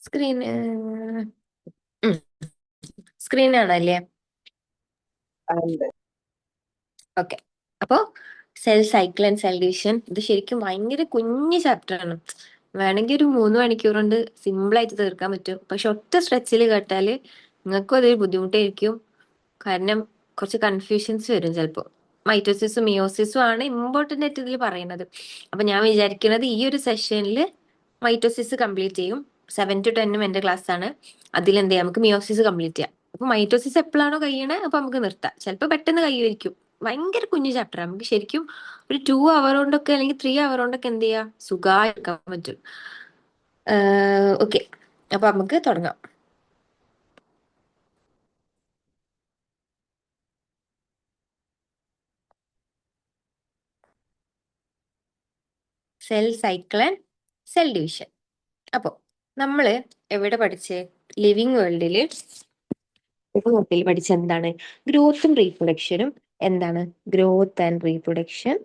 Screen screen ആണല്ലേ? ഉണ്ട്. Okay. അപ്പോ cell cycle and cell division ഇത് ശരിക്കും ഭയങ്കര കുഞ്ഞു ചാപ്റ്റർ ആണ്. വേണമെങ്കിൽ ഒരു 3 മണിക്കൂർ കൊണ്ട് സിമ്പിൾ ആയിട്ട് തീർക്കാൻ പറ്റും. പക്ഷെ ഒറ്റ സ്ട്രെച്ചിൽ കേട്ടാല് നിങ്ങൾക്കും അതൊരു ബുദ്ധിമുട്ടായിരിക്കും. കാരണം കുറച്ച് കൺഫ്യൂഷൻസ് വരും ചിലപ്പോൾ. മൈറ്റോസിസും മിയോസിസും ആണ് ഇമ്പോർട്ടന്റ് ആയിട്ട് ഇതിൽ പറയുന്നത്. അപ്പൊ ഞാൻ വിചാരിക്കുന്നത് ഈ ഒരു സെഷനിൽ മൈറ്റോസിസ് കംപ്ലീറ്റ് ചെയ്യും. 7 to 10 എന്റെ ക്ലാസ് ആണ്. അതിൽ എന്ത് ചെയ്യാം, നമുക്ക് മിയോസിസ് കംപ്ലീറ്റ് ചെയ്യാം. അപ്പൊ മൈറ്റോസിസ് എപ്പോഴാണോ കഴിയണേ അപ്പൊ നമുക്ക് നിർത്താം. ചിലപ്പോൾ പെട്ടെന്ന് കഴിയുമായിരിക്കും. ഭയങ്കര കുഞ്ഞു ചാപ്റ്റർ. നമുക്ക് ശരിക്കും ഒരു 2 hour കൊണ്ടൊക്കെ അല്ലെങ്കിൽ 3 hour കൊണ്ടൊക്കെ എന്ത് ചെയ്യാം, സുഖമായി എടുക്കാൻ പറ്റും. ഓക്കെ, അപ്പൊ നമുക്ക് തുടങ്ങാം. Cell cycle and cell division. അപ്പൊ നമ്മള് എവിടെ പഠിച്ചേ? ലിവിങ് വേൾഡില് പഠിച്ച എന്താണ്? ഗ്രോത്തും റീപ്രൊഡക്ഷനും. എന്താണ് growth and reproduction?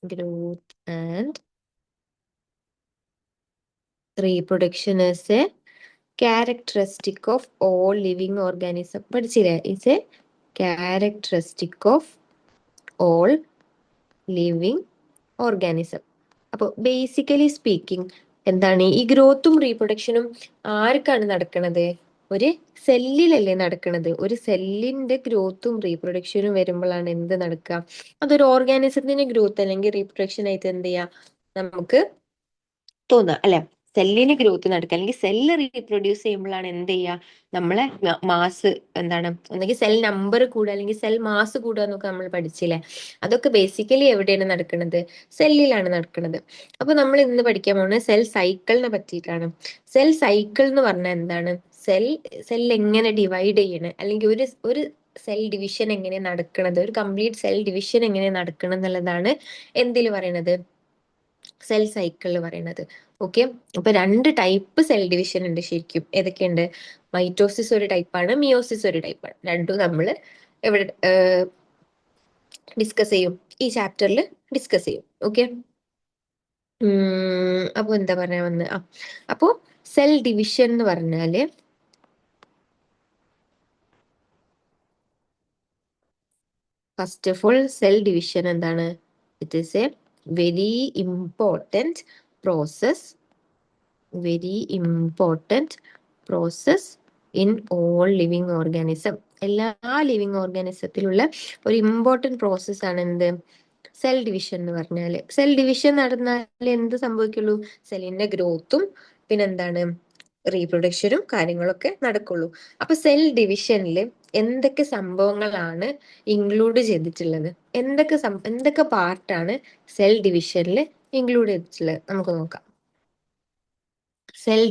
Growth and reproduction is a characteristic of all living organism. പഠിച്ചില്ലേ? is a characteristic of all living organism. അപ്പോൾ ബേസിക്കലി സ്പീക്കിംഗ് എന്താണ് ഈ ഗ്രോത്തും റീപ്രൊഡക്ഷനും ആർക്കാണ് നടക്കുന്നത്? ഒരു സെല്ലിലല്ലേ നടക്കുന്നത്? ഒരു സെല്ലിന്റെ ഗ്രോത്തും റീപ്രൊഡക്ഷനും വരുമ്പോഴാണ് എന്ത് നടക്കുക? അതൊരു ഓർഗാനിസത്തിന്റെ ഗ്രോത്ത് അല്ലെങ്കിൽ റീപ്രൊഡക്ഷൻ ആയിട്ട് എന്ത് ചെയ്യാം, നമുക്ക് തോന്നുക അല്ലെ? സെല്ലിന് ഗ്രോത്ത് നടക്കുക അല്ലെങ്കിൽ സെല്ല് റീപ്രൊഡ്യൂസ് ചെയ്യുമ്പോഴാണ് എന്ത് ചെയ്യുക, നമ്മളെ മാസ് എന്താണ്, ഒന്നെങ്കിൽ സെൽ നമ്പർ കൂടുക അല്ലെങ്കിൽ സെൽ മാസ് കൂടുക എന്നൊക്കെ നമ്മൾ പഠിച്ചില്ലേ? അതൊക്കെ ബേസിക്കലി എവിടെയാണ് നടക്കുന്നത്? സെല്ലിലാണ് നടക്കുന്നത്. അപ്പൊ നമ്മൾ ഇന്ന് പഠിക്കാൻ പോകുന്നത് സെൽ സൈക്കിളിനെ പറ്റിയിട്ടാണ്. സെൽ സൈക്കിൾ എന്ന് പറഞ്ഞാൽ എന്താണ്? സെൽ എങ്ങനെ ഡിവൈഡ് ചെയ്യണേ, അല്ലെങ്കിൽ ഒരു സെൽ ഡിവിഷൻ എങ്ങനെ നടക്കണത്, ഒരു കംപ്ലീറ്റ് സെൽ ഡിവിഷൻ എങ്ങനെ നടക്കണം എന്നുള്ളതാണ് എന്തിൽ പറയണത്? സെൽ സൈക്കിളിൽ പറയുന്നത്. ഓക്കെ. അപ്പൊ 2 ടൈപ്പ് സെൽ ഡിവിഷൻ ഉണ്ട് ശരിക്കും. ഏതൊക്കെയുണ്ട്? മൈറ്റോസിസ് ഒരു ടൈപ്പാണ്, മിയോസിസ് ഒരു ടൈപ്പാണ്. രണ്ടും നമ്മൾ എവിടെ ഡിസ്കസ് ചെയ്യും? ഈ ചാപ്റ്ററിൽ ഡിസ്കസ് ചെയ്യും. ഓക്കെ. അപ്പൊ എന്താ പറയാ വന്ന് അപ്പോ സെൽ ഡിവിഷൻ എന്ന് പറഞ്ഞാല് first of all cell division എന്താണ്? It is a very important process, very important process in all living organism. എല്ലാ ലിവിങ് ഓർഗാനിസത്തിലുള്ള ഒരു ഇമ്പോർട്ടൻറ്റ് പ്രോസസ് ആണ് എന്ത്? സെൽ ഡിവിഷൻ എന്ന് പറഞ്ഞാല്. സെൽ ഡിവിഷൻ നടന്നാൽ എന്ത് സംഭവിക്കുള്ളൂ? സെല്ലിന്റെ ഗ്രോത്തും പിന്നെന്താണ് റീപ്രൊഡക്ഷനും കാര്യങ്ങളൊക്കെ നടക്കുള്ളൂ. അപ്പൊ സെൽ ഡിവിഷനിൽ എന്തൊക്കെ സംഭവങ്ങളാണ് ഇൻക്ലൂഡ് ചെയ്തിട്ടുള്ളത്? എന്തൊക്കെ പാർട്ടാണ് സെൽ ഡിവിഷനിൽ ഇൻക്ലൂഡ് ചെയ്തിട്ടുള്ളത്? നമുക്ക് നോക്കാം. സെൽ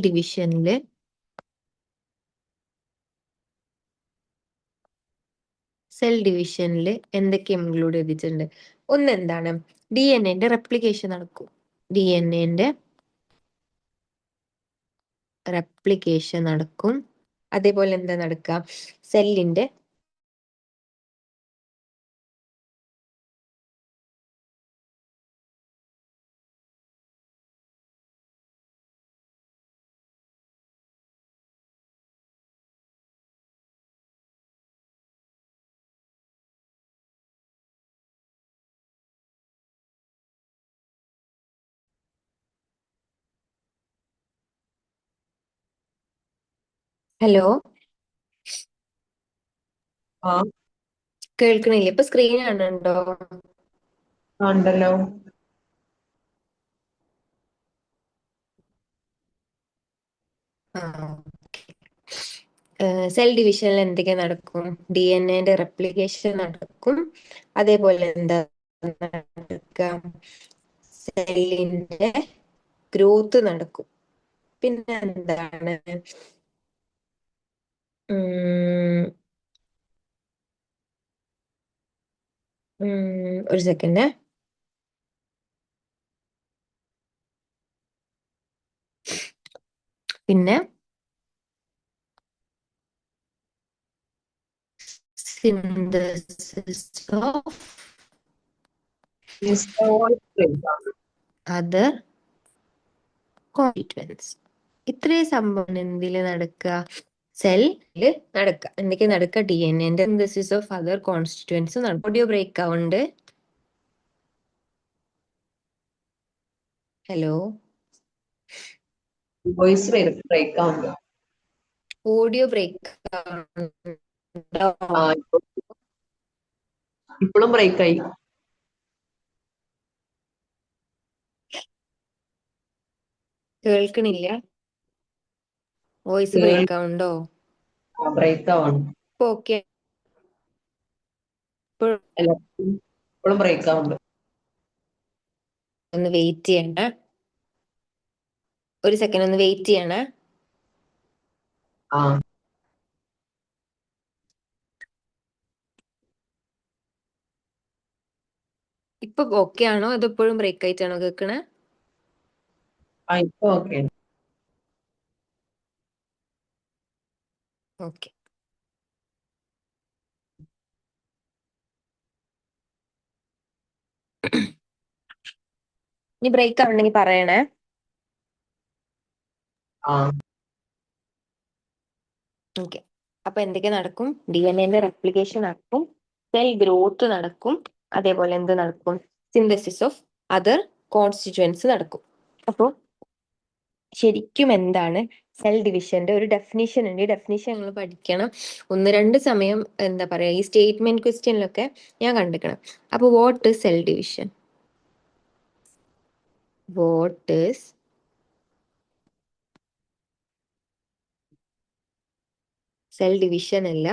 ഡിവിഷനില് എന്തൊക്കെ ഇൻക്ലൂഡ് ചെയ്തിട്ടുണ്ട്? ഒന്ന് എന്താണ്? ഡി എൻ എന്റെ റെപ്ലിക്കേഷൻ നടക്കും. ഡി എൻ എന്റെ റെപ്ലിക്കേഷൻ നടക്കും. അതേപോലെ എന്താ നടക്കുക? സെല്ലിന്റെ ഹലോ, ആ കേൾക്കണില്ലേ? ഇപ്പൊ സ്ക്രീൻ കാണുന്നുണ്ടോ? ഉണ്ടല്ലോ. ആ, സെൽ ഡിവിഷനിൽ എന്തൊക്കെ നടക്കും? ഡി എൻ എന്റെ റെപ്ലിക്കേഷൻ നടക്കും. അതേപോലെ എന്താ നടക്കുക? സെല്ലിന്റെ ഗ്രോത്ത് നടക്കും. പിന്നെ എന്താണ്? ഒരു സെക്കൻഡ്. പിന്നെ സിന്തസിസ് ഓഫ് മിസ്റ്റർ വോയിസ് കേൾക്കാം. Other constituents. ഇത്രയും സംഭവം എന്തില് നടക്കുക? സെല്ലില് നടക്കുക. എന്തൊക്കെ നടക്കുക? DNA synthesis of other constituents നടക്കും. ഓഡിയോ ബ്രേക്ക് ആവുന്നുണ്ട്. ഹലോ, വോയിസ് ബ്രേക്ക് ആവുന്നുണ്ട്. ഓഡിയോ ബ്രേക്ക് ആ ഇപ്പോഴും ബ്രേക്ക് ആയി. കേൾക്കണില്ല? വോയിസ് ബ്രേക്ക് ആവുന്നുണ്ടോ? ബ്രേക്ക് ആവാണ്. ഇപ്പൊ ഓക്കെ? ഇപ്പോഴും ബ്രേക്ക് ആവുന്നുണ്ട്. ഒന്ന് വെയിറ്റ് ചെയ്യണ്ട, ഒരു സെക്കൻഡ് ഒന്ന് വെയിറ്റ് ചെയ്യണേ. ആ ഇപ്പൊ ഓക്കെ ആണോ? അത് ഇപ്പോഴും ബ്രേക്ക് ആയിട്ടാണോ കേൾക്കണേ? ഇപ്പൊ ഓക്കെ. ഓക്കെ. ഇനി ബ്രേക്ക് ആവണമെങ്കിൽ പറയണേ. ആ ഓക്കെ. അപ്പൊ എന്തൊക്കെ നടക്കും? DNA റെപ്ലിക്കേഷൻ നടക്കും, സെൽ ഗ്രോത്ത് നടക്കും, അതേപോലെ എന്ത് നടക്കും? സിന്തസിസ് ഓഫ് അതർ കോൺസ്റ്റിറ്റ്വൻസ് നടക്കും. അപ്പോ ശരിക്കും എന്താണ് സെൽ ഡിവിഷന്റെ ഒരു ഡെഫിനിഷൻ ഉണ്ട്. ഈ ഡെഫിനിഷൻ നിങ്ങൾ പഠിക്കണം. ഒന്ന് രണ്ട് സമയം എന്താ പറയാ, ഈ സ്റ്റേറ്റ്മെന്റ് ക്വസ്റ്റ്യനിലൊക്കെ ഞാൻ കണ്ടിക്കണം. അപ്പൊ what is cell division? What is cell division അല്ല,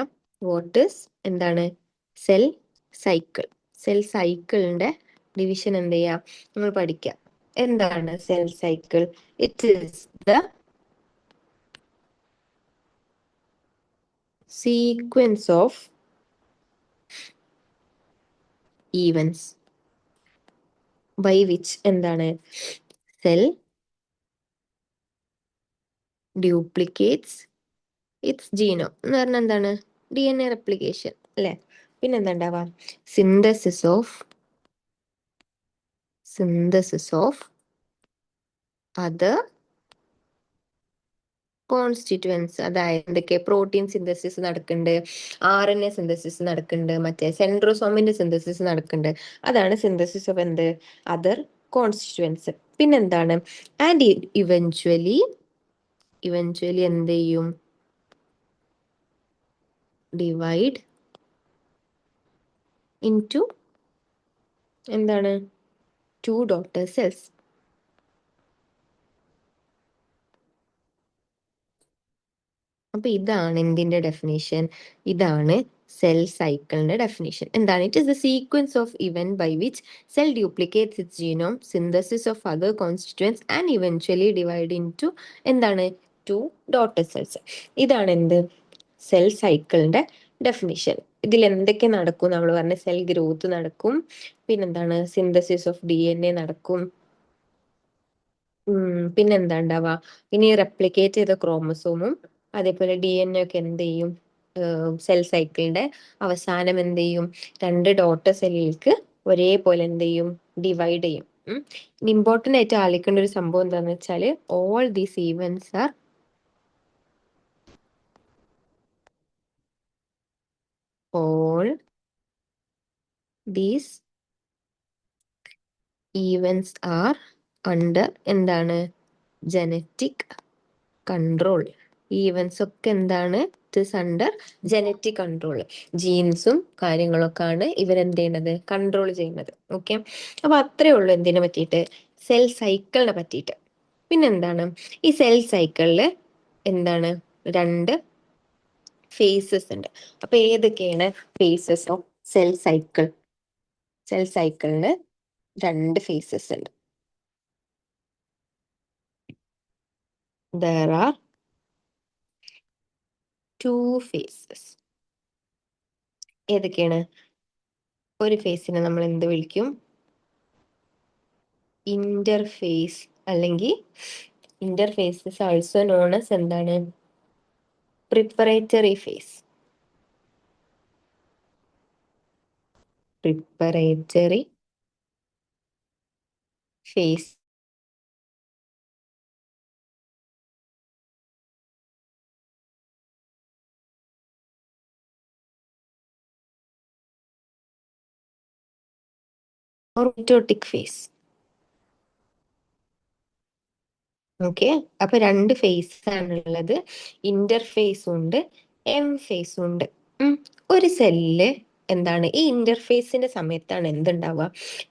വാട്ട് ഈസ് എന്താണ്? Cell cycle. സെൽ സൈക്കിളിന്റെ ഡിവിഷൻ എന്ത് ചെയ്യാം? നമ്മൾ പഠിക്കാം. എന്താണ് cell cycle? It is the sequence of events by which എന്താണ് സെൽ ഡ്യൂപ്ലിക്കേറ്റ്സ് ഇറ്റ്സ് ജീനോം എന്ന് പറഞ്ഞാൽ എന്താണ്? DNA റെപ്ലിക്കേഷൻ അല്ലെ? പിന്നെ എന്താ ഉണ്ടാവാ? Synthesis of other constituents. അതായത് എന്തൊക്കെ? പ്രോട്ടീൻ സിന്തസിസ് നടക്കുന്നുണ്ട്, RNA സിന്തസിസ് നടക്കുന്നുണ്ട്, മറ്റേ സെൻട്രോസോമിന്റെ സിന്തസിസ് നടക്കുന്നുണ്ട്. അതാണ് സിന്തസിസ് ഓഫ് എന്ത്? അതർ കോൺസ്റ്റിറ്റ്വൻസ്. പിന്നെന്താണ്? ആൻഡ് ഇവൻച്വലി എന്ത് ചെയ്യും? ഡിവൈഡ് ഇൻടു എന്താണ്? 2 ഡോട്ടർ സെൽസ്. അപ്പൊ ഇതാണ് എന്തിന്റെ ഡെഫിനിഷൻ? ഇതാണ് സെൽ സൈക്കിളിന്റെ ഡെഫിനിഷൻ. എന്താണ്? It is the sequence of event by which cell duplicates its genome, synthesis of other constituents and eventually divide into എന്താണ്? 2 ഡോട്ടർ സെൽസ്. ഇതാണ് എന്ത്? സെൽ സൈക്കിളിന്റെ ഡെഫിനിഷൻ. ഇതിൽ എന്തൊക്കെ നടക്കും? നമ്മൾ പറഞ്ഞ സെൽ ഗ്രോത്ത് നടക്കും, പിന്നെന്താണ്? സിന്തസിസ് ഓഫ് DNA നടക്കും, പിന്നെന്താ ഉണ്ടാവുക? ഇനി റെപ്ലിക്കേറ്റ് ചെയ്ത ക്രോമസോമും അതേപോലെ DNA ഒക്കെ എന്ത് ചെയ്യും? സെൽ സൈക്കിളിന്റെ അവസാനം എന്ത് ചെയ്യും? 2 ഡോട്ടർ സെല്ലിലേക്ക് ഒരേപോലെ എന്ത് ചെയ്യും? ഡിവൈഡ് ചെയ്യും. ഇമ്പോർട്ടന്റ് ആയിട്ട് ആലോചിക്കേണ്ട ഒരു സംഭവം എന്താന്ന് വെച്ചാല് all these events are all these events are under എന്താണ്? Genetic control. ഈ ഈവൻസ് ഒക്കെ എന്താണ്? It is under genetic control. ജീൻസും കാര്യങ്ങളൊക്കെ ആണ് ഇവരെന്ത് ചെയ്യണത്? കൺട്രോൾ ചെയ്യുന്നത്. ഓക്കെ. അപ്പൊ അത്രേ ഉള്ളൂ എന്തിനെ പറ്റിയിട്ട്? സെൽ സൈക്കിളിനെ പറ്റിയിട്ട്. പിന്നെന്താണ്? ഈ സെൽ സൈക്കിളില് എന്താണ്? 2 ഫേസസ് ഉണ്ട്. അപ്പൊ ഏതൊക്കെയാണ് ഫേസസ് ഓഫ് സെൽ സൈക്കിൾ? സെൽ സൈക്കിളിന് 2 ഫേസസ് ഉണ്ട്. There are 2 phases. ഏതൊക്കെയാണ്? ഒരു ഫേസിനെ നമ്മൾ എന്ത് വിളിക്കും? ഇന്റർഫേസ്, അല്ലെങ്കിൽ ഇന്റർഫേസസ് ആൾസോ നോൺ as എന്താണ്? Preparatory phase. Preparatory phase or mitotic phase. Okay, അപ്പൊ രണ്ട് ഫേസ് ആണുള്ളത്. ഇന്റർഫേസും ഉണ്ട്, എം ഫേസും ഉണ്ട്. ഒരു സെല്ല് എന്താണ് ഈ ഇന്റർഫേസിന്റെ സമയത്താണ് എന്തുണ്ടാവുക?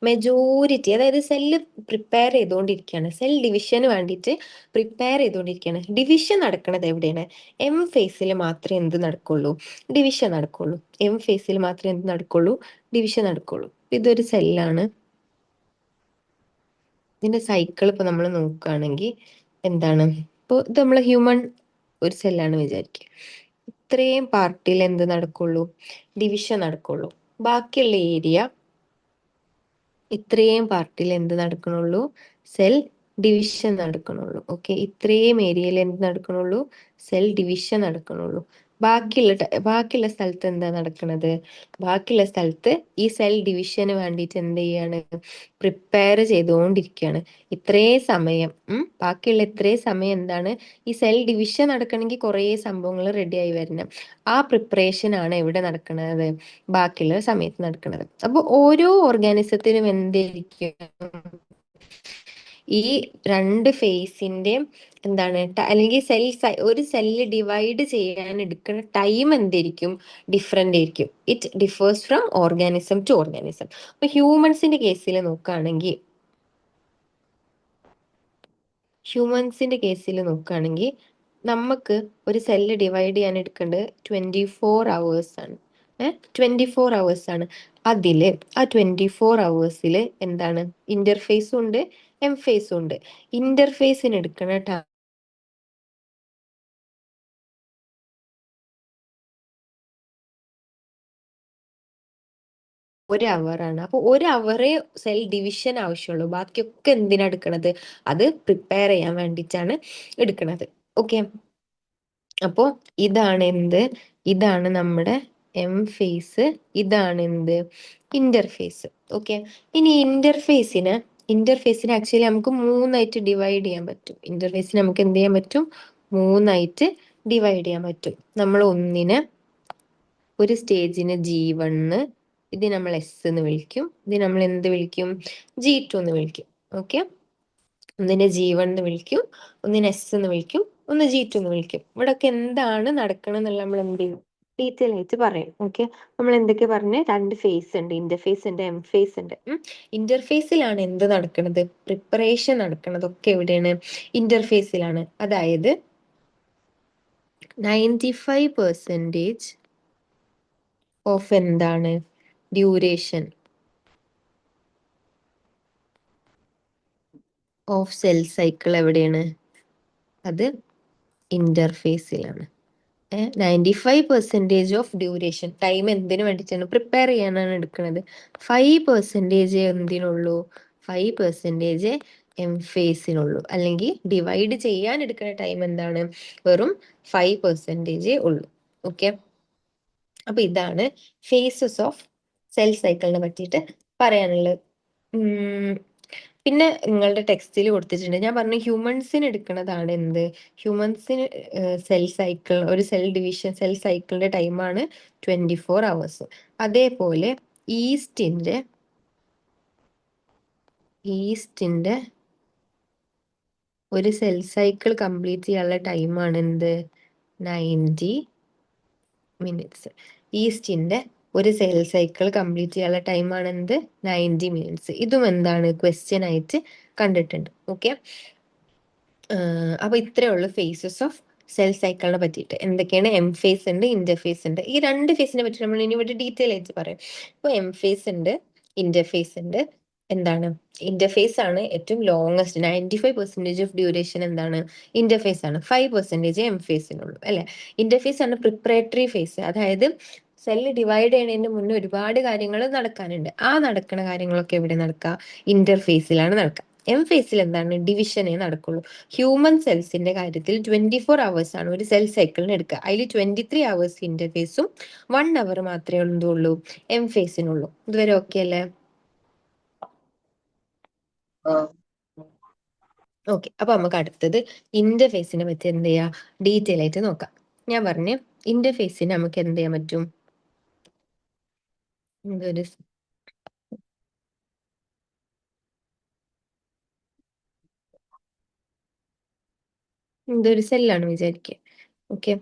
മെജോറിറ്റി, അതായത് സെല്ല് പ്രിപ്പയർ ചെയ്തുകൊണ്ടിരിക്കുകയാണ്, സെൽ ഡിവിഷന് വേണ്ടിയിട്ട് പ്രിപ്പയർ ചെയ്തുകൊണ്ടിരിക്കുകയാണ്. ഡിവിഷൻ നടക്കുന്നത് എവിടെയാണ്? എം ഫേസിൽ മാത്രമേ എന്ത് നടക്കുള്ളൂ? ഡിവിഷൻ നടക്കുള്ളൂ. എം ഫേസിൽ മാത്രമേ എന്ത് നടക്കുള്ളൂ? ഡിവിഷൻ നടക്കുള്ളൂ. ഇതൊരു സെല്ലാണ്. ഇതിന്റെ സൈക്കിൾ ഇപ്പൊ നമ്മൾ നോക്കുകയാണെങ്കിൽ എന്താണ്, ഇപ്പോൾ ഇത് നമ്മളെ ഹ്യൂമൻ ഒരു സെല്ലാണ് വിചാരിക്കുക. ഇത്രയും പാർട്ടിൽ എന്ത് നടക്കുള്ളൂ? ഡിവിഷൻ നടക്കുള്ളൂ. ബാക്കിയുള്ള ഏരിയ ഇത്രയും പാർട്ടിൽ എന്ത് നടക്കണുള്ളൂ? സെൽ ഡിവിഷൻ നടക്കണുള്ളൂ. ഓക്കെ, ഇത്രയും ഏരിയയിൽ എന്ത് നടക്കണുള്ളൂ? Cell division നടക്കണുള്ളൂ. ബാക്കിയുള്ള സ്ഥലത്ത് എന്താ നടക്കുന്നത്? ബാക്കിയുള്ള സ്ഥലത്ത് ഈ സെൽ ഡിവിഷന് വേണ്ടിയിട്ട് എന്ത് ചെയ്യാണ്? പ്രിപ്പയർ ചെയ്തുകൊണ്ടിരിക്കുകയാണ്. ഇത്രയും സമയം ബാക്കിയുള്ള ഇത്രയും സമയം എന്താണ്? ഈ സെൽ ഡിവിഷൻ നടക്കണമെങ്കിൽ കുറേ സംഭവങ്ങൾ റെഡി ആയി വരണം. ആ പ്രിപ്പറേഷൻ ആണ് എവിടെ നടക്കുന്നത്? ബാക്കിയുള്ള സമയത്ത് നടക്കുന്നത്. അപ്പോൾ ഓരോ ഓർഗാനിസത്തിനും എന്തായിരിക്കും? ഈ രണ്ട് ഫേസിന്റെയും എന്താണ് അല്ലെങ്കിൽ ഒരു സെല്ല് ഡിവൈഡ് ചെയ്യാൻ എടുക്കുന്ന ടൈം എന്തായിരിക്കും? ഡിഫറെന്റ് ആയിരിക്കും. It differs from organism to organism. അപ്പൊ ഹ്യൂമൻസിന്റെ കേസിൽ നോക്കുകയാണെങ്കിൽ നമുക്ക് ഒരു സെല്ല് ഡിവൈഡ് ചെയ്യാൻ എടുക്കേണ്ടത് 24 hours ആണ്. 24 hours ആണ്. അതില് ആ 24 hours എന്താണ്? ഇന്റർഫേസും ഉണ്ട്, എം ഫേസും ഉണ്ട്. ഇന്റർഫേസിന് എടുക്കുന്ന ഒരു അവറാണ്. അപ്പൊ ഒരു അവറേ സെൽ ഡിവിഷൻ ആവശ്യമുള്ളൂ. ബാക്കിയൊക്കെ എന്തിനാ എടുക്കണത്? അത് പ്രിപ്പയർ ചെയ്യാൻ വേണ്ടിയിട്ടാണ് എടുക്കണത്. ഓക്കെ, അപ്പോ ഇതാണ് എന്ത്? ഇതാണ് നമ്മുടെ എം ഫേസ്, ഇതാണ് എന്ത്? ഇന്റർഫേസ്. ഓക്കെ, ഇനി ഇന്റർഫേസിനെ ആക്ച്വലി നമുക്ക് മൂന്നായിട്ട് ഡിവൈഡ് ചെയ്യാൻ പറ്റും. ഇന്റർഫേസിനെ നമുക്ക് എന്ത് ചെയ്യാൻ പറ്റും? മൂന്നായിട്ട് ഡിവൈഡ് ചെയ്യാൻ പറ്റും. നമ്മൾ ഒന്നിനെ, ഒരു സ്റ്റേജിന് G1, ഇത് നമ്മൾ എസ് എന്ന് വിളിക്കും, ഇത് നമ്മൾ എന്ത് വിളിക്കും? G2 എന്ന് വിളിക്കും. ഓക്കെ, ഒന്നിനെ G1 എന്ന് വിളിക്കും, ഒന്നിനെ എസ് എന്ന് വിളിക്കും, ഒന്ന് G2 എന്ന് വിളിക്കും. ഇവിടെ ഒക്കെ എന്താണ് നടക്കണം എന്നുള്ള നമ്മൾ എന്ത് ചെയ്യും? ഡീറ്റെയിൽ ആയിട്ട് പറയും. ഓക്കെ, നമ്മൾ എന്തൊക്കെ പറഞ്ഞ്? രണ്ട് ഫേസ് ഉണ്ട്, ഇന്റർഫേസ് ഉണ്ട്, എം ഫേസ് ഉണ്ട്. ഇന്റർഫേസിലാണ് എന്ത് നടക്കുന്നത്? പ്രിപ്പറേഷൻ നടക്കുന്നതൊക്കെ എവിടെയാണ്? ഇന്റർഫേസിലാണ്. അതായത് 95% ഓഫ് എന്താണ്? ഡ്യൂറേഷൻ ഓഫ് സെൽ സൈക്കിൾ എവിടെയാണ്? അത് ഇന്റർഫേസിലാണ്. 95% ഓഫ് ഡ്യൂറേഷൻ, ടൈം എന്തിനു വേണ്ടിയിട്ടാണ്? പ്രിപ്പയർ ചെയ്യാനാണ് എടുക്കുന്നത്. 5% എന്തിനുള്ളൂ? 5% എം ഫേസിനുള്ളൂ. അല്ലെങ്കിൽ ഡിവൈഡ് ചെയ്യാൻ എടുക്കുന്ന ടൈം എന്താണ്? വെറും 5% ഉള്ളൂ. ഓക്കെ, അപ്പൊ ഇതാണ് ഫേസസ് ഓഫ് സെൽ സൈക്കിളിനെ പറ്റിയിട്ട് പറയാനുള്ളത്. പിന്നെ നിങ്ങളുടെ ടെക്സ്റ്റിൽ കൊടുത്തിട്ടുണ്ട്, ഞാൻ പറഞ്ഞു ഹ്യൂമൻസിന് എടുക്കുന്നതാണ് എന്ത്? ഹ്യൂമൻസിന് ഒരു സെൽ സൈക്കിളിന്റെ ടൈമാണ് 24 hours. അതേപോലെ ഈസ്റ്റിന്റെ ഒരു സെൽ സൈക്കിൾ കംപ്ലീറ്റ് ചെയ്യാനുള്ള ടൈമാണ് എന്ത്? 90 minutes. ഈസ്റ്റിന്റെ ഒരു സെൽ സൈക്കിൾ കംപ്ലീറ്റ് ചെയ്യാനുള്ള ടൈമാണ് എന്ത്? 90 minutes. ഇതും എന്താണ്? ക്വസ്റ്റ്യൻ ആയിട്ട് കണ്ടിട്ടുണ്ട്. ഓക്കെ, അപ്പൊ ഇത്രയേ ഉള്ളൂ ഫേസസ് ഓഫ് സെൽ സൈക്കിളിനെ പറ്റിയിട്ട്. എന്തൊക്കെയാണ്? എം ഫേസ് ഉണ്ട്, ഇന്റർഫേസ് ഉണ്ട്. ഈ രണ്ട് ഫേസിനെ പറ്റി നമ്മൾ ഇനി ഇവിടെ ഡീറ്റെയിൽ ആയിട്ട് പറയാം. ഇപ്പൊ എം ഫേസ് ഉണ്ട്, ഇന്റർഫേസ് ഉണ്ട്. എന്താണ്? ഇന്റർഫേസ് ആണ് ഏറ്റവും ലോങ്സ്റ്റ്. 95% ഓഫ് ഡ്യൂറേഷൻ എന്താണ്? ഇന്റർഫേസ് ആണ്. 5% എം ഫേസിനുള്ളൂ, അല്ലെ? ഇന്റർഫേസ് ആണ് പ്രിപ്പറേറ്ററി ഫേസ്. അതായത് സെല്ല് ഡിവൈഡ് ചെയ്യുന്നതിന് മുന്നേ ഒരുപാട് കാര്യങ്ങൾ നടക്കാനുണ്ട്. ആ നടക്കുന്ന കാര്യങ്ങളൊക്കെ എവിടെ നടക്കുക? ഇന്റർഫേസിലാണ് നടക്കുക. എം ഫേസിൽ എന്താണ്? ഡിവിഷനേ നടക്കുള്ളൂ. ഹ്യൂമൻ സെൽസിന്റെ കാര്യത്തിൽ 24 hours ആണ് ഒരു സെൽ സൈക്കിളിന് എടുക്കുക. അതിൽ 23 hours ഇന്റർഫേസും 1 hour മാത്രമേ എന്തുള്ളൂ? എം ഫേസിനുള്ളൂ. ഇതുവരെ ഓക്കെ അല്ലേ? ഓക്കെ, അപ്പൊ നമുക്ക് അടുത്തത് ഇന്റർഫേസിനെ പറ്റി എന്ത് ചെയ്യാ? ഡീറ്റെയിൽ ആയിട്ട് നോക്കാം. ഞാൻ പറഞ്ഞു ഇന്റർഫേസിന് നമുക്ക് എന്ത് ചെയ്യാൻ പറ്റും? ഇതൊരു ഇതൊരു സെല്ലാണ് വിചാരിക്കുക. ഓക്കെ,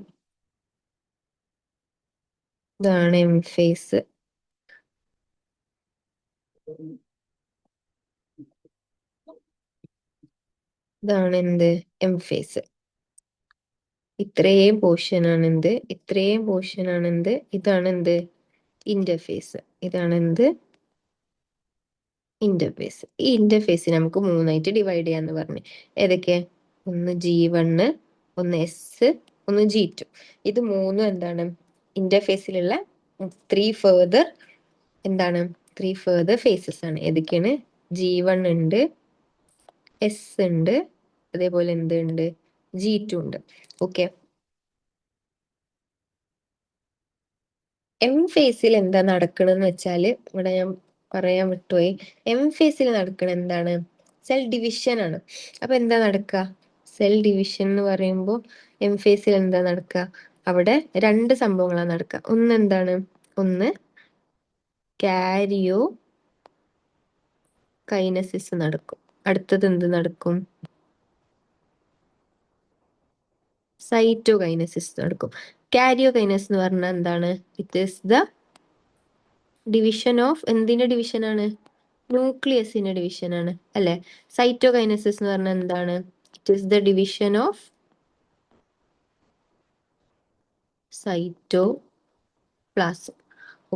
ഇതാണ് എം ഫേസ്. ഇതാണ് എന്ത് എം ഫേസ്. ഇത്രയും പോർഷൻ ആണ് എന്ത്, ഇത്രയും പോർഷൻ ആണ് എന്ത്, ഇതാണ് എന്ത് ഇന്റർഫേസ്. ഇതാണ് എന്ത് ഇന്റർഫേസ്. ഈ ഇന്റർഫേസ് നമുക്ക് മൂന്നായിട്ട് ഡിവൈഡ് ചെയ്യാന്ന് പറഞ്ഞു. ഏതൊക്കെ? ഒന്ന് G1, ഒന്ന് S, ഒന്ന് G2. ഇത് മൂന്നും എന്താണ് ഇന്റർഫേസിലുള്ള ഫേർദർ എന്താണ് ഫേർദർ ഫേസസ് ആണ്. ഏതൊക്കെയാണ്? G1 ഉണ്ട്, S ഉണ്ട്, അതേപോലെ എന്തുണ്ട് G2 ഉണ്ട്. ഓക്കെ, എം ഫേസിൽ എന്താ നടക്കണെന്ന് വെച്ചാല് ഇവിടെ ഞാൻ പറയാൻ വിട്ടുപോയി. എം ഫേസിൽ നടക്കണ എന്താണ്? സെൽ ഡിവിഷൻ ആണ്. അപ്പൊ എന്താ നടക്കുക? സെൽ ഡിവിഷൻ എന്ന് പറയുമ്പോൾ എം ഫേസിൽ എന്താ നടക്കുക? അവിടെ രണ്ട് സംഭവങ്ങളാണ് നടക്കുക. ഒന്ന് എന്താണ്? ഒന്ന് കാരിയോ കൈനസിസ് നടക്കും. അടുത്തത് എന്ത് നടക്കും? സൈറ്റോകൈനസിസ് നടക്കും. കാരിയോ കൈനസ് എന്ന് പറഞ്ഞാൽ എന്താണ്? It is the division of എന്തിന്റെ ഡിവിഷൻ ആണ്? ന്യൂക്ലിയസിന്റെ ഡിവിഷൻ ആണ് അല്ലെ. സൈറ്റോകൈനസിസ് എന്ന് പറഞ്ഞാൽ എന്താണ്? It is the division of cytoplasm.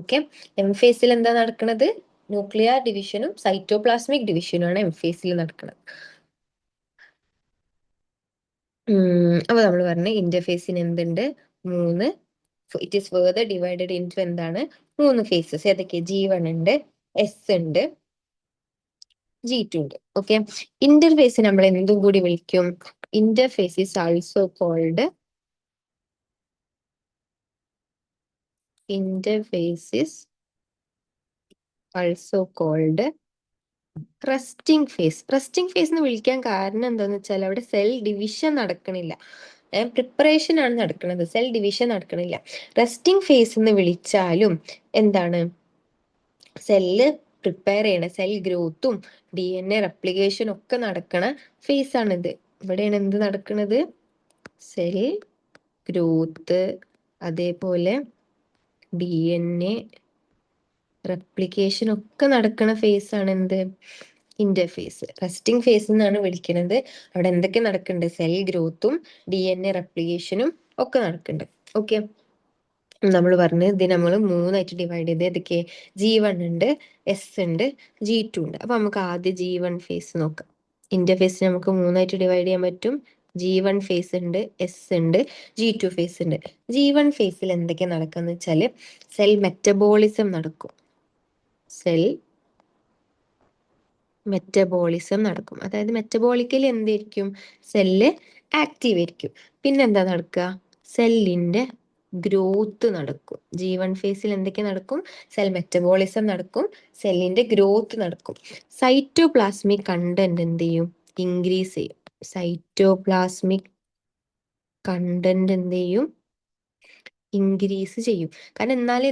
Okay, M ഫേസിൽ എന്താ നടക്കുന്നത്? ന്യൂക്ലിയർ ഡിവിഷനും സൈറ്റോപ്ലാസ്മിക് ഡിവിഷനും ആണ് എം ഫേസിൽ നടക്കുന്നത്. അപ്പൊ നമ്മൾ പറഞ്ഞ ഇന്റർഫേസിന് എന്തുണ്ട്? മൂന്ന്. It is further divided into എന്താണ്? മൂന്ന് ഫേസസ്. ഏതൊക്കെ? G1 ഉണ്ട്, S ഉണ്ട്, G2 ഉണ്ട്. ഓക്കെ, ഇന്റർഫേസ് നമ്മൾ എന്തും കൂടി വിളിക്കും? Interface is also called interface is also called resting phase. Resting phase എന്ന് വിളിക്കാൻ കാരണം എന്താന്ന് വെച്ചാൽ അവിടെ സെൽ ഡിവിഷൻ നടക്കണില്ല, പ്രിപ്പറേഷൻ ആണ് നടക്കുന്നത്, സെൽ ഡിവിഷൻ നടക്കണില്ല. റെസ്റ്റിംഗ് ഫേസ് എന്ന് വിളിച്ചാലും എന്താണ്? സെല്ല് പ്രിപ്പയർ ചെയ്യണ, സെൽ ഗ്രോത്തും DNA റെപ്ലിക്കേഷനും ഒക്കെ നടക്കണ ഫേസ് ആണിത്. ഇവിടെയാണ് എന്ത് നടക്കുന്നത്? സെൽ ഗ്രോത്ത്, അതേപോലെ DNA റെപ്ലിക്കേഷൻ ഒക്കെ നടക്കുന്ന ഫേസ് ആണ് എന്ത്? ഇന്റർഫേസ്. റെസ്റ്റിംഗ് ഫേസ് എന്നാണ് വിളിക്കുന്നത്. അവിടെ എന്തൊക്കെ നടക്കുന്നുണ്ട്? സെൽ ഗ്രോത്തും DNA റെപ്ലിക്കേഷനും ഒക്കെ നടക്കുന്നുണ്ട്. ഓക്കെ, നമ്മൾ പറഞ്ഞ് ഇത് നമ്മൾ മൂന്നായിട്ട് ഡിവൈഡ് ചെയ്ത് ഏതൊക്കെ? G1 ഉണ്ട്, S ഉണ്ട്, G2 ഉണ്ട്. അപ്പൊ നമുക്ക് ആദ്യം G1 ഫേസ് നോക്കാം. ഇന്റർഫേസ് നമുക്ക് മൂന്നായിട്ട് ഡിവൈഡ് ചെയ്യാൻ പറ്റും. G1 ഫേസ് ഉണ്ട്, S ഉണ്ട്, G2 ഫേസ് ഉണ്ട്. G1 ഫേസിൽ എന്തൊക്കെ നടക്കാന്ന് വെച്ചാല് സെൽ മെറ്റബോളിസം നടക്കും. സെൽ മെറ്റബോളിസം നടക്കും. അതായത് മെറ്റബോളിക്കലി എന്തായിരിക്കും? സെല്ല് ആക്റ്റീവ് ആയിരിക്കും. പിന്നെന്താ നടക്കുക? സെല്ലിന്റെ ഗ്രോത്ത് നടക്കും. G1 ഫേസിൽ എന്തൊക്കെ നടക്കും? സെൽ മെറ്റബോളിസം നടക്കും, സെല്ലിന്റെ ഗ്രോത്ത് നടക്കും. സൈറ്റോപ്ലാസ്മിക് കണ്ടന്റ് എന്ത് ചെയ്യും? ഇൻക്രീസ് ചെയ്യും. സൈറ്റോപ്ലാസ്മിക് കണ്ടന്റ് എന്ത് ചെയ്യും? ഇൻക്രീസ് ചെയ്യും. കാരണം എന്നാലും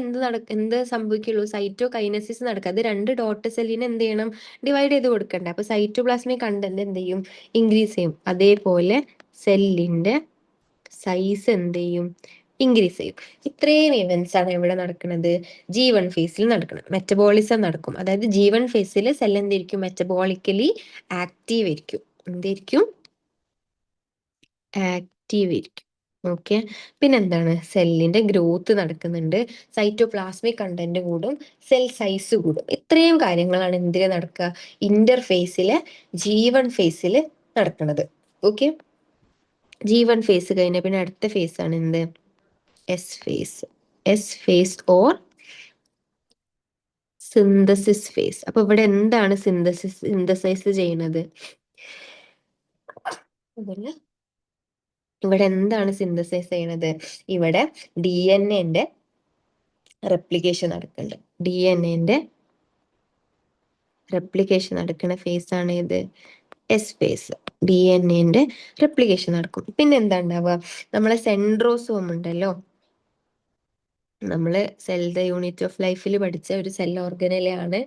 എന്ത് സംഭവിക്കുള്ളൂ? സൈറ്റോകൈനസിസ് നടക്കുക. അത് രണ്ട് ഡോട്ടർ സെല്ലിനെ എന്ത് ചെയ്യണം? ഡിവൈഡ് ചെയ്ത് കൊടുക്കണ്ടേ. അപ്പൊ സൈറ്റോപ്ലാസ്മിക് കണ്ടന്റ് എന്ത് ചെയ്യും? ഇൻക്രീസ് ചെയ്യും. അതേപോലെ സെല്ലിന്റെ സൈസ് എന്ത് ചെയ്യും? ഇൻക്രീസ് ചെയ്യും. ഇത്രയും ഇവന്റ്സ് ആണ് ഇവിടെ നടക്കുന്നത്? G1 ഫേസിൽ നടക്കുന്നത്. മെറ്റബോളിസം നടക്കും. അതായത് G1 ഫേസിൽ സെൽ എന്തായിരിക്കും? മെറ്റബോളിക്കലി ആക്റ്റീവ് ആയിരിക്കും. എന്തായിരിക്കും? ആക്റ്റീവ് ആയിരിക്കും. ഓക്കെ, പിന്നെന്താണ്? സെല്ലിന്റെ ഗ്രോത്ത് നടക്കുന്നുണ്ട്, സൈറ്റോപ്ലാസ്മിക് കണ്ടന്റ് കൂടും, സെൽ സൈസ് കൂടും. ഇത്രയും കാര്യങ്ങളാണ് എന്തിന് നടക്കുക? ഇന്റർഫേസിലെ G1 ഫേസിൽ നടക്കുന്നത്. ഓക്കെ, G1 ഫേസ് കഴിഞ്ഞ പിന്നെ അടുത്ത ഫേസ് ആണ് എന്ത്? S phase. S phase or synthesis phase. അപ്പൊ ഇവിടെ എന്താണ് സിന്തസൈസ് ചെയ്യുന്നത്? ഇവിടെ എന്താണ് സിന്തസൈസ് ചെയ്യണത്? ഇവിടെ DNA റെപ്ലിക്കേഷൻ നടക്കുന്നുണ്ട്. DNA റെപ്ലിക്കേഷൻ നടക്കുന്ന ഫേസ് ആണ് ഇത് S ഫേസ്. DNA റെപ്ലിക്കേഷൻ നടക്കും. പിന്നെ എന്താ ഉണ്ടാവുക? നമ്മളെ സെൻട്രോസോം ഉണ്ടല്ലോ, നമ്മള് സെൽ ദ യൂണിറ്റ് ഓഫ് ലൈഫിൽ പഠിച്ച ഒരു സെൽ ഓർഗനലാണ്,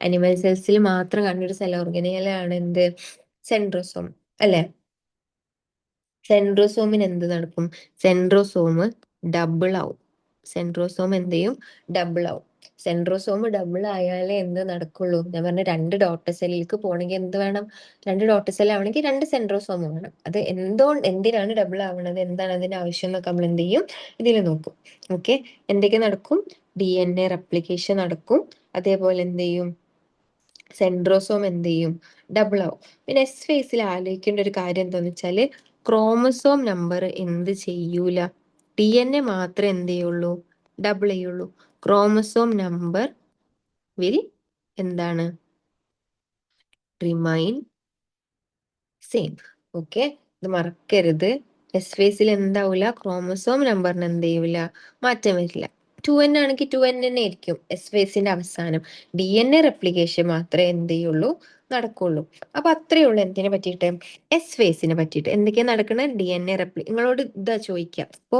അനിമൽ സെൽസിൽ മാത്രം കണ്ടൊരു സെൽ ഓർഗനലാണ് എന്ത്? സെൻട്രോസോം അല്ലെ. സെൻട്രോസോമിന് എന്ത് നടക്കും? സെൻട്രോസോം ഡബിൾ ആവും. സെൻട്രോസോം എന്ത് ചെയ്യും? ഡബിൾ ആവും. സെൻട്രോസോം ഡബിൾ ആയാലേ എന്ത് നടക്കുള്ളൂ? ഞാൻ പറഞ്ഞ 2 ഡോട്ടർ സെല്ലിലേക്ക് പോകണമെങ്കിൽ എന്ത് വേണം? 2 ഡോട്ടർ സെൽ ആവണമെങ്കിൽ 2 സെൻട്രോസോം വേണം. അത് എന്തിനാണ് ഡബിൾ ആവണത്, എന്താണ് അതിന്റെ ആവശ്യം എന്നൊക്കെ നമ്മൾ എന്ത് ചെയ്യും? ഇതിൽ നോക്കും. ഓക്കെ, എന്തൊക്കെ നടക്കും? DNA റെപ്ലിക്കേഷൻ നടക്കും. അതേപോലെ എന്ത് ചെയ്യും? സെൻട്രോസോം എന്ത് ചെയ്യും? ഡബിൾ ആവും. പിന്നെ എസ് ഫേസിൽ ആലോചിക്കേണ്ട ഒരു കാര്യം എന്താന്ന് വെച്ചാല് ക്രോമസോം നമ്പർ എന്ത് ചെയ്യൂല, DNA മാത്രമേ എന്ത് ചെയ്യുള്ളൂ? ഡബിൾ ചെയ്യുള്ളൂ. ക്രോമസോം നമ്പർ വിൽ എന്താണ്? Remain same. ഓക്കെ, ഇത് മറക്കരുത്. എസ് ഫേസിൽ എന്താവൂല? ക്രോമസോം നമ്പറിന് എന്ത് ചെയ്യൂല? മാറ്റം വരില്ല. 2N ആണെങ്കിൽ 2N തന്നെ ആയിരിക്കും എസ് ഫേസിന്റെ അവസാനം. DNA റെപ്ലിക്കേഷൻ മാത്രമേ എന്ത് ചെയ്യുള്ളൂ? നടക്കുള്ളൂ. അപ്പൊ അത്രയേ ഉള്ളൂ എന്തിനെ പറ്റിയിട്ട്? എസ് ഫേസിനെ പറ്റിയിട്ട്. എന്തൊക്കെയാ നടക്കണ? DNA നിങ്ങളോട് ഇതാ ചോദിക്കാം. അപ്പോ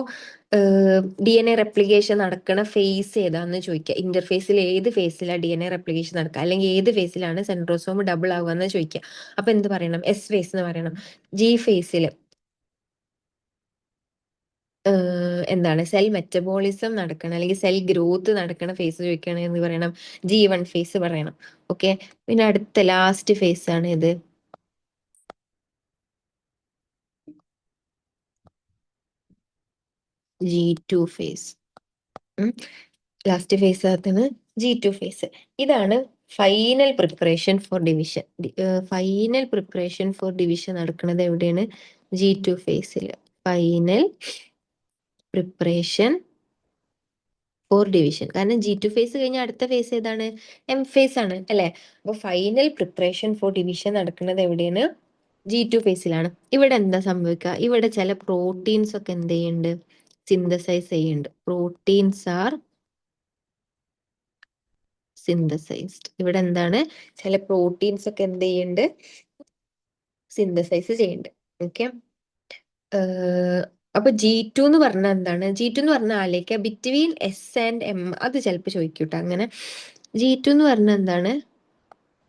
DNA റെപ്ലിക്കേഷൻ നടക്കണ ഫേസ് ഏതാന്ന് ചോദിക്കുക. ഇന്റർഫേസിൽ ഏത് ഫേസിലാണ് DNA റെപ്ലിക്കേഷൻ നടക്കുക, അല്ലെങ്കിൽ ഏത് ഫേസിലാണ് സെൻട്രോസോം ഡബിൾ ആവുക എന്ന് ചോദിക്കുക. അപ്പൊ എന്ത് പറയണം? എസ് ഫേസ് എന്ന് പറയണം. ജി ഫേസിൽ എന്താണ്? സെൽ മെറ്റബോളിസം നടക്കണം, അല്ലെങ്കിൽ സെൽ ഗ്രോത്ത് നടക്കണ ഫേസ് ചോദിക്കുകയാണെങ്കിൽ എന്ന് പറയണം? G1 ഫേസ് പറയണം. ഓക്കെ, പിന്നെ അടുത്ത ലാസ്റ്റ് ഫേസ് ആണ് ഇത് G2 ഫേസ്. ലാസ്റ്റ് ഫേസ് ആകത്താണ് G2 ഫേസ്. ഇതാണ് final preparation for division. Final preparation for division നടക്കുന്നത് എവിടെയാണ്? G2 ഫേസിൽ. Final preparation for division. കാരണം G2 ഫേസ് കഴിഞ്ഞാൽ അടുത്ത ഫേസ് ഏതാണ്? M ഫേസ് ആണ് അല്ലെ? അപ്പൊ ഫൈനൽ പ്രിപ്പറേഷൻ ഫോർ ഡിവിഷൻ നടക്കുന്നത് എവിടെയാണ്? G2 ഫേസിലാണ്. ഇവിടെ എന്താ സംഭവിക്കുക? ഇവിടെ ചില പ്രോട്ടീൻസ് ഒക്കെ എന്ത് ചെയ്യുന്നുണ്ട്? സിന്തസൈസ് ചെയ്യുന്നുണ്ട്. Proteins are synthesised. ഇവിടെ എന്താണ്? ചില പ്രോട്ടീൻസ് ഒക്കെ എന്ത് ചെയ്യുന്നുണ്ട്? സിന്തസൈസ് ചെയ്യുന്നുണ്ട്. ഓക്കെ, അപ്പൊ G2 എന്ന് പറഞ്ഞാൽ എന്താണ്? G2 എന്ന് പറഞ്ഞാൽ ആലോചിക്കുക, ബിറ്റ്വീൻ എസ് ആൻഡ് എം. അത് ചിലപ്പോൾ ചോദിക്കൂട്ടോ അങ്ങനെ. G2 എന്ന് പറഞ്ഞാൽ എന്താണ്?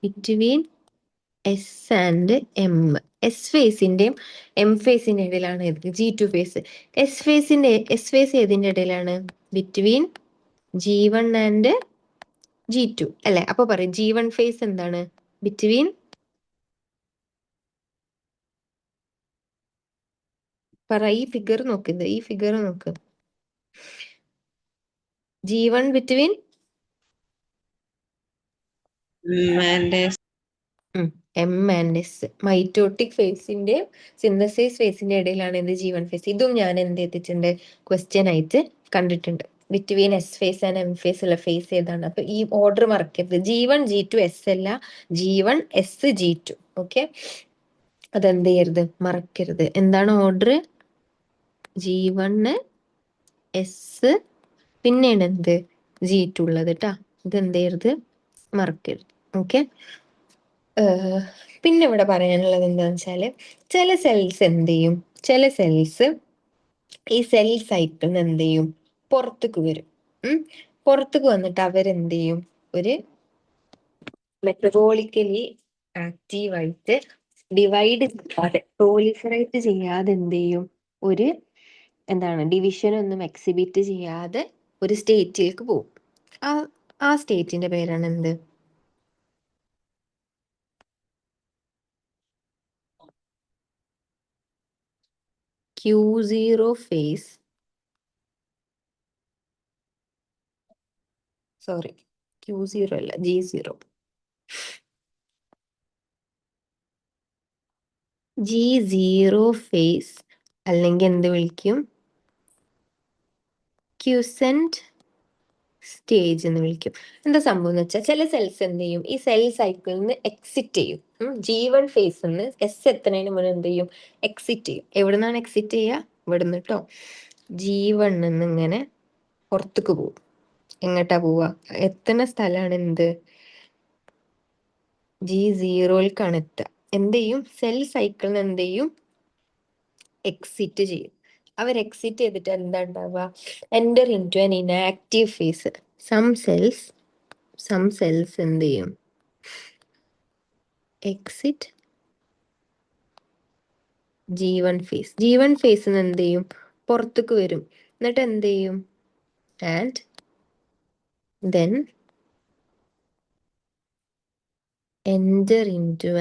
Between S and M. S ഫേസിന്റെയും എം ഫേസിന്റെ ഇടയിലാണ് ഇത് G2 ഫേസ്. എസ് ഫേസ് ഏതിന്റെ ഇടയിലാണ്? ബിറ്റ്വീൻ G1 ആൻഡ് G2 അല്ലെ? അപ്പൊ പറയും G1 ഫേസ് എന്താണ്? ബിറ്റ്വീൻ പറ, ഈ ഫിഗർ നോക്കുന്നത്, ഈ ഫിഗർ നോക്ക്. G1 between M and S. Mitotic ഫേസിന്റെ സിന്തസൈസ് ഫേസിന്റെ ഇടയിലാണ് എന്ത്? G1 face. ഇതും ഞാൻ എന്ത് ചെയ്തിട്ടുണ്ട്? ക്വസ്റ്റ്യൻ ആയിട്ട് കണ്ടിട്ടുണ്ട്. Between S phase and M phase ഉള്ള ഫേസ് ഏതാണ്? അപ്പൊ ഈ ഓർഡർ മറക്കരുത്. G1 G2 എസ് അല്ല, G1 എസ് G2. ഓക്കെ, അതെന്ത് ചെയ്യരുത്? മറക്കരുത്. എന്താണ് ഓർഡർ? G1 എസ്, പിന്നെയാണ് എന്ത്? G2 ഉള്ളത് കേട്ടാ. ഇത് എന്ത് ചെയ്യരുത്? മറക്കരുത്. ഓക്കെ, പിന്നെ ഇവിടെ പറയാനുള്ളത് എന്താന്ന് വെച്ചാല് ചില സെൽസ് എന്ത് ചെയ്യും? ചില സെൽസ് ഈ സെൽ സൈക്കിളിൽ എന്ത് ചെയ്യും? പുറത്തേക്ക് വരും. പുറത്തേക്ക് വന്നിട്ട് അവരെന്ത് ചെയ്യും? ഒരു മെറ്റബോളിക്കലി ആക്റ്റീവായിട്ട് ഡിവൈഡ് ചെയ്യാതെ, പ്രോലിഫറേറ്റ് ചെയ്യാതെ എന്ത് ചെയ്യും? ഒരു എന്താണ്? ഡിവിഷൻ ഒന്നും എക്സിബിറ്റ് ചെയ്യാതെ ഒരു സ്റ്റേറ്റിലേക്ക് പോകും. ആ സ്റ്റേറ്റിന്റെ പേരാണ് എന്ത്? Q0 face. സോറി, Q0 അല്ല, G0. G0 ഫേസ് അല്ലെങ്കിൽ എന്ത് വിളിക്കും? ക്യൂസെന്റ് സ്റ്റേജ് എന്ന് വിളിക്കും. എന്താ സംഭവം എന്ന് വെച്ചാൽ ചില സെൽസ് എന്ത് ചെയ്യും? ഈ സെൽ സൈക്കിളിൽ നിന്ന് എക്സിറ്റ് ചെയ്യും. G1 ഫേസ് നിന്ന് എസ് എത്തുന്നതിന് മുന്നേ എന്ത് ചെയ്യും? എക്സിറ്റ് ചെയ്യും. എവിടെ നിന്നാണ് എക്സിറ്റ് ചെയ്യുക? ഇവിടെ നിന്ന് കേട്ടോ. G1 നിന്ന് ഇങ്ങനെ പുറത്തേക്ക് പോകും. എങ്ങോട്ടാ പോവുക? എത്തുന്ന സ്ഥലമാണ് എന്ത്? G0യിലേക്കാണ് എത്തുക. എന്ത് ചെയ്യും? സെൽ സൈക്കിളിൽ നിന്ന് എന്ത് ചെയ്യും? എക്സിറ്റ് ചെയ്യും. അവർ എക്സിറ്റ് ചെയ്തിട്ട് എന്താ ഉണ്ടാവുക? Enter into an inactive phase. Some cells എന്ത് ചെയ്യും? Exit G1 phase. G1 phase എന്ത് ചെയ്യും? പുറത്തേക്ക് വരും. എന്നിട്ട് എന്ത് ചെയ്യും? And then enter into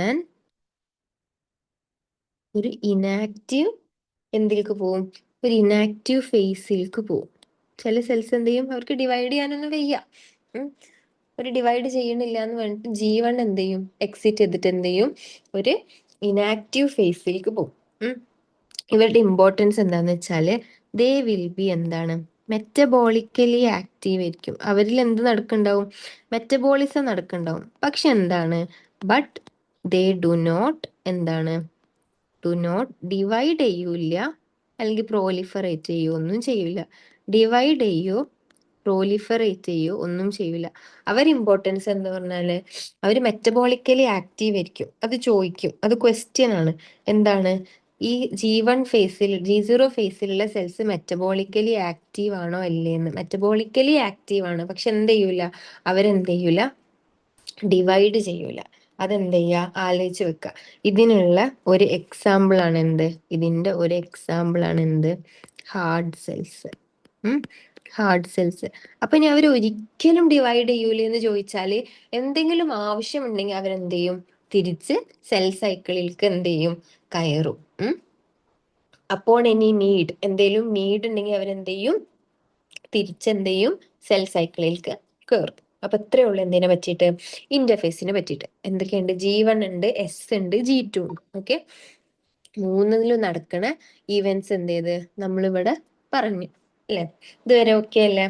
ഒരു ഇനാക്റ്റീവ് എന്തിലേക്ക് പോവും? ഒരു ഇനാക്റ്റീവ് ഫേസിലേക്ക് പോവും. ചില സെൽസ് എന്ത് ചെയ്യും? അവർക്ക് ഡിവൈഡ് ചെയ്യാനൊന്നും വയ്യ. ഒരു ഡിവൈഡ് ചെയ്യണില്ല എന്ന് പറഞ്ഞിട്ട് G1 എന്ത് ചെയ്യും? എക്സിറ്റ് ചെയ്തിട്ട് എന്ത് ചെയ്യും? ഒരു ഇനാക്റ്റീവ് ഫേസിലേക്ക് പോകും. ഇവരുടെ ഇമ്പോർട്ടൻസ് എന്താന്ന് വെച്ചാല് ദേ വിൽ ബി എന്താണ്? മെറ്റബോളിക്കലി ആക്റ്റീവ് ആയിരിക്കും. അവരിൽ എന്ത് നടക്കുന്നുണ്ടാവും? മെറ്റബോളിസം നടക്കുന്നുണ്ടാവും. പക്ഷെ എന്താണ്? ബട്ട് ദേ ഡു നോട്ട് എന്താണ്? ഡു നോട്ട് ഡിവൈഡ് ചെയ്യൂല, അല്ലെങ്കിൽ പ്രോലിഫറേറ്റ് ചെയ്യോ ഒന്നും ചെയ്യൂല. ഡിവൈഡ് ചെയ്യോ പ്രോലിഫറേറ്റ് ചെയ്യോ ഒന്നും ചെയ്യൂല. അവർ ഇമ്പോർട്ടൻസ് എന്ന് പറഞ്ഞാല് അവർ മെറ്റബോളിക്കലി ആക്റ്റീവ് ആയിരിക്കും. അത് ചോദിക്കും, അത് ക്വസ്റ്റ്യൻ ആണ്. എന്താണ് ഈ G1 ഫേസിൽ, G0 ഫേസിലുള്ള സെൽസ് മെറ്റബോളിക്കലി ആക്റ്റീവ് ആണോ അല്ലേന്ന്? മെറ്റബോളിക്കലി ആക്റ്റീവ് ആണ്, പക്ഷെ എന്ത് ചെയ്യൂല? അവരെന്ത് ചെയ്യൂല? ഡിവൈഡ് ചെയ്യൂല. അതെന്ത് ചെയ്യുക? ആലോചിച്ച് വെക്കുക. ഇതിനുള്ള ഒരു എക്സാമ്പിൾ ആണ് എന്ത്? ഇതിന്റെ ഒരു എക്സാമ്പിൾ ആണ് എന്ത്? Hard cells. Hard cells. അപ്പൊ ഇനി അവർ ഒരിക്കലും ഡിവൈഡ് ചെയ്യൂലേ എന്ന് ചോദിച്ചാല് എന്തെങ്കിലും ആവശ്യമുണ്ടെങ്കിൽ അവരെന്ത് ചെയ്യും? തിരിച്ച് സെൽ സൈക്കിളിലേക്ക് എന്ത് ചെയ്യും? കയറും. അപ്പോൾ ഇനി എന്തെങ്കിലും നീഡ് ഉണ്ടെങ്കിൽ അവരെന്ത് ചെയ്യും? തിരിച്ചെന്ത് ചെയ്യും? സെൽ സൈക്കിളിലേക്ക് കയറും. അപ്പൊ ഇത്രയേ ഉള്ളൂ എന്തിനെ പറ്റിയിട്ട്? ഇന്റർഫേസിനെ പറ്റിയിട്ട്. എന്തൊക്കെയുണ്ട്? G1 ഉണ്ട്, S ഉണ്ട്, G2 ഉണ്ട്. ഓക്കെ, മൂന്നിലും നടക്കണ ഈവെന്റ്സ് എന്ത് ചെയ്ത് നമ്മളിവിടെ പറഞ്ഞു അല്ലെ? ഇതുവരെ ഓക്കെ അല്ലേ?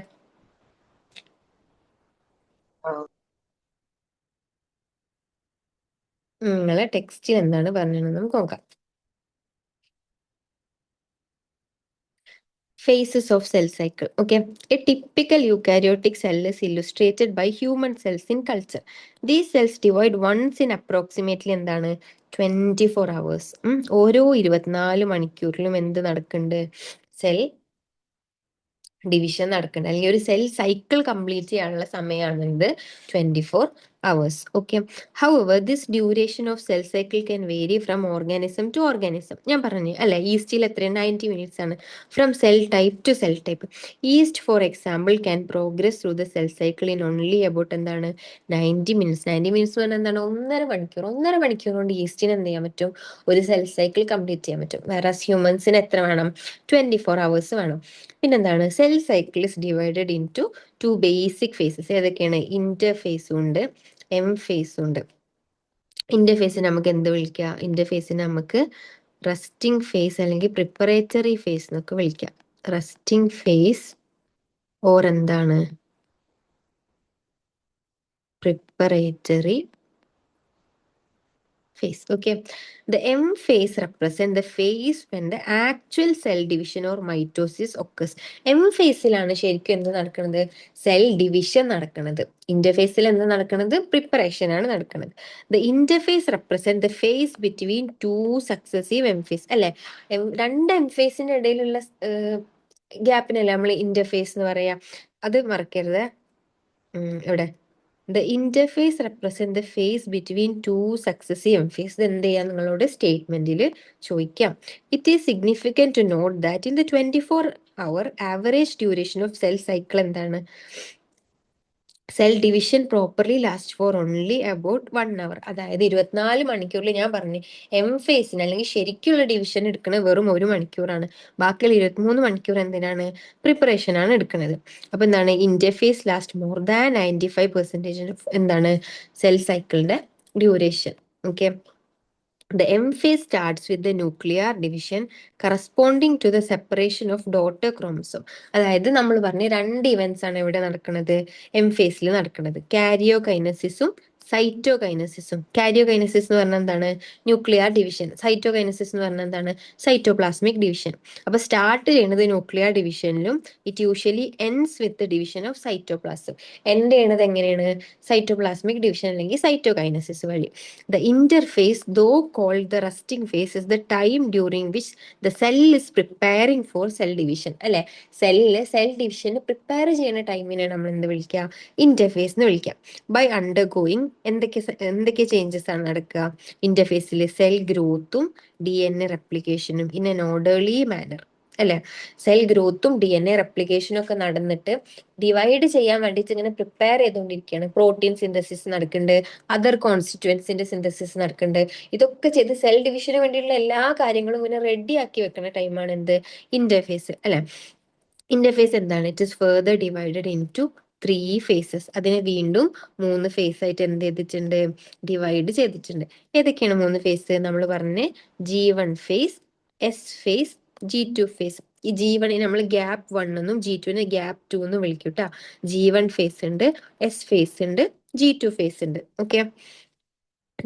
നിങ്ങളെ ടെക്സ്റ്റിൽ എന്താണ് പറഞ്ഞതെന്ന് നമുക്ക് നോക്കാം. Phases of cell cycle. Okay, a typical eukaryotic cell is illustrated by human cells in culture. These cells divide once in approximately എന്താണ്? 24 hours. ഓരോ 24 മണിക്കൂറിലും എന്ത് നടക്കുന്നുണ്ട്? സെൽ ഡിവിഷൻ നടക്കുന്നുണ്ട്, അല്ലെങ്കിൽ ഒരു സെൽ സൈക്കിൾ കംപ്ലീറ്റ് ചെയ്യാനുള്ള സമയമാണ് ഇത് 24 hours. Okay, however this duration of cell cycle can vary from organism to organism. ഞാൻ പറഞ്ഞു അല്ലെ, ഈസ്റ്റിൽ എത്രയാണ്? 90 minutes ആണ്. From cell type two cell type. East for example can progress through the cell cycle in only about എന്താണ്? 90 minutes. 90 minutes എന്ന് പറഞ്ഞാൽ എന്താണ്? ഒന്നര മണിക്കൂർ കൊണ്ട് ഈസ്റ്റിന് എന്ത് ചെയ്യാൻ പറ്റും? ഒരു സെൽ സൈക്കിൾ കംപ്ലീറ്റ് ചെയ്യാൻ പറ്റും. വേറെ ഹ്യൂമൻസിന് എത്ര വേണം? 24 hours വേണം. പിന്നെന്താണ്? Cell cycle is divided into basic phases. ഏതൊക്കെയാണ്? ഇന്റർഫേസും ഉണ്ട്, എം ഫേസും ഉണ്ട്. ഇന്റർഫേസിന് നമുക്ക് എന്ത് വിളിക്കാം? ഇന്റർഫേസിന് നമുക്ക് റെസ്റ്റിംഗ് ഫേസ് അല്ലെങ്കിൽ പ്രിപ്പറേറ്ററി ഫേസ് എന്നൊക്കെ വിളിക്കാം. റെസ്റ്റിംഗ് ഫേസ് ഓർ എന്താണ്? Preparatory phase. Okay, the M phase represent the phase when the actual cell division or mitosis occurs. M ഫേസിലാണ് ശരിക്കും എന്ത് നടക്കുന്നത്? സെൽ ഡിവിഷൻ നടക്കുന്നത്. ഇന്റർഫേസിൽ എന്ത് നടക്കുന്നത്? പ്രിപ്പറേഷൻ ആണ് നടക്കുന്നത്. The interphase represent the phase between two successive M phase അല്ലെ? രണ്ട് എം ഫേസിന്റെ ഇടയിലുള്ള ഗ്യാപ്പിനല്ലേ നമ്മൾ ഇന്റർഫേസ് എന്ന് പറയാ. അത് മറക്കരുത്. എവിടെ? The interface represent the phase between two successive M phase. ഇത് എന്ത് ചെയ്യാം? നിങ്ങളോട് സ്റ്റേറ്റ്മെന്റിൽ ചോദിക്കാം. It is significant to note that in the 24-hour average duration of cell cycle എന്താണ്? Cell division properly last for only about 1 hour. അതായത് 24 മണിക്കൂറിൽ ഞാൻ പറഞ്ഞു എം ഫേസിന് അല്ലെങ്കിൽ ശരിക്കുള്ള ഡിവിഷൻ എടുക്കുന്നത് വെറും 1 മണിക്കൂറാണ്. ബാക്കിയുള്ള 23 മണിക്കൂർ എന്തിനാണ്? പ്രിപ്പറേഷൻ ആണ് എടുക്കുന്നത്. അപ്പൊ എന്താണ്? ഇന്റർഫേസ് ലാസ്റ്റ് മോർ ദാൻ 95% എന്താണ്? സെൽ സൈക്കിളിന്റെ duration. Okay, the M phase starts with the nuclear division corresponding to the separation of daughter chromosome. അതായത് നമ്മൾ പറഞ്ഞ രണ്ട് ഇവന്റ്സ് ആണ് ഇവിടെ നടക്കുന്നത്, എം ഫേസിൽ നടക്കുന്നത്. കാരിയോകൈനസിസും സൈറ്റോകൈനസിസും. കാരിയോകൈനസിസ് എന്ന് പറഞ്ഞാൽ എന്താണ്? Nuclear division. സൈറ്റോകൈനസിസ് എന്ന് പറഞ്ഞാൽ എന്താണ്? Cytoplasmic division. അപ്പൊ സ്റ്റാർട്ട് ചെയ്യുന്നത് ന്യൂക്ലിയർ ഡിവിഷനിലും it usually ends with division of cytoplasm. End ചെയ്യണത് എങ്ങനെയാണ്? സൈറ്റോപ്ലാസ്മിക് ഡിവിഷൻ അല്ലെങ്കിൽ സൈറ്റോകൈനസിസ് വഴി. The interphase, though called the resting phase, is the time during which the cell is preparing for cell division. അല്ലെ? സെല്ലില് cell ഡിവിഷന് prepare ചെയ്യുന്ന ടൈമിനെ നമ്മൾ എന്ത് വിളിക്കുക? Interface എന്ന് വിളിക്കാം. ബൈ അണ്ടർഗോയിങ് എന്തൊക്കെ ചേഞ്ചസ് ആണ് നടക്കുക ഇന്റർഫേസിൽ? സെൽ ഗ്രോത്തും DNA റെപ്ലിക്കേഷനും ഇൻ എൻ ഓർഡർലി മാനർ, അല്ലെ? സെൽ ഗ്രോത്തും DNA റെപ്ലിക്കേഷനും ഒക്കെ നടന്നിട്ട് ഡിവൈഡ് ചെയ്യാൻ വേണ്ടിയിട്ട് ഇങ്ങനെ പ്രിപ്പയർ ചെയ്തുകൊണ്ടിരിക്കുകയാണ്. പ്രോട്ടീൻ സിന്തസിസ് നടക്കുന്നുണ്ട്, അതർ കോൺസ്റ്റിറ്റ്യുവൻസിന്റെ സിന്തസിസ് നടക്കുന്നുണ്ട്. ഇതൊക്കെ ചെയ്ത് സെൽ ഡിവിഷന് വേണ്ടിയുള്ള എല്ലാ കാര്യങ്ങളും ഇങ്ങനെ റെഡി ആക്കി വെക്കുന്ന ടൈമാണ് എന്ത്? ഇന്റർഫേസ്, അല്ലെ? ഇന്റർഫേസ് എന്താണ്? It is further divided into 3 phases. അതിനെ വീണ്ടും 3 phase ആയിട്ട് എന്ത് ചെയ്തിട്ടുണ്ട്? ഡിവൈഡ് ചെയ്തിട്ടുണ്ട്. ഏതൊക്കെയാണ് 3 phase? നമ്മൾ പറഞ്ഞ് G1 phase, S phase, G2 phase. ഈ G1 നമ്മൾ ഗ്യാപ്പ് 1 എന്നും G2 ഗ്യാപ്പ് 2 എന്നും വിളിക്കും കേട്ടോ. G1 phase ഉണ്ട്, S phase ഉണ്ട്, G2 phase ഉണ്ട്. Okay.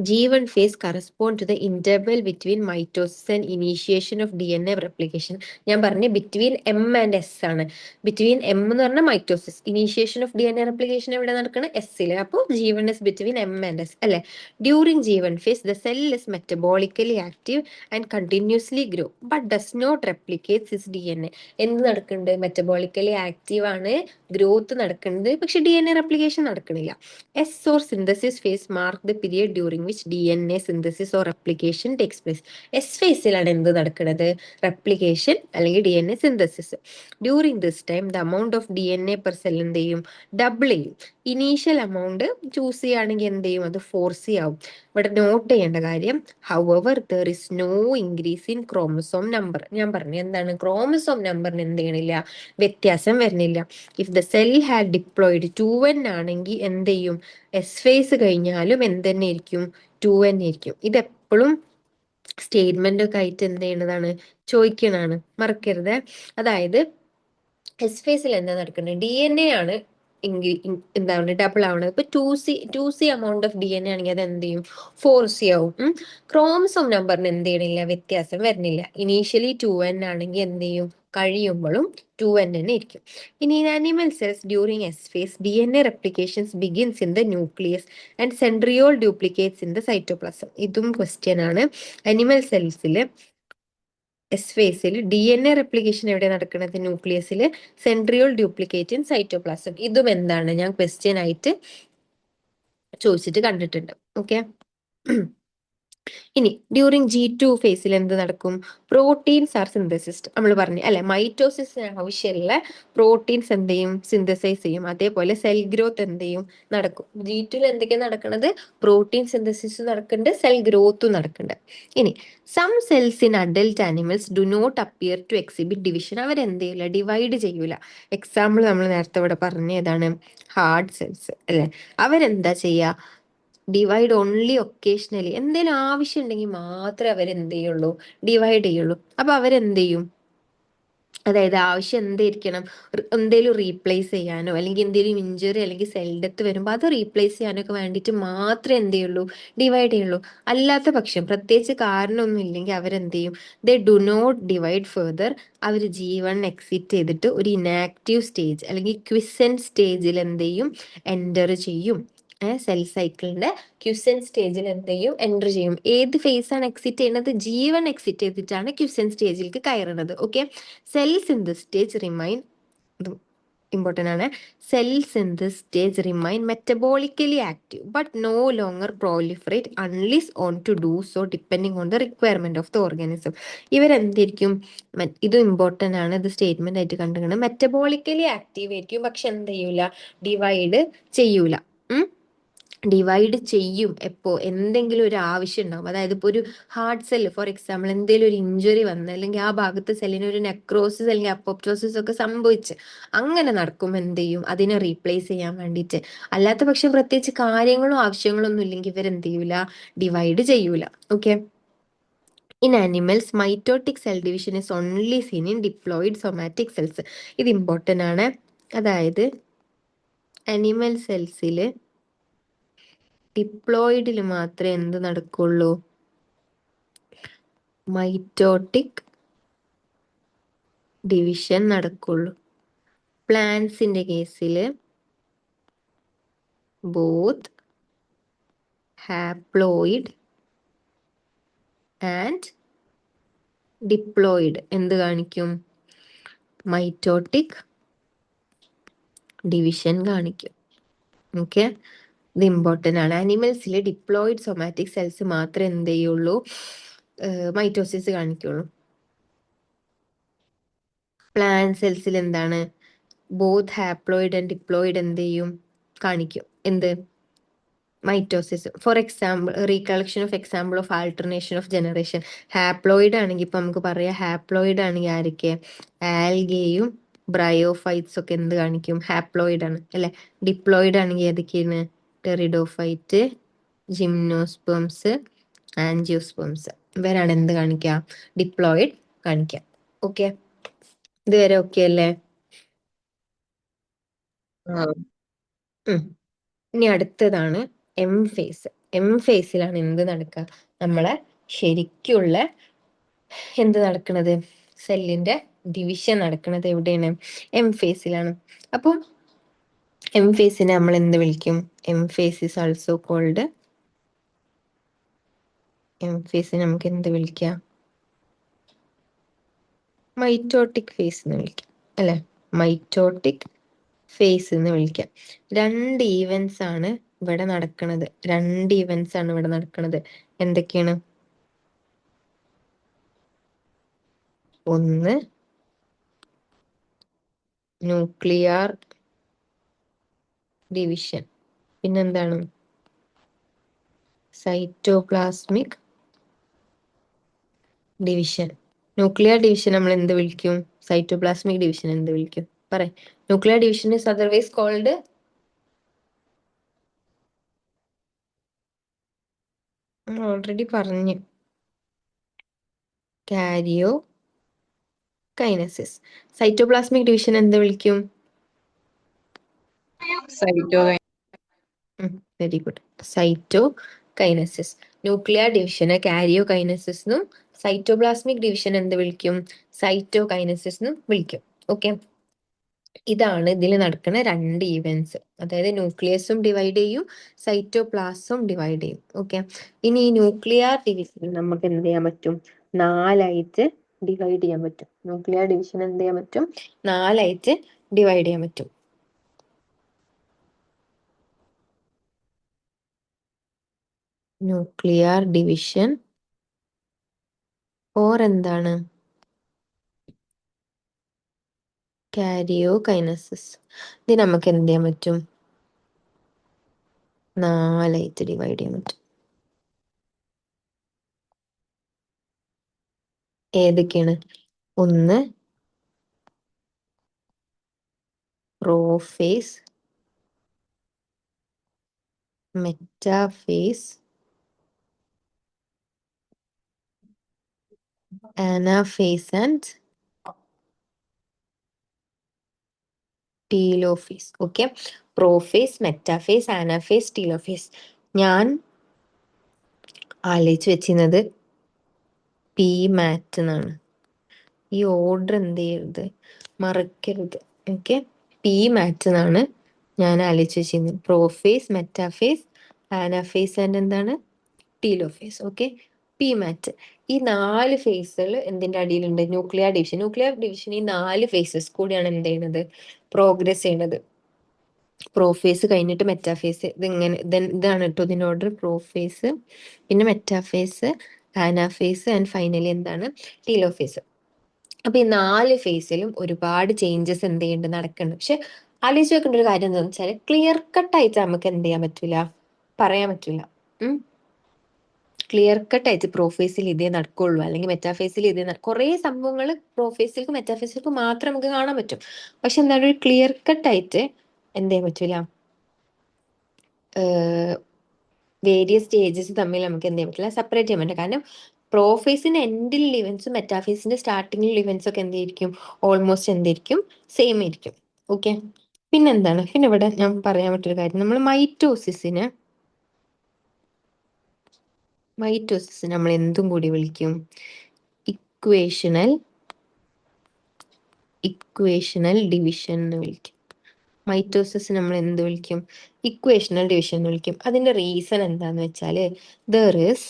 G1 phase correspond to the interval between mitosis and initiation of DNA replication. ഞാൻ പറഞ്ഞ ബിറ്റ്വീൻ M ആൻഡ് S ആണ്. ബിറ്റ്വീൻ M എന്ന് പറഞ്ഞാൽ mitosis, initiation of DNA replication എവിടെ നടക്കണം? S-ല്. അപ്പോൾ G1 is between M and S, അല്ലെ? During G1 phase the cell is metabolically active and continuously grow but does not replicate its DNA. എന്ത് നടക്കുന്നുണ്ട്? Metabolically active ആണ്, growth നടക്കുന്നത്, പക്ഷെ DNA replication നടക്കണില്ല. S or synthesis phase mark the period during which DNA synthesis or replication takes place. S ഫേസിലാണ് എന്ത് നടക്കുന്നത്? Replication അല്ലെങ്കിൽ DNA synthesis. During this time the amount of DNA per cell എന്ത് ചെയ്യും? Double ചെയ്യും. Initial amount choose ചെയ്യുകയാണെങ്കിൽ എന്ത് ചെയ്യും? അത് 4C ആവും. ഇവിടെ നോട്ട് ചെയ്യേണ്ട കാര്യം, however there is no increase in chromosome number. ഞാൻ പറഞ്ഞു എന്താണ്? ക്രോമസോം നമ്പറിന് എന്ത് ചെയ്യണില്ല? വ്യത്യാസം വരുന്നില്ല. If the cell had diploid 2N ആണെങ്കിൽ എന്ത് ചെയ്യും? എസ് ഫേസ് കഴിഞ്ഞാലും എന്ത് തന്നെ ആയിരിക്കും? 2N ആയിരിക്കും. ഇതെപ്പോഴും സ്റ്റേറ്റ്മെന്റ് ഒക്കെ ആയിട്ട് എന്ത് ചെയ്യണതാണ്? ചോദിക്കണതാണ്, മറക്കരുത്. അതായത് എസ് ഫേസിൽ എന്താ നടക്കുന്നത്? DNA ആണ് എന്താണ് ഡബിൾ ആവണത്. ഇപ്പൊ 2C amount ഓഫ് DNA ആണെങ്കിൽ അത് എന്ത് ചെയ്യും? 4C ആവും. ക്രോമസോം നമ്പറിന് എന്ത് ചെയ്യണില്ല? വ്യത്യാസം വരുന്നില്ല. ഇനീഷ്യലി 2N ആണെങ്കിൽ എന്ത് ചെയ്യും? കഴിയുമ്പോഴും 2N തന്നെ ഇരിക്കും. ഇനി in animal cells during S phase DNA replications begins in the nucleus and centriole duplicates in the cytoplasm. ഇതും ക്വസ്റ്റ്യൻ ആണ്. അനിമൽ സെൽസിൽ എസ് ഫേസിൽ DNA റെപ്ലിക്കേഷൻ എവിടെ നടക്കുന്നത്? ന്യൂക്ലിയസിൽ, സെൻട്രിയോൾ ഡ്യൂപ്ലിക്കേറ്റ് ഇൻ സൈറ്റോപ്ലാസം. ഇതും എന്താണ്? ഞാൻ ക്വസ്റ്റ്യൻ ആയിട്ട് ചോദിച്ചിട്ട് കണ്ടിട്ടുണ്ട്. ഓക്കെ. ഇനി ഡ്യൂറിങ് G2 ഫേസിൽ എന്ത് നടക്കും? Proteins are synthesised. നമ്മൾ പറഞ്ഞു അല്ലെ, മൈറ്റോസിസിന് ആവശ്യമുള്ള പ്രോട്ടീൻസ് എന്ത് ചെയ്യും? സിന്തസൈസ് ചെയ്യും. അതേപോലെ സെൽ ഗ്രോത്ത് എന്ത് ചെയ്യും? നടക്കും. G2 എന്തൊക്കെയാണ് നടക്കുന്നത്? പ്രോട്ടീൻ സിന്തസിസ് നടക്കുന്നുണ്ട്, സെൽ ഗ്രോത്തും നടക്കുന്നുണ്ട്. ഇനി some cells in adult animals do not appear to exhibit division. അവരെന്ത് ചെയ്യില്ല? ഡിവൈഡ് ചെയ്യൂല. എക്സാമ്പിൾ നമ്മൾ നേരത്തെ ഇവിടെ പറഞ്ഞ ഏതാണ്? ഹാർഡ് സെൽസ്, അല്ലെ? അവരെന്താ ചെയ്യുക? Divide only occasionally. എന്തെങ്കിലും ആവശ്യം ഉണ്ടെങ്കിൽ മാത്രമേ അവരെന്ത് ചെയ്യുള്ളൂ? ഡിവൈഡ് ചെയ്യുള്ളൂ. അപ്പൊ അവരെന്ത് ചെയ്യും? അതായത് ആവശ്യം എന്തായിരിക്കണം? എന്തെങ്കിലും റീപ്ലേസ് ചെയ്യാനോ അല്ലെങ്കിൽ എന്തെങ്കിലും ഇഞ്ചുറി അല്ലെങ്കിൽ സെൽ ഡെത്ത് വരുമ്പോൾ അത് റീപ്ലേസ് ചെയ്യാനോ ഒക്കെ വേണ്ടിയിട്ട് മാത്രമേ എന്ത് ചെയ്യുള്ളൂ? ഡിവൈഡ് ചെയ്യുള്ളൂ. അല്ലാത്ത പക്ഷം പ്രത്യേകിച്ച് കാരണമൊന്നും ഇല്ലെങ്കിൽ അവരെന്ത് ചെയ്യും? They do not divide further. അവർ G1 എക്സിറ്റ് ചെയ്തിട്ട് ഒരു ഇനാക്റ്റീവ് സ്റ്റേജ് അല്ലെങ്കിൽ ക്വിസെന്റ് സ്റ്റേജിൽ എന്ത് ചെയ്യും? എൻ്റർ ചെയ്യും. സെൽ സൈക്കിളിന്റെ ക്യുസെന്റ് സ്റ്റേജിൽ എന്ത് ചെയ്യും? എൻ്റർ ചെയ്യും. ഏത് ഫേസ് ആണ് എക്സിറ്റ് ചെയ്യുന്നത്? G1 എക്സിറ്റ് ചെയ്തിട്ടാണ് ക്യുസെന്റ് സ്റ്റേജിലേക്ക് കയറുന്നത്. Okay. Cells in this stage remain, important ആണ്, cells in this stage remain metabolically active but no longer proliferate unless on to do so depending on the requirement of the organism. ഇവരെന്തായിരിക്കും? ഇത് important ആണ്, ഇത് statement ആയിട്ട് കണ്ടുകൊണ്ട് metabolically active ആയിരിക്കും, പക്ഷെ എന്ത് ചെയ്യൂല? ഡിവൈഡ് ചെയ്യൂല. ഡിവൈഡ് ചെയ്യും എപ്പോ? എന്തെങ്കിലും ഒരു ആവശ്യം ഉണ്ടാവും. അതായത് ഇപ്പോൾ ഒരു ഹാർട്ട് സെൽ ഫോർ എക്സാമ്പിൾ എന്തെങ്കിലും ഒരു ഇഞ്ചുറി വന്ന് അല്ലെങ്കിൽ ആ ഭാഗത്ത് സെല്ലിന് ഒരു നെക്രോസിസ് അല്ലെങ്കിൽ അപ്പോപ്റ്റോസിസ് ഒക്കെ സംഭവിച്ച് അങ്ങനെ നടക്കും എന്ത് ചെയ്യും? അതിനെ റീപ്ലേസ് ചെയ്യാൻ വേണ്ടിയിട്ട്. അല്ലാത്ത പക്ഷം പ്രത്യേകിച്ച് കാര്യങ്ങളോ ആവശ്യങ്ങളോ ഒന്നും ഇല്ലെങ്കിൽ ഇവരെന്ത് ചെയ്യൂല? ഡിവൈഡ് ചെയ്യൂല. Okay. In animals mitotic cell division is only scene in diploid somatic cells. ഇത് ഇമ്പോർട്ടൻ്റ് ആണ്. അതായത് അനിമൽ സെൽസിൽ ഡിപ്ലോയിഡിൽ മാത്രമേ എന്ത് നടക്കുള്ളൂ? മൈറ്റോട്ടിക് ഡിവിഷൻ നടക്കുള്ളൂ. പ്ലാന്റ്സിന്റെ കേസിൽ ബോത്ത് ഹാപ്ലോയിഡ് ആൻഡ് ഡിപ്ലോയിഡ് എന്ത് കാണിക്കും? മൈറ്റോട്ടിക് ഡിവിഷൻ കാണിക്കും. ഓക്കെ. ഇത് ഇമ്പോർട്ടൻ്റ് ആണ്. ആനിമൽസിൽ ഡിപ്ലോയിഡ് സൊമാറ്റിക് സെൽസ് മാത്രമേ എന്ത് ചെയ്യുള്ളൂ, മൈറ്റോസിസ് കാണിക്കുള്ളൂ. പ്ലാന്റ് സെൽസിൽ എന്താണ്, ബോത്ത് ഹാപ്ലോയിഡ് ആൻഡ് ഡിപ്ലോയിഡ് എന്ത് ചെയ്യും, കാണിക്കും. എന്ത്, mitosis. For example, recollection of example of alternation of generation. Haploid ആണെങ്കിൽ ഇപ്പൊ നമുക്ക് പറയാം, ഹാപ്ലോയിഡ് ആണെങ്കിൽ ആരൊക്കെ, ആൽഗേയും ബ്രയോഫൈറ്റ്സ് ഒക്കെ എന്ത് കാണിക്കും, ഹാപ്ലോയിഡ് ആണ് അല്ലെ. ഡിപ്ലോയിഡ് ആണെങ്കിൽ ഏതൊക്കെയാണ്, ടെറിഡോഫൈറ്റ്, ജിംനോസ്പേംസ്, ആൻജിയോസ്പേംസ്. ഇവരാണ് എന്ത് കാണിക്കുക, ഡിപ്ലോയിഡ് കാണിക്കുക. ഓക്കെ, ഇതുവരെ ഓക്കെ അല്ലേ? ആ ഇനി അടുത്തതാണ് എം ഫേസ്. എം ഫേസിലാണ് എന്ത് നടക്കുക, നമ്മളെ ശരിക്കുള്ള എന്ത് നടക്കുന്നത്, സെല്ലിന്റെ ഡിവിഷൻ നടക്കുന്നത് എവിടെയാണ്, എം ഫേസിലാണ്. അപ്പോൾ എം ഫേസിനെ നമ്മൾ എന്ത് വിളിക്കും, M phase is also called, M ഫേസിനെ നമുക്ക് എന്ത് വിളിക്കാം, മൈറ്റോട്ടിക് ഫേസ് എന്ന് വിളിക്കാം അല്ലെ, മൈറ്റോട്ടിക് ഫേസ് എന്ന് വിളിക്കാം. രണ്ട് ഈവൻസ് ആണ് ഇവിടെ നടക്കുന്നത്, രണ്ട് ഈവൻസ് ആണ് ഇവിടെ നടക്കുന്നത്. എന്തൊക്കെയാണ്, ഒന്ന് ന്യൂക്ലിയർ ഡിവിഷൻ, പിന്നെന്താണ് സൈറ്റോപ്ലാസ്മിക് ഡിവിഷൻ. ന്യൂക്ലിയർ ഡിവിഷൻ നമ്മൾ എന്ത് വിളിക്കും, സൈറ്റോപ്ലാസ്മിക് ഡിവിഷൻ എന്ത് വിളിക്കും, പറ. Nuclear division is otherwise called, already പറഞ്ഞു, കാരിയോ കൈനസിസ്. സൈറ്റോപ്ലാസ്മിക് ഡിവിഷൻ എന്ത് വിളിക്കും, cyto very good, cytokinesis. Nuclear ഡിവിഷന് കാരിയോ കൈനസിസ് എന്നും സൈറ്റോപ്ലാസ്മിക് ഡിവിഷൻ എന്ത് വിളിക്കും, സൈറ്റോ കൈനസിസ് എന്നും വിളിക്കും. ഓക്കെ, ഇതാണ് ഇതിൽ നടക്കുന്ന രണ്ട് ഈവൻസ്. അതായത് ന്യൂക്ലിയസും ഡിവൈഡ് ചെയ്യും, സൈറ്റോപ്ലാസും ഡിവൈഡ് ചെയ്യും. ഓക്കെ, ഇനി ഈ ന്യൂക്ലിയർ ഡിവിഷൻ നമുക്ക് എന്ത് ചെയ്യാൻ പറ്റും, നാലായിട്ട് ഡിവൈഡ് ചെയ്യാൻ പറ്റും. ന്യൂക്ലിയർ ഡിവിഷൻ എന്ത് ചെയ്യാൻ പറ്റും, നാലായിട്ട് ഡിവൈഡ് ചെയ്യാൻ പറ്റും. ന്യൂക്ലിയർ ഡിവിഷൻ ഓർ എന്താണ്, കാരിയോ കൈനസിസ്. ഇത് നമുക്ക് എന്ത് ചെയ്യാൻ പറ്റും, നാലായിട്ട് ഡിവൈഡ് ചെയ്യാൻ പറ്റും. ഏതൊക്കെയാണ്, ഒന്ന് prophase, metaphase, anaphase and telophase. Okay, prophase, metaphase, anaphase, telophase. ഞാൻ ആലോചിച്ച് വെച്ചിരുന്നത് പി മാറ്റ് എന്നാണ്. ഈ ഓർഡർ എന്ത് ചെയ്യരുത്, മറക്കരുത്. ഓക്കെ, പി മാറ്റ് എന്നാണ് ഞാൻ ആലോചിച്ച് വെച്ചിരുന്നത്. പ്രോഫേസ്, മെറ്റാഫേസ്, അനാഫേസ് ആൻഡ് എന്താണ്, ടീലോഫേസ്. ഓക്കെ, പി മാറ്റ്. ഈ നാല് ഫേസുകൾ എന്തിന്റെ അടിയിലുണ്ട്, ന്യൂക്ലിയർ ഡിവിഷൻ. ന്യൂക്ലിയർ ഡിവിഷൻ ഈ നാല് ഫേസസ് കൂടിയാണ് എന്ത് ചെയ്യുന്നത്, പ്രോഗ്രസ് ചെയ്യുന്നത്. പ്രോഫേസ് കഴിഞ്ഞിട്ട് മെറ്റാഫേസ്, ഇതിങ്ങനെ ഇതാണ് കേട്ടോ ഇതിന്റെ ഓർഡർ. പ്രോഫേസ്, പിന്നെ മെറ്റാഫേസ്, ആനാഫേസ് ആൻഡ് ഫൈനലി എന്താണ്, ടീലോഫേസ്. അപ്പൊ ഈ നാല് ഫേസിലും ഒരുപാട് ചേഞ്ചസ് എന്ത് ചെയ്യുന്നുണ്ട്, നടക്കുന്നുണ്ട്. പക്ഷെ ആലോചിച്ച് വെക്കേണ്ട ഒരു കാര്യം എന്താണെന്ന് വെച്ചാൽ, ക്ലിയർ കട്ട് ആയിട്ട് നമുക്ക് എന്ത് ചെയ്യാൻ പറ്റൂല, പറയാൻ പറ്റൂല. ക്ലിയർ കട്ട് ആയിട്ട് പ്രോഫേസിൽ ഇതേ നടക്കുള്ളൂ, അല്ലെങ്കിൽ മെറ്റാഫേസിൽ ഇതേ കുറേ സംഭവങ്ങൾ പ്രോഫേസിൽക്കും മെറ്റാഫേസിൽക്കും മാത്രം നമുക്ക് കാണാൻ പറ്റും. പക്ഷെ എന്താണ്, ഒരു ക്ലിയർ കട്ട് ആയിട്ട് എന്ത് ചെയ്യാൻ പറ്റൂല, വേരിയസ് സ്റ്റേജസ് തമ്മിൽ നമുക്ക് എന്ത് ചെയ്യാൻ പറ്റില്ല, സെപ്പറേറ്റ് ചെയ്യാൻ പറ്റില്ല. കാരണം പ്രോഫേസിന്റെ എൻഡിൽ ഇവൻസും മെറ്റാഫേസിന്റെ സ്റ്റാർട്ടിങ്ങിൽ ഇവൻസും ഒക്കെ എന്തായിരിക്കും, ഓൾമോസ്റ്റ് എന്തായിരിക്കും, സെയിം ആയിരിക്കും. ഓക്കെ, പിന്നെന്താണ്, പിന്നെ ഇവിടെ ഞാൻ പറയാൻ പറ്റൊരു കാര്യം, നമ്മൾ മൈറ്റോസിസിന് നമ്മൾ എന്തും കൂടി വിളിക്കും, ഇക്വേഷണൽ ഡിവിഷൻ എന്ന് വിളിക്കും. മൈറ്റോസിസ് നമ്മൾ എന്ത് വിളിക്കും, ഇക്വേഷണൽ ഡിവിഷൻ എന്ന് വിളിക്കും. അതിന്റെ റീസൺ എന്താന്ന് വെച്ചാല്, there is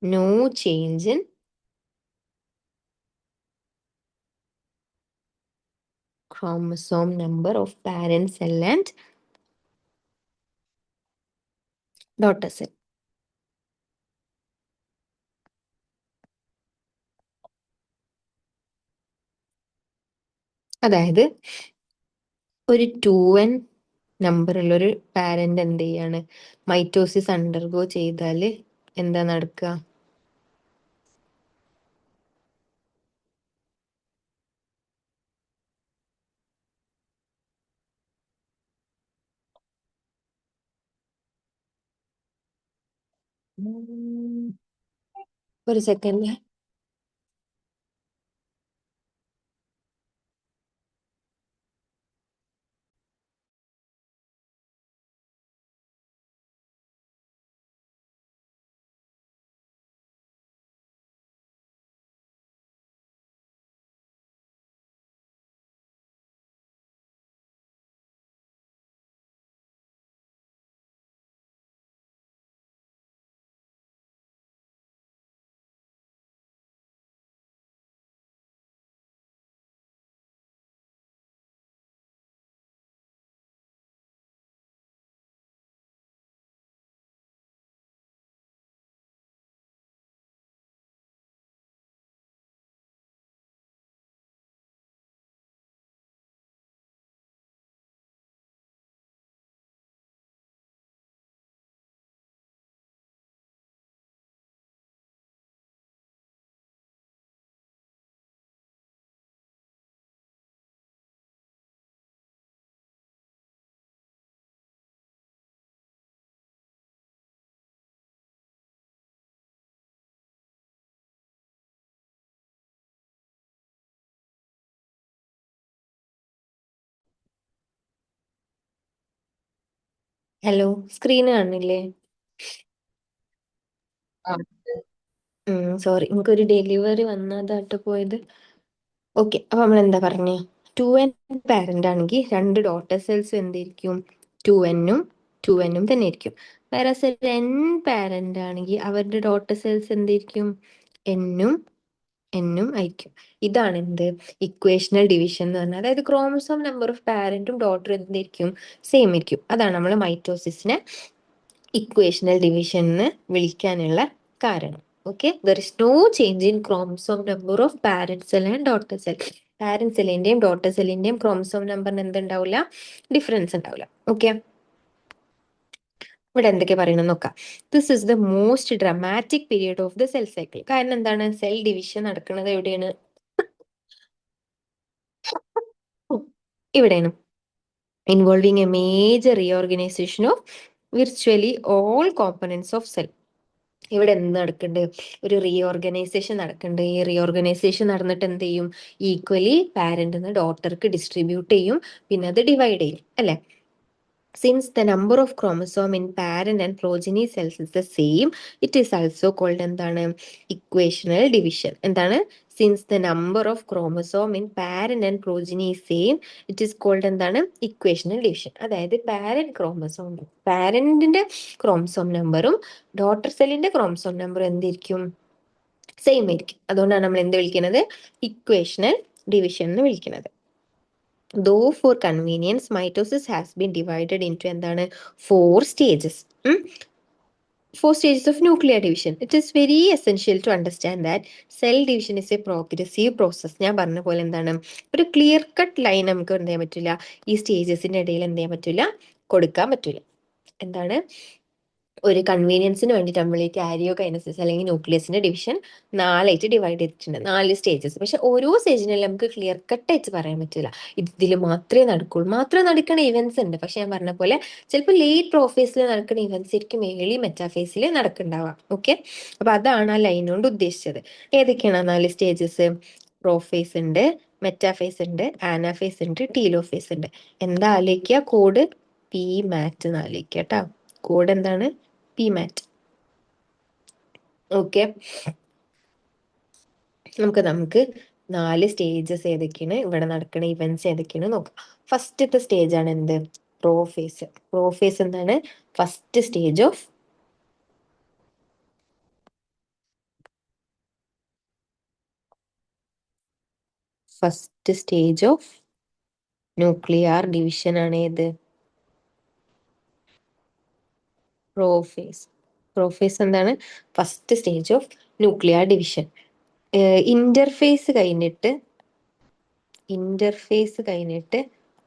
no change in chromosome number of parent cell and daughter cell. അതായത് ഒരു 2n നമ്പറുള്ളൊരു പാരന്റ് എന്ത് ചെയ്യാണ്, മൈറ്റോസിസ് അണ്ടർഗോ ചെയ്താൽ എന്താ നടക്കുക? ഒരു സെക്കൻഡ്. ഹലോ, സ്ക്രീൻ കാണില്ലേ? ആ, സോറി, എനിക്കൊരു ഡെലിവറി വന്നതായിട്ട് പോയത്. ഓക്കെ, അപ്പൊ നമ്മൾ എന്താ പറഞ്ഞേ? 2n പാരന്റ് ആണെങ്കിൽ രണ്ട് ഡോട്ടർ സെൽസും എന്തായിരിക്കും? 2n-ഉം 2n-ഉം തന്നെ ആയിരിക്കും. വേറെ n പാരന്റ് ആണെങ്കിൽ അവരുടെ ഡോട്ടർ സെൽസ് എന്തായിരിക്കും? n-ഉം n-ഉം ആയിരിക്കും. ഇതാണ് എന്ത് ഇക്വേഷണൽ ഡിവിഷൻ എന്ന് പറഞ്ഞാൽ. അതായത് ക്രോമസോം നമ്പർ ഓഫ് പാരന്റും ഡോട്ടറും എന്തായിരിക്കും? സെയിം ആയിരിക്കും. അതാണ് നമ്മൾ മൈറ്റോസിസിനെ ഇക്വേഷണൽ ഡിവിഷൻ എന്ന് വിളിക്കാനുള്ള കാരണം. Okay, there is no change in chromosome number of parent cell and daughter cell. Parent സെല്ലിന്റെയും ഡോട്ടർ സെല്ലിന്റെയും ക്രോമസോം നമ്പറിന് എന്തുണ്ടാവില്ല? ഡിഫറൻസ് ഉണ്ടാവില്ല. ഓക്കെ, ഇവിടെ എന്തൊക്കെ പറയണം നോക്കാം. This is the most dramatic period of the cell cycle. കാരണം എന്താണ്? സെൽ ഡിവിഷൻ നടക്കുന്നത് എവിടെയാണ്? ഇവിടെയാണ്. Involving a major reorganisation of virtually all components of cell. ഇവിടെ എന്ത് നടക്കുന്നുണ്ട്? ഒരു റീഓർഗനൈസേഷൻ നടക്കുന്നുണ്ട്. ഈ റീഓർഗനൈസേഷൻ നടന്നിട്ട് എന്ത് ചെയ്യും? ഈക്വലി പാരന്റ് ഡോട്ടർക്ക് ഡിസ്ട്രിബ്യൂട്ട് ചെയ്യും, പിന്നെ അത് ഡിവൈഡ് ചെയ്യും, അല്ലെ? Since the number of chromosome in parent and progeny cells is the same, it is also called എന്താണ്? Equational division. എന്താണ്? Since the number of chromosome in parent and progeny is same, it is called എന്താണ്? Equational division. അതായത് പാരന്റിന്റെ chromosome നമ്പറും daughter സെല്ലിന്റെ chromosome നമ്പറും എന്തായിരിക്കും? Same ആയിരിക്കും. അതുകൊണ്ടാണ് നമ്മൾ എന്ത് വിളിക്കുന്നത്? ഇക്വേഷണൽ ഡിവിഷൻ എന്ന് വിളിക്കുന്നത്. Though for convenience, mitosis has been divided into എന്താണ്? 4 stages. 4 stages of nuclear division. It is very essential to understand that cell division is a progressive process. ഞാൻ പറഞ്ഞ പോലെ എന്താണ്? ഒരു ക്ലിയർ കട്ട് ലൈൻ നമുക്ക് എന്ത് ചെയ്യാൻ പറ്റില്ല? ഈ സ്റ്റേജസിന്റെ ഇടയിൽ എന്ത് ചെയ്യാൻ പറ്റില്ല? കൊടുക്കാൻ പറ്റില്ല. എന്താണ്? ഒരു കൺവീനിയൻസിന് വേണ്ടിയിട്ട് നമ്മൾ ഈ കാരിയോകൈനസിസ് അല്ലെങ്കിൽ ന്യൂക്ലിയസിന്റെ ഡിവിഷൻ 4ആയിട്ട് ഡിവൈഡ് ചെയ്തിട്ടുണ്ട്, 4 സ്റ്റേജസ്. പക്ഷെ ഓരോ സ്റ്റേജിനും നമുക്ക് ക്ലിയർ കട്ട് ആയിട്ട് പറയാൻ പറ്റില്ല ഇതിൽ മാത്രമേ നടക്കുള്ളൂ. മാത്രം നടക്കുന്ന ഇവന്റ്സ് ഉണ്ട്. പക്ഷെ ഞാൻ പറഞ്ഞ പോലെ ചിലപ്പോൾ ലേറ്റ് പ്രോഫേസിൽ നടക്കുന്ന ഇവന്റ്സ് ആയിരിക്കും ഏർലി മെറ്റാഫേസിൽ നടക്കുന്നുണ്ടാവാം. ഓക്കെ, അപ്പൊ അതാണ് ആ ലൈൻ കൊണ്ട് ഉദ്ദേശിച്ചത്. ഏതൊക്കെയാണ് 4 സ്റ്റേജസ്? പ്രോഫേസ് ഉണ്ട്, മെറ്റാഫേസ് ഉണ്ട്, ആനാഫേസ് ഉണ്ട്, ടീലോഫേസ് ഉണ്ട്. എന്താ ആലോചിക്കുക? കോഡ് പി മാറ്റ് എന്ന് ആലോചിക്കുക കേട്ടോ. കോഡ് എന്താണ്? പി മാറ്റ്. ഓക്കെ, നമുക്ക് 4 സ്റ്റേജസ് ഏതൊക്കെയാണ്, ഇവിടെ നടക്കുന്ന ഇവന്റ്സ് ഏതൊക്കെയാണ് നോക്കാം. ഫസ്റ്റത്തെ സ്റ്റേജ് ആണ് എന്ത്? പ്രോഫേസ്. പ്രോഫേസ് എന്താണ്? First stage of nuclear division ആണ് ഏത്? പ്രോഫേസ്. പ്രോഫേസ് എന്താണ്? First stage of nuclear division. Interface കഴിഞ്ഞിട്ട്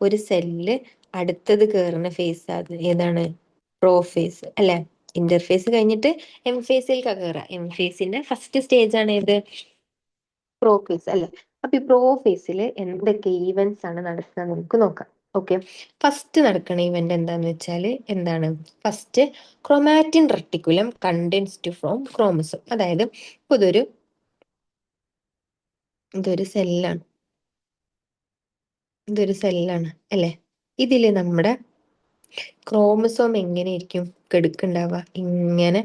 ഒരു സെല്ല് അടുത്തത് കയറുന്ന ഫേസ് അത് ഏതാണ്? പ്രോഫേസ് അല്ലെ? ഇന്റർഫേസ് കഴിഞ്ഞിട്ട് എം ഫേസിലേക്ക് കയറാം. എം ഫേസിന്റെ ഫസ്റ്റ് സ്റ്റേജ് ആണ് ഏത്? പ്രോഫേസ് അല്ലെ? അപ്പൊ ഈ പ്രോഫേസിൽ എന്തൊക്കെ ഈവൻസ് ആണ് നടക്കുക നമുക്ക് നോക്കാം. ഓക്കെ, ഫസ്റ്റ് നടക്കുന്ന ഇവന്റ് എന്താന്ന് വെച്ചാൽ എന്താണ്? First chromatin reticulum condense to form chromosome. അതായത് ഇതൊരു സെല്ലാണ്. അല്ലെ? ഇതില് നമ്മുടെ ക്രോമസോം എങ്ങനെയായിരിക്കും കിടക്കുണ്ടാവുക? ഇങ്ങനെ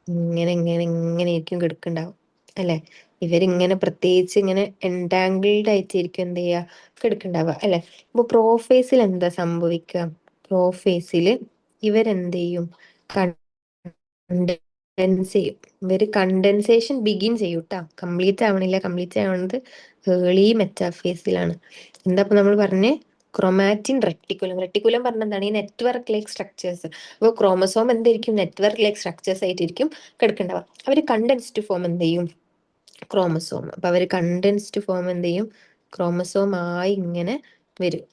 ഇങ്ങനെ ഇങ്ങനെ ഇങ്ങനെയായിരിക്കും കിടക്കുണ്ടാവും അല്ലെ? ഇവരിങ്ങനെ പ്രത്യേകിച്ച് ഇങ്ങനെ എൻടാങ്കിൾഡ് ആയിട്ടായിരിക്കും എന്ത് ചെയ്യുക? കിടക്കുണ്ടാവുക അല്ലെ? അപ്പൊ പ്രോഫേസിൽ എന്താ സംഭവിക്കുക? പ്രോഫേസിൽ ഇവരെന്ത് ചെയ്യും? കണ്ടൻസ് ചെയ്യും. ഇവര് കണ്ടൻസേഷൻ ബിഗിൻ ചെയ്യും കേട്ടോ. കംപ്ലീറ്റ് ആവണില്ല. കംപ്ലീറ്റ് ആവുന്നത് ഏർലി മെറ്റാഫേസിലാണ്. എന്താ ഇപ്പൊ നമ്മൾ പറഞ്ഞേ? Chromatin reticulum. റെട്ടിക്കുലം പറഞ്ഞ എന്താണ്? ഈ നെറ്റ്വർക്ക് ലൈക്ക് സ്ട്രക്ചേഴ്സ്. അപ്പോൾ ക്രോമസോം എന്തായിരിക്കും? നെറ്റ്വർക്ക് ലൈക്ക് സ്ട്രക്ചേഴ്സ് ആയിട്ടിരിക്കും കിടക്കുന്നുണ്ടാവുക. അവർ കണ്ടൻസ്ഡ് ഫോം എന്ത് ചെയ്യും? ക്രോമസോം. അപ്പൊ അവർ കണ്ടൻസ്ഡ് ഫോം എന്ത് ചെയ്യും? ക്രോമസോം ആയി ഇങ്ങനെ വരും.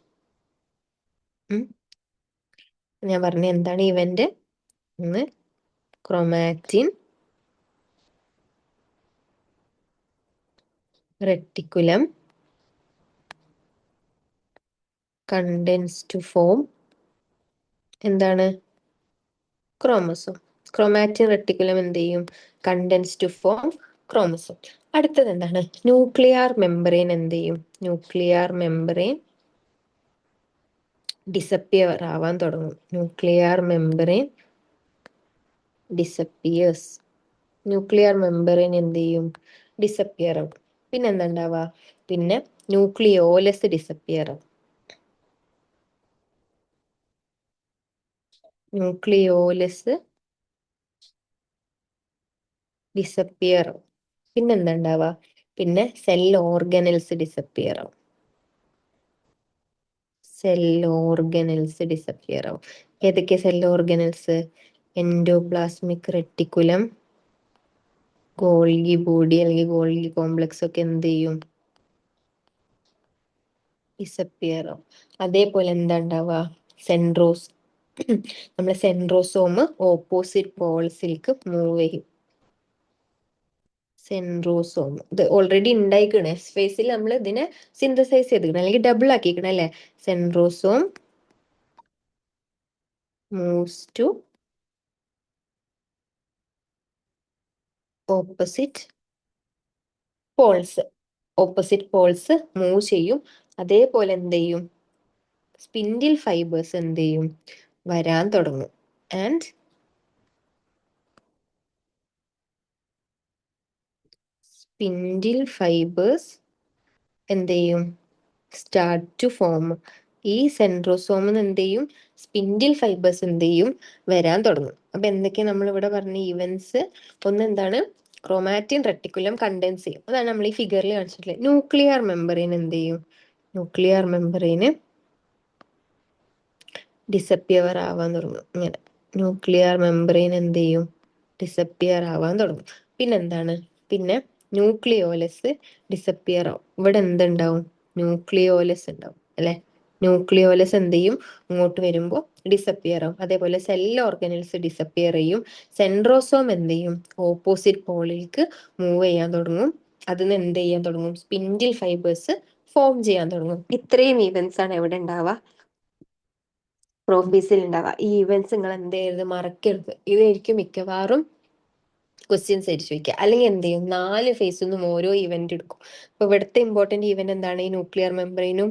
ഞാൻ പറഞ്ഞ എന്താണ് ഇവന്റ്? ഒന്ന് chromatin reticulum condense to form എന്താണ്? ക്രോമസോം. ക്രോമാറ്റിൻ റെട്ടിക്കുലം എന്ത് ചെയ്യും? Condense to form chromosome. അടുത്തത് എന്താണ്? ന്യൂക്ലിയർ മെമ്പറൈൻ എന്ത് ചെയ്യും? ന്യൂക്ലിയർ മെമ്പറൈൻ ഡിസപ്പിയർ ആവാൻ തുടങ്ങും. Nuclear membrane disappears. Nuclear membrane എന്ത് ചെയ്യും? ഡിസപ്പിയർ ആവും. പിന്നെ എന്താ ഉണ്ടാവുക? പിന്നെ ന്യൂക്ലിയോലസ് ഡിസപ്പിയർ ആവും. ന്യൂക്ലിയോലസ് ഡിസപ്പിയർ ആവും. പിന്നെന്താ ഉണ്ടാവുക? പിന്നെ സെൽ ഓർഗനൽസ് ഡിസപ്പിയർ ആവും. സെൽ ഓർഗനൽസ് ഡിസപ്പിയർ ആവും. ഏതൊക്കെ cell organelles? Endoplasmic reticulum, Golgi body അല്ലെങ്കിൽ ഗോൾഗി കോംപ്ലക്സ് ഒക്കെ എന്ത് ചെയ്യും? ഡിസപ്പിയർ ആവും. അതേപോലെ എന്താ ഉണ്ടാവുക? സെൻട്രോസ് നമ്മളെ സെൻട്രോസോം ഓപ്പോസിറ്റ് പോൾസിലേക്ക് മൂവ് ചെയ്യും. സെൻട്രോസോം ഇത് ഓൾറെഡി ഉണ്ടായിക്കണേ. എസ് ഫേസിൽ നമ്മൾ ഇതിനെ സിന്തസൈസ് ചെയ്തിക്കണം അല്ലെങ്കിൽ ഡബിൾ ആക്കിക്കണം അല്ലെ? Centrosome moves to opposite poles move ചെയ്യും. അതേപോലെ എന്ത് ചെയ്യും? സ്പിൻഡിൽ ഫൈബേഴ്സ് എന്ത് ചെയ്യും? വരാൻ തുടങ്ങും. ആൻഡ് സ്പിൻഡിൽ ഫൈബേഴ്സ് എന്ത് ചെയ്യും? Start to form. ഈ സെൻട്രോസോമിന് എന്ത് ചെയ്യും? സ്പിൻഡിൽ ഫൈബേഴ്സ് എന്ത് ചെയ്യും? വരാൻ തുടങ്ങും. അപ്പൊ എന്തൊക്കെയാ നമ്മൾ ഇവിടെ പറഞ്ഞ ഈവൻസ്? ഒന്ന് എന്താണ്? ക്രോമാറ്റിൻ റെട്ടിക്കുലം കണ്ടൻസ് ചെയ്യും. അതാണ് നമ്മൾ ഈ ഫിഗറിൽ കാണിച്ചിട്ടുള്ളത്. ന്യൂക്ലിയർ മെമ്പറൈൻ എന്ത് ചെയ്യും? ന്യൂക്ലിയർ മെമ്പറൈന് ഡിസപ്പിയർ ആവാൻ തുടങ്ങും. ഇങ്ങനെ ന്യൂക്ലിയർ മെമ്പറൈൻ എന്ത് ചെയ്യും? ഡിസപ്പിയർ ആവാൻ തുടങ്ങും. പിന്നെന്താണ്? പിന്നെ ന്യൂക്ലിയോലസ് ഡിസപ്പിയർ ആവും. ഇവിടെ എന്തുണ്ടാവും? ന്യൂക്ലിയോലസ് ഉണ്ടാവും അല്ലെ? ന്യൂക്ലിയോലസ് എന്ത് ചെയ്യും? ഇങ്ങോട്ട് വരുമ്പോൾ ഡിസപ്പിയർ ആവും. അതേപോലെ സെൽ ഓർഗനൽസ് ഡിസപ്പിയർ ചെയ്യും. സെൻട്രോസോം എന്ത് ചെയ്യും? ഓപ്പോസിറ്റ് പോളിലേക്ക് മൂവ് ചെയ്യാൻ തുടങ്ങും. അതിന് എന്ത് ചെയ്യാൻ തുടങ്ങും? സ്പിൻഡിൽ ഫൈബേഴ്സ് ഫോം ചെയ്യാൻ തുടങ്ങും. ഇത്രയും ഈവൻസ് ആണ് എവിടെ ഉണ്ടാവുക? പ്രോഫീസിൽ ഉണ്ടാവുക. ഈ ഈവൻസ് നിങ്ങൾ എന്ത് ചെയ്യരുത്? മറക്കരുത്. ഇതായിരിക്കും മിക്കവാറും ക്വസ്റ്റ്യൻസ് ആയിട്ട് ചോദിക്കുക. അല്ലെങ്കിൽ എന്ത് ചെയ്യും? 4 ഫേസിൽ നിന്നും ഓരോ ഇവന്റ് എടുക്കും. അപ്പൊ ഇവിടുത്തെ ഇമ്പോർട്ടന്റ് ഇവന്റ് എന്താണ്? ഈ ന്യൂക്ലിയർ മെമ്പറൈനും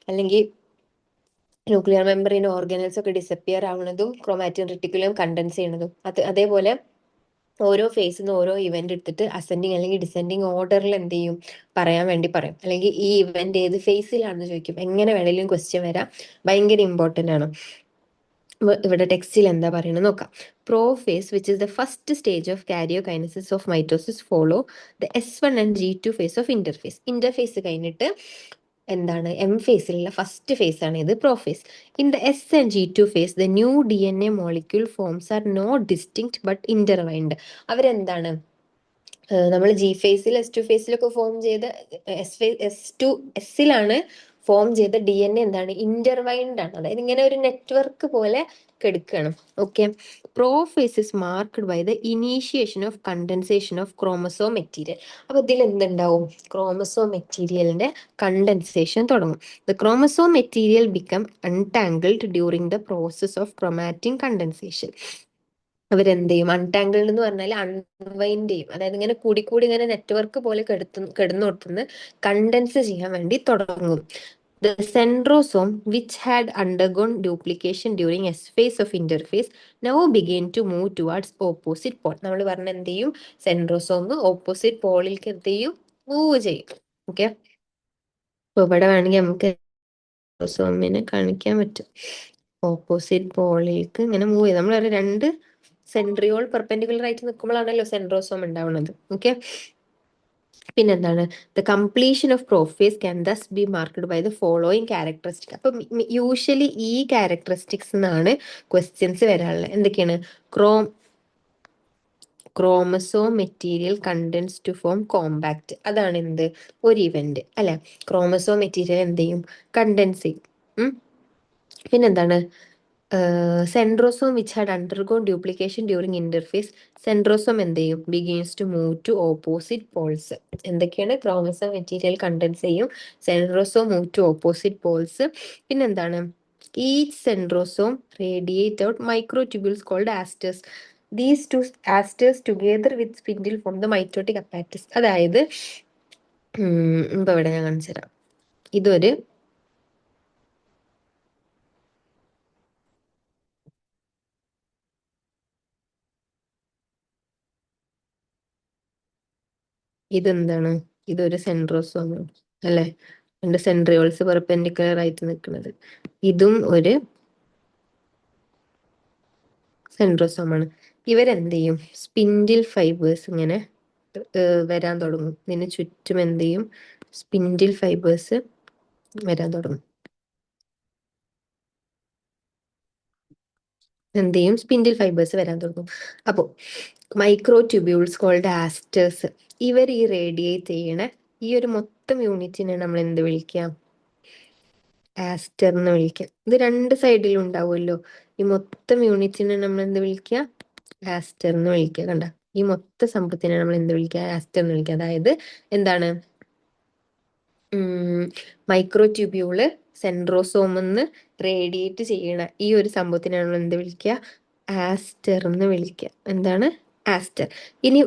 അല്ലെങ്കിൽ ന്യൂക്ലിയർ മെമ്പറൈൻ ഓർഗനൽസ് ഒക്കെ ഡിസപ്പിയർ ആവുന്നതും ക്രോമാറ്റിൻ റെട്ടിക്കുലം കണ്ടൻസ് ചെയ്യുന്നതും. അതേപോലെ ഓരോ ഫേസിൽ നിന്ന് ഓരോ ഇവന്റ് എടുത്തിട്ട് അസെൻഡിങ് അല്ലെങ്കിൽ ഡിസെൻഡിങ് ഓർഡറിൽ എന്ത് ചെയ്യും? പറയാൻ വേണ്ടി പറയും. അല്ലെങ്കിൽ ഈ ഇവന്റ് ഏത് ഫേസിലാണെന്ന് ചോദിക്കും. എങ്ങനെ വേണമെങ്കിലും ക്വസ്റ്റ്യൻ വരാം. ഭയങ്കര ഇമ്പോർട്ടന്റ് ആണ്. ഇവിടെ ടെക്സ്റ്റിൽ എന്താ പറയുന്നത് നോക്കാം. Prophase which is the first stage of karyokinesis of mitosis follow the S1 and G2 phase of interphase. Interphase കഴിഞ്ഞിട്ട് എന്താണ് എം ഫേസിലുള്ള ഫസ്റ്റ് ഫേസ് ആണ് ഇത് prophase. In the S and G2 phase the new DNA molecule forms are not distinct but intertwined. അവരെന്താണ് നമ്മൾ G ഫേസിൽ S2 ഫേസിലൊക്കെ form ചെയ്ത S2 Sലാണ് form ചെയ്ത DNA എന്താണ് ഇന്റർവൈൻഡ് ആണ്, അതായത് ഇങ്ങനെ ഒരു നെറ്റ്വർക്ക് പോലെ കെടുക്കണം. Okay, prophase is marked by the initiation of condensation of chromosome material. അപ്പൊ ഇതിൽ എന്തുണ്ടാവും? ക്രോമസോം മെറ്റീരിയലിന്റെ കണ്ടൻസേഷൻ തുടങ്ങും. The chromosome material become untangled during the process of chromatin condensation. അവരെന്ത് ചെയ്യും? അൺടാങ്കിൾഡ് എന്ന് പറഞ്ഞാൽ അൺവൈൻഡ് ചെയ്യും, അതായത് ഇങ്ങനെ കൂടി കൂടി ഇങ്ങനെ നെറ്റ്വർക്ക് പോലെ കിടന്നോടത്തുനിന്ന് കണ്ടൻസ് ചെയ്യാൻ വേണ്ടി തുടങ്ങും. The centrosome, which had undergone duplication during S phase of interphase, now began to move towards opposite pole. നമ്മൾ പറഞ്ഞ എന്ത് ചെയ്യും? സെൻട്രോസോം ഓപ്പോസിറ്റ് പോളിലേക്ക് എന്ത് ചെയ്യും? മൂവ് ചെയ്യും. ഓക്കെ, അപ്പൊ ഇവിടെ വേണമെങ്കിൽ നമുക്ക് സെൻട്രോസോമിനെ കാണിക്കാൻ പറ്റും. ഓപ്പോസിറ്റ് പോളിലേക്ക് ഇങ്ങനെ മൂവ് ചെയ്യും. നമ്മൾ രണ്ട് സെൻട്രിയോൾ പെർപെൻഡിക്കുലർ ആയിട്ട് നിൽക്കുമ്പോഴാണല്ലോ സെൻട്രോസോം ഉണ്ടാവുന്നത്. ഓക്കെ, പിന്നെന്താണ്? The completion of prophase can thus be marked by the following characteristic. അപ്പം യൂഷ്വലി ഈ ക്യാരക്ടറിസ്റ്റിക്സ് എന്നാണ് ക്വസ്റ്റ്യൻസ് വരാനുള്ളത്. എന്തൊക്കെയാണ്? Chromosome material condense to form compact. അതാണ് എന്ത്? ഒരു ഇവന്റ് അല്ലെ? ക്രോമസോം മെറ്റീരിയൽ എന്ത് ചെയ്യും? കണ്ടൻസ് ചെയ്യും. പിന്നെന്താണ്? Centrosome which had undergone duplication during interphase, centrosome എന്ത് ചെയ്യും? Begins to move to opposite poles. എന്തൊക്കെയാണ്? ക്രോമസോം മെറ്റീരിയൽ കണ്ടൻസ് ചെയ്യും, centrosome move to opposite poles. പിന്നെന്താണ്? Each centrosome radiate out microtubules called asters. These two asters together with spindle form the mitotic apparatus. അതായത് ഇപ്പൊ ഇവിടെ ഞാൻ കാണിച്ചു തരാം. ഇതൊരു ഇതെന്താണ്? ഇതൊരു സെൻട്രോസോം അല്ലെ? രണ്ട് സെൻട്രിയോൾസ് പെർപെൻഡിക്കുലർ ആയിട്ട് നിൽക്കുന്നത്. ഇതും ഒരു സെൻട്രോസോം ആണ്. ഇവരെന്ത് ചെയ്യും? സ്പിൻഡിൽ ഫൈബേഴ്സ് ഇങ്ങനെ വരാൻ തുടങ്ങും. ഇതിന് ചുറ്റും എന്ത് ചെയ്യും? സ്പിൻഡിൽ ഫൈബേഴ്സ് വരാൻ തുടങ്ങും. എന്ത് ചെയ്യും? സ്പിൻഡിൽ ഫൈബേഴ്സ് വരാൻ തുടങ്ങും. അപ്പോ മൈക്രോ ട്യൂബ്യൂൾസ് കോൾഡ് ആസ്റ്റേഴ്സ്, ഇവർ ഈ റേഡിയേറ്റ് ചെയ്യണ ഈ ഒരു മൊത്തം യൂണിറ്റിനെ നമ്മൾ എന്ത് വിളിക്കാം? ആസ്റ്റർ എന്ന് വിളിക്കാം. ഇത് രണ്ട് സൈഡിലും ഉണ്ടാവുമല്ലോ. ഈ മൊത്തം യൂണിറ്റിനെ നമ്മൾ എന്ത് വിളിക്കുക? ആസ്റ്റർ എന്ന് വിളിക്കുക. കണ്ട, ഈ മൊത്ത സംഭവത്തിനെ നമ്മൾ എന്ത് വിളിക്കുക? ആസ്റ്റർ എന്ന് വിളിക്കുക. അതായത് എന്താണ്? മൈക്രോ ട്യൂബ്യൂള് സെൻട്രോസോമെന്ന് റേഡിയേറ്റ് ചെയ്യണ ഈ ഒരു സംഭവത്തിനെ നമ്മൾ എന്ത് വിളിക്കുക? ആസ്റ്റർ എന്ന് വിളിക്കുക. എന്താണ്? ആസ്റ്റർ. ഇനി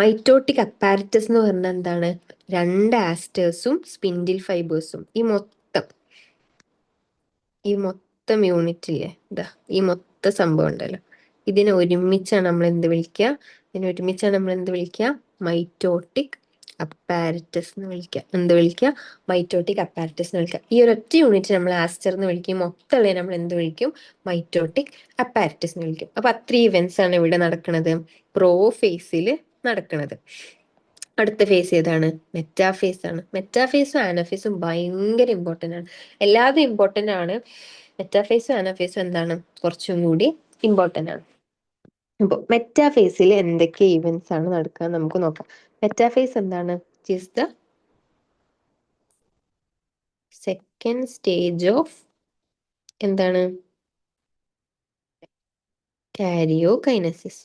മൈറ്റോട്ടിക് അപ്പാരറ്റസ് എന്ന് പറഞ്ഞാൽ എന്താണ്? രണ്ട് ആസ്റ്റേഴ്സും സ്പിൻഡിൽ ഫൈബേഴ്സും ഈ മൊത്തം യൂണിറ്റില്ലേ, ഇതാ ഈ മൊത്തം സംഭവം ഉണ്ടല്ലോ, ഇതിനെ ഒരുമിച്ചാണ് നമ്മൾ എന്ത് വിളിക്കുക? മൈറ്റോട്ടിക് അപ്പാരറ്റസ് എന്ന് വിളിക്കുക. എന്ത് വിളിക്കുക? മൈറ്റോട്ടിക് അപ്പാരറ്റസ് എന്ന് വിളിക്കുക. ഈ ഒരൊറ്റ യൂണിറ്റ് നമ്മൾ ആസ്റ്റർ എന്ന് വിളിക്കും, മൊത്തമുള്ള നമ്മൾ എന്ത് വിളിക്കും? മൈറ്റോട്ടിക് അപ്പാരറ്റസ് എന്ന് വിളിക്കും. അപ്പൊ അത്ര ഇവന്റ്സ് ആണ് ഇവിടെ നടക്കുന്നത്, പ്രോ ഫേസിൽ നടക്കുന്നത്. അടുത്ത ഫേസ് ഏതാണ്? മെറ്റാഫേസ് ആണ്. മെറ്റാഫേസും ആനഫേസും ഭയങ്കര ഇമ്പോർട്ടൻ്റ് ആണ്. എല്ലാതും ഇമ്പോർട്ടൻ്റ് ആണ്. മെറ്റാഫേസും ആനഫേസും എന്താണ്? കുറച്ചും കൂടി ഇമ്പോർട്ടൻ്റ് ആണ്. അപ്പോൾ മെറ്റാഫേസിൽ എന്തൊക്കെ ഇവന്റ്സ് ആണ് നടക്കുക നമുക്ക് നോക്കാം. മെറ്റാഫേസ് എന്താണ്? It the second stage of എന്താണ്? കാരിയോകൈനസിസ്.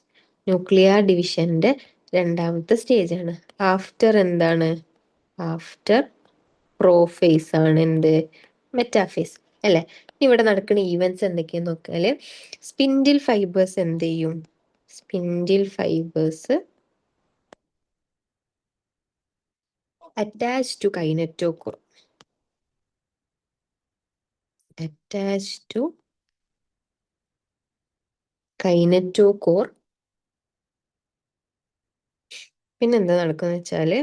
ന്യൂക്ലിയർ ഡിവിഷന്റെ രണ്ടാമത്തെ സ്റ്റേജ് ആണ്. ആഫ്റ്റർ എന്താണ്? ആഫ്റ്റർ പ്രോഫേസ് ആണ് എന്ത്? മെറ്റാഫേസ് അല്ലെ? ഇവിടെ നടക്കുന്ന ഈവൻസ് എന്തൊക്കെയാന്ന് നോക്കിയാല്, സ്പിൻഡിൽ ഫൈബേഴ്സ് എന്ത് ചെയ്യും? Spindle fibres attach to kinetochore. Attach to kinetochore. പിന്നെന്താ നടക്കുന്ന വെച്ചാല്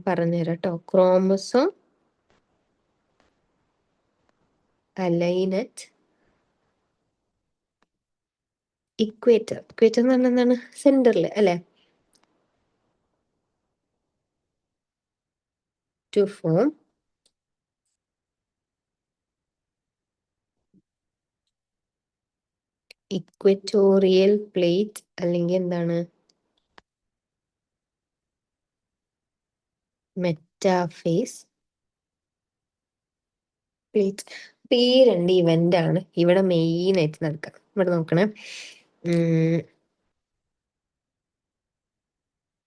പറഞ്ഞുതരാം കേട്ടോ. Chromosome അലൈനറ്റ് equator. ഇക്വേറ്റർ എന്ന് പറഞ്ഞാൽ എന്താണ്? സെന്ററിൽ അല്ലെ? ടു ഫോം ഇക്വറ്റോറിയൽ പ്ലേറ്റ് അല്ലെങ്കിൽ എന്താണ് മെറ്റാഫേസ് പ്ലേറ്റ്. അപ്പൊ ഈ രണ്ട് ഇവന്റ് ആണ് ഇവിടെ മെയിൻ ആയിട്ട് നടക്കുക. ഇവിടെ നോക്കണേ,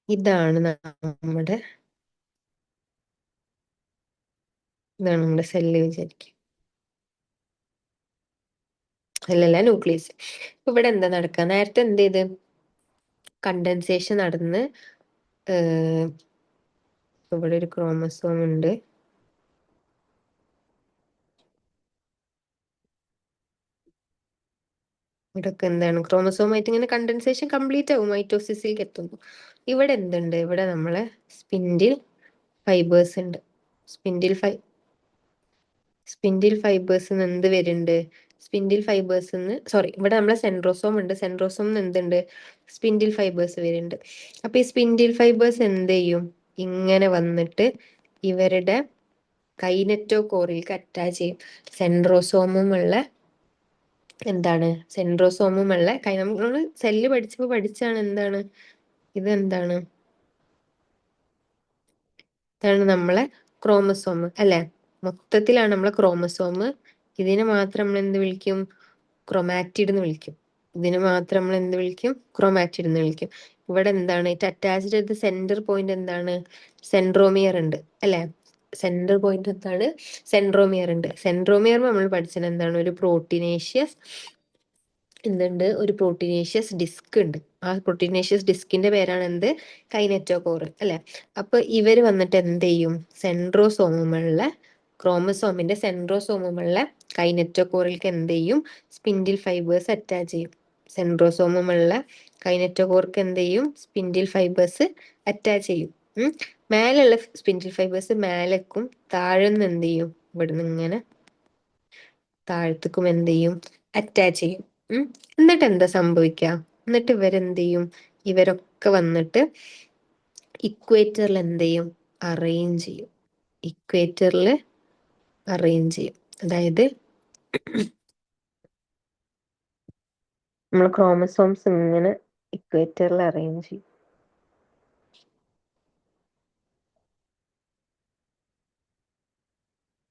ഇതാണ് നമ്മുടെ സെല്ല് വിചാരിക്കും, അല്ലല്ല ന്യൂക്ലിയസ്. ഇപ്പൊ ഇവിടെ എന്താ നടക്കുക, നേരത്തെ എന്ത് ചെയ്ത് കണ്ടൻസേഷൻ നടന്ന് ഇവിടെ ഒരു ക്രോമസോം ഉണ്ട്, ഇവിടൊക്കെ എന്താണ് ക്രോമസോമായിട്ട് ഇങ്ങനെ കണ്ടൻസേഷൻ കംപ്ലീറ്റ് ആവും, മൈറ്റോസിസിലേക്ക് എത്തുന്നു. ഇവിടെ എന്തുണ്ട്, ഇവിടെ നമ്മളെ സ്പിൻഡിൽ ഫൈബേഴ്സ് ഉണ്ട്. സ്പിൻഡിൽ ഫൈബേഴ്സ് എന്ത് വരുന്നുണ്ട്, സ്പിൻഡിൽ ഫൈബേഴ്സ് സോറി, ഇവിടെ നമ്മളെ സെൻട്രോസോം ഉണ്ട്, സെൻട്രോസോം എന്തുണ്ട്, സ്പിൻഡിൽ ഫൈബേഴ്സ് വരുന്നുണ്ട്. അപ്പൊ ഈ സ്പിൻഡിൽ ഫൈബേഴ്സ് എന്ത് ചെയ്യും, ഇങ്ങനെ വന്നിട്ട് ഇവരുടെ കൈനറ്റോകോറിലേക്ക് അറ്റാച്ച് ചെയ്യും. സെൻട്രോസോമുള്ള എന്താണ്, സെൻട്രോസോമുള്ള നമ്മൾ സെല്ല് പഠിച്ചപ്പോ പഠിച്ചാണ് എന്താണ് ഇതെന്താണ്, ഇതാണ് നമ്മളെ ക്രോമസോം അല്ലെ, മൊത്തത്തിലാണ് നമ്മളെ ക്രോമസോം. ഇതിനെ മാത്രം നമ്മൾ എന്ത് വിളിക്കും, ക്രൊമാറ്റിഡ് എന്ന് വിളിക്കും. ഇതിന് മാത്രം നമ്മൾ എന്ത് വിളിക്കും, ക്രൊമാറ്റിഡ് എന്ന് വിളിക്കും. ഇവിടെ എന്താണ് it attached at the centre point, എന്താണ് സെൻട്രോമിയർ ഉണ്ട് അല്ലെ, സെന്റർ പോയിന്റ് എന്താണ് സെൻട്രോമിയർ ഉണ്ട്. സെൻട്രോമിയർ നമ്മൾ പഠിച്ചത് എന്താണ്, ഒരു പ്രോട്ടീനേഷ്യസ് എന്തുണ്ട്, ഒരു പ്രോട്ടീനേഷ്യസ് ഡിസ്ക് ഉണ്ട്. ആ പ്രോട്ടീനേഷ്യസ് ഡിസ്കിന്റെ പേരാണ് എന്ത്, കൈനറ്റോകോർ അല്ലെ. അപ്പൊ ഇവര് വന്നിട്ട് എന്ത് ചെയ്യും, സെൻട്രോസോമുള്ള ക്രോമസോമിന്റെ സെൻട്രോസോമുള്ള കൈനറ്റോകോറിലേക്ക് എന്ത് ചെയ്യും, സ്പിൻഡിൽ ഫൈബേഴ്സ് അറ്റാച്ച് ചെയ്യും. സെൻട്രോസോമുള്ള കൈനറ്റോകോർക്ക് എന്ത് ചെയ്യും, സ്പിൻഡിൽ ഫൈബേഴ്സ് അറ്റാച്ച് ചെയ്യും. മേലുള്ള സ്പിൻഡിൽ ഫൈബേഴ്സ് മേലേക്കും താഴെന്ന് എന്ത് ചെയ്യും, ഇവിടുന്ന് ഇങ്ങനെ താഴത്തേക്കും എന്ത് ചെയ്യും, അറ്റാച്ച് ചെയ്യും. എന്നിട്ട് എന്താ സംഭവിക്കുക, എന്നിട്ട് ഇവരെന്ത് ചെയ്യും, ഇവരൊക്കെ വന്നിട്ട് ഇക്വേറ്ററിൽ എന്ത് ചെയ്യും, അറേഞ്ച് ചെയ്യും. ഇക്വേറ്ററിൽ അറേഞ്ച് ചെയ്യും. അതായത് നമ്മൾ ക്രോമസോംസ് ഇങ്ങനെ ഇക്വേറ്ററിൽ അറേഞ്ച് ചെയ്യും.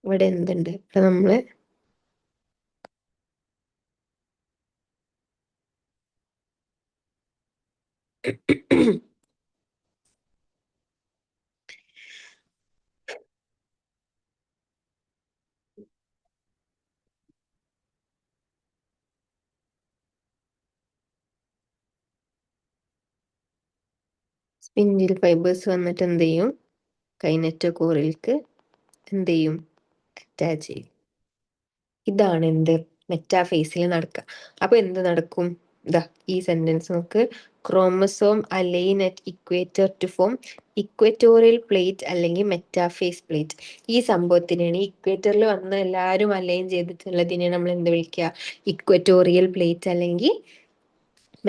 ഇവിടെ എന്തുണ്ട്, ഇപ്പൊ നമ്മള് സ്പിൻഡിൽ ഫൈബേഴ്സ് വന്നിട്ട് എന്ത് ചെയ്യും, കൈനറ്റോകോറിലേക്ക് എന്ത് ചെയ്യും, അറ്റാച്ച് ചെയ്യും. ഇതാണ് എന്ത്, മെറ്റാഫേസിൽ നടക്കുക. അപ്പൊ എന്ത് നടക്കും, ഇതാ ഈ സെന്റൻസ് നോക്ക്, chromosome align at equator to form equatorial plate അല്ലെങ്കിൽ മെറ്റാഫേസ് പ്ലേറ്റ്. ഈ സംഭവത്തിനാണ് ഇക്വേറ്ററിൽ വന്ന എല്ലാവരും അലൈൻ ചെയ്തിട്ടുള്ളതിനെ നമ്മൾ എന്ത് വിളിക്കുക, ഇക്വറ്റോറിയൽ പ്ലേറ്റ് അല്ലെങ്കിൽ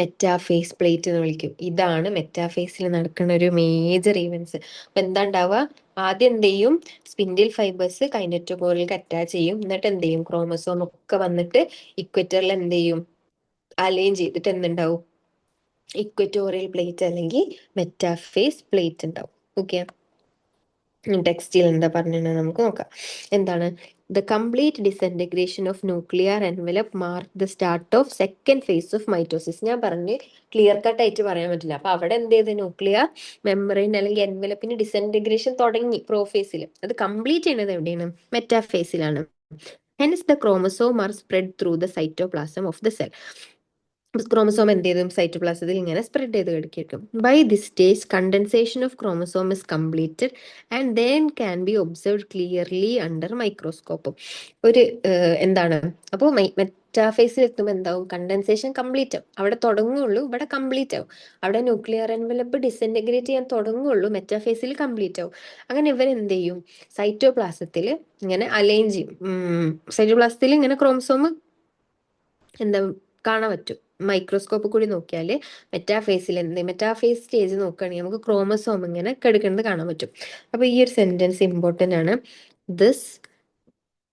മെറ്റാഫേസ് പ്ലേറ്റ് എന്ന് വിളിക്കും. ഇതാണ് മെറ്റാഫേസിൽ നടക്കുന്ന ഒരു മേജർ ഈവൻസ്. അപ്പൊ എന്താ ഉണ്ടാവുക, ആദ്യം എന്ത് ചെയ്യും, സ്പിൻഡിൽ ഫൈബേഴ്സ് കൈനറ്റോകോറിലേക്ക് അറ്റാച്ച് ചെയ്യും. എന്നിട്ട് എന്ത് ചെയ്യും, ക്രോമസോം ഒക്കെ വന്നിട്ട് ഇക്വറ്ററിൽ എന്ത് ചെയ്യും, അലൈൻ ചെയ്തിട്ട് എന്തുണ്ടാവും, ഇക്വറ്റോറിയൽ പ്ലേറ്റ് അല്ലെങ്കിൽ മെറ്റാഫേസ് പ്ലേറ്റ് ഉണ്ടാവും. ഓക്കെ, ടെക്സ്റ്റിൽ എന്താ പറഞ്ഞത് നമുക്ക് നോക്കാം. എന്താണ്, the complete disintegration of nuclear envelope mark the start of second phase of mitosis. ഞാൻ പറഞ്ഞ് ക്ലിയർ കട്ട് ആയിട്ട് പറയാൻ പറ്റില്ല. അപ്പൊ അവിടെ എന്ത് ചെയ്ത്, ന്യൂക്ലിയർ മെമ്പറൈൻ അല്ലെങ്കിൽ എൻവലപ്പിന് ഡിസൻറ്റഗ്രേഷൻ തുടങ്ങി പ്രോഫേസിൽ. അത് കംപ്ലീറ്റ് ചെയ്യുന്നത് എവിടെയാണ്, മെറ്റാഫേസിലാണ്. Hence the chromosome are spread through the cytoplasm of the cell. Chromosome എന്ത് ചെയ്തും സൈറ്റോപ്ലാസത്തിൽ ഇങ്ങനെ സ്പ്രെഡ് ചെയ്ത് കിടക്കും. By this stage condensation of chromosome is completed and then can be observed clearly under microscope. ഒരു എന്താണ്, അപ്പോൾ മെറ്റാഫേസിൽ എത്തുമ്പോൾ എന്താവും, കണ്ടൻസേഷൻ കംപ്ലീറ്റ് ആവും. അവിടെ തുടങ്ങുള്ളൂ, ഇവിടെ കംപ്ലീറ്റ് ആവും. അവിടെ ന്യൂക്ലിയർ എൻവലപ്പ് ഡിസൻറ്റഗ്രേറ്റ് ചെയ്യാൻ തുടങ്ങുള്ളൂ, മെറ്റാഫേസിൽ കംപ്ലീറ്റ് ആവും. അങ്ങനെ ഇവർ എന്ത് ചെയ്യും, സൈറ്റോപ്ലാസത്തിൽ ഇങ്ങനെ അലൈൻ ചെയ്യും. സൈറ്റോപ്ലാസത്തിൽ ഇങ്ങനെ ക്രോമസോം എന്താ കാണാൻ പറ്റും. മൈക്രോസ്കോപ്പ് കൂടി നോക്കിയാല് മെറ്റാഫേസിൽ മെറ്റാഫേസ് സ്റ്റേജ് നോക്കുകയാണെങ്കിൽ നമുക്ക് ക്രോമസോം ഇങ്ങനെ കിടക്കുന്നത് കാണാൻ പറ്റും. അപ്പൊ ഈ ഒരു സെന്റൻസ് ഇമ്പോർട്ടന്റ് ആണ്. This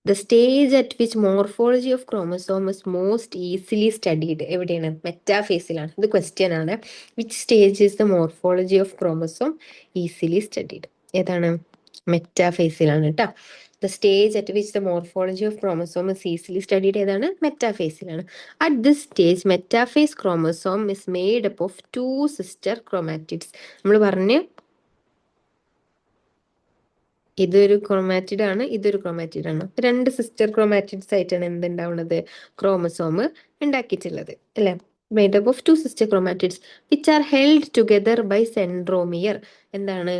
the stage at which morphology of chromosome is most easily studied എവിടെയാണ്? മെറ്റാഫേസിലാണ്. ഇത് ക്വസ്റ്റ്യൻ ആണ്. Which stage is the morphology of chromosome easily studied? ഏതാണ്? മെറ്റാഫേസിലാണ് കേട്ടോ. The stage at which the morphology of chromosome is easily studied ഏതാണ്? മെറ്റാഫേസിലാണ്. At this stage metaphase chromosome is made up of 2 sister chromatids. നമ്മൾ പറഞ്ഞ് ഇതൊരു chromatid ആണ്, ഇതൊരു ക്രോമാറ്റിഡ് ആണ്. രണ്ട് സിസ്റ്റർ ക്രോമാറ്റിഡ്സ് ആയിട്ടാണ് എന്തുണ്ടാവുന്നത്? ക്രോമസോം ഉണ്ടാക്കിയിട്ടുള്ളത് അല്ലെ? Made up of 2 sister chromatids which are held together by centromere. എന്താണ്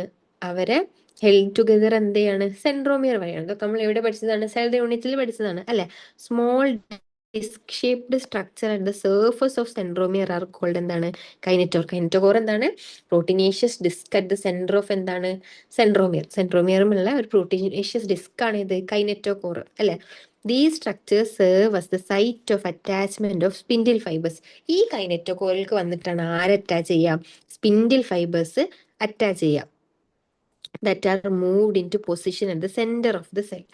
അവരെ ഹെൽഡ് ടുഗദർ? എന്തെയാണ്? സെൻട്രോമിയർ വഴിയാണ്. ഇതൊക്കെ നമ്മൾ എവിടെ പഠിച്ചതാണ്? സെൽ യൂണിറ്റിൽ പഠിച്ചതാണ് അല്ലെ? Small disc shaped structure and the surface of centromere are called എന്താണ്? കൈനറ്റോർ. കൈനറ്റോകോർ എന്താണ്? Proteinaceous disc at the centre of എന്താണ്? സെൻട്രോമിയർ. സെൻട്രോമിയറുമുള്ള ഒരു പ്രോട്ടീനേഷ്യസ് ഡിസ്ക് ആണ് ഇത് കൈനറ്റോകോർ അല്ലെ? These structures serve as the site of attachment of spindle fibers. ഈ കൈനറ്റോകോറിലേക്ക് വന്നിട്ടാണ് ആര് അറ്റാച്ച് ചെയ്യാം? സ്പിൻഡിൽ ഫൈബേഴ്സ് അറ്റാച്ച് ചെയ്യാം. That are moved into position at the center of the cell.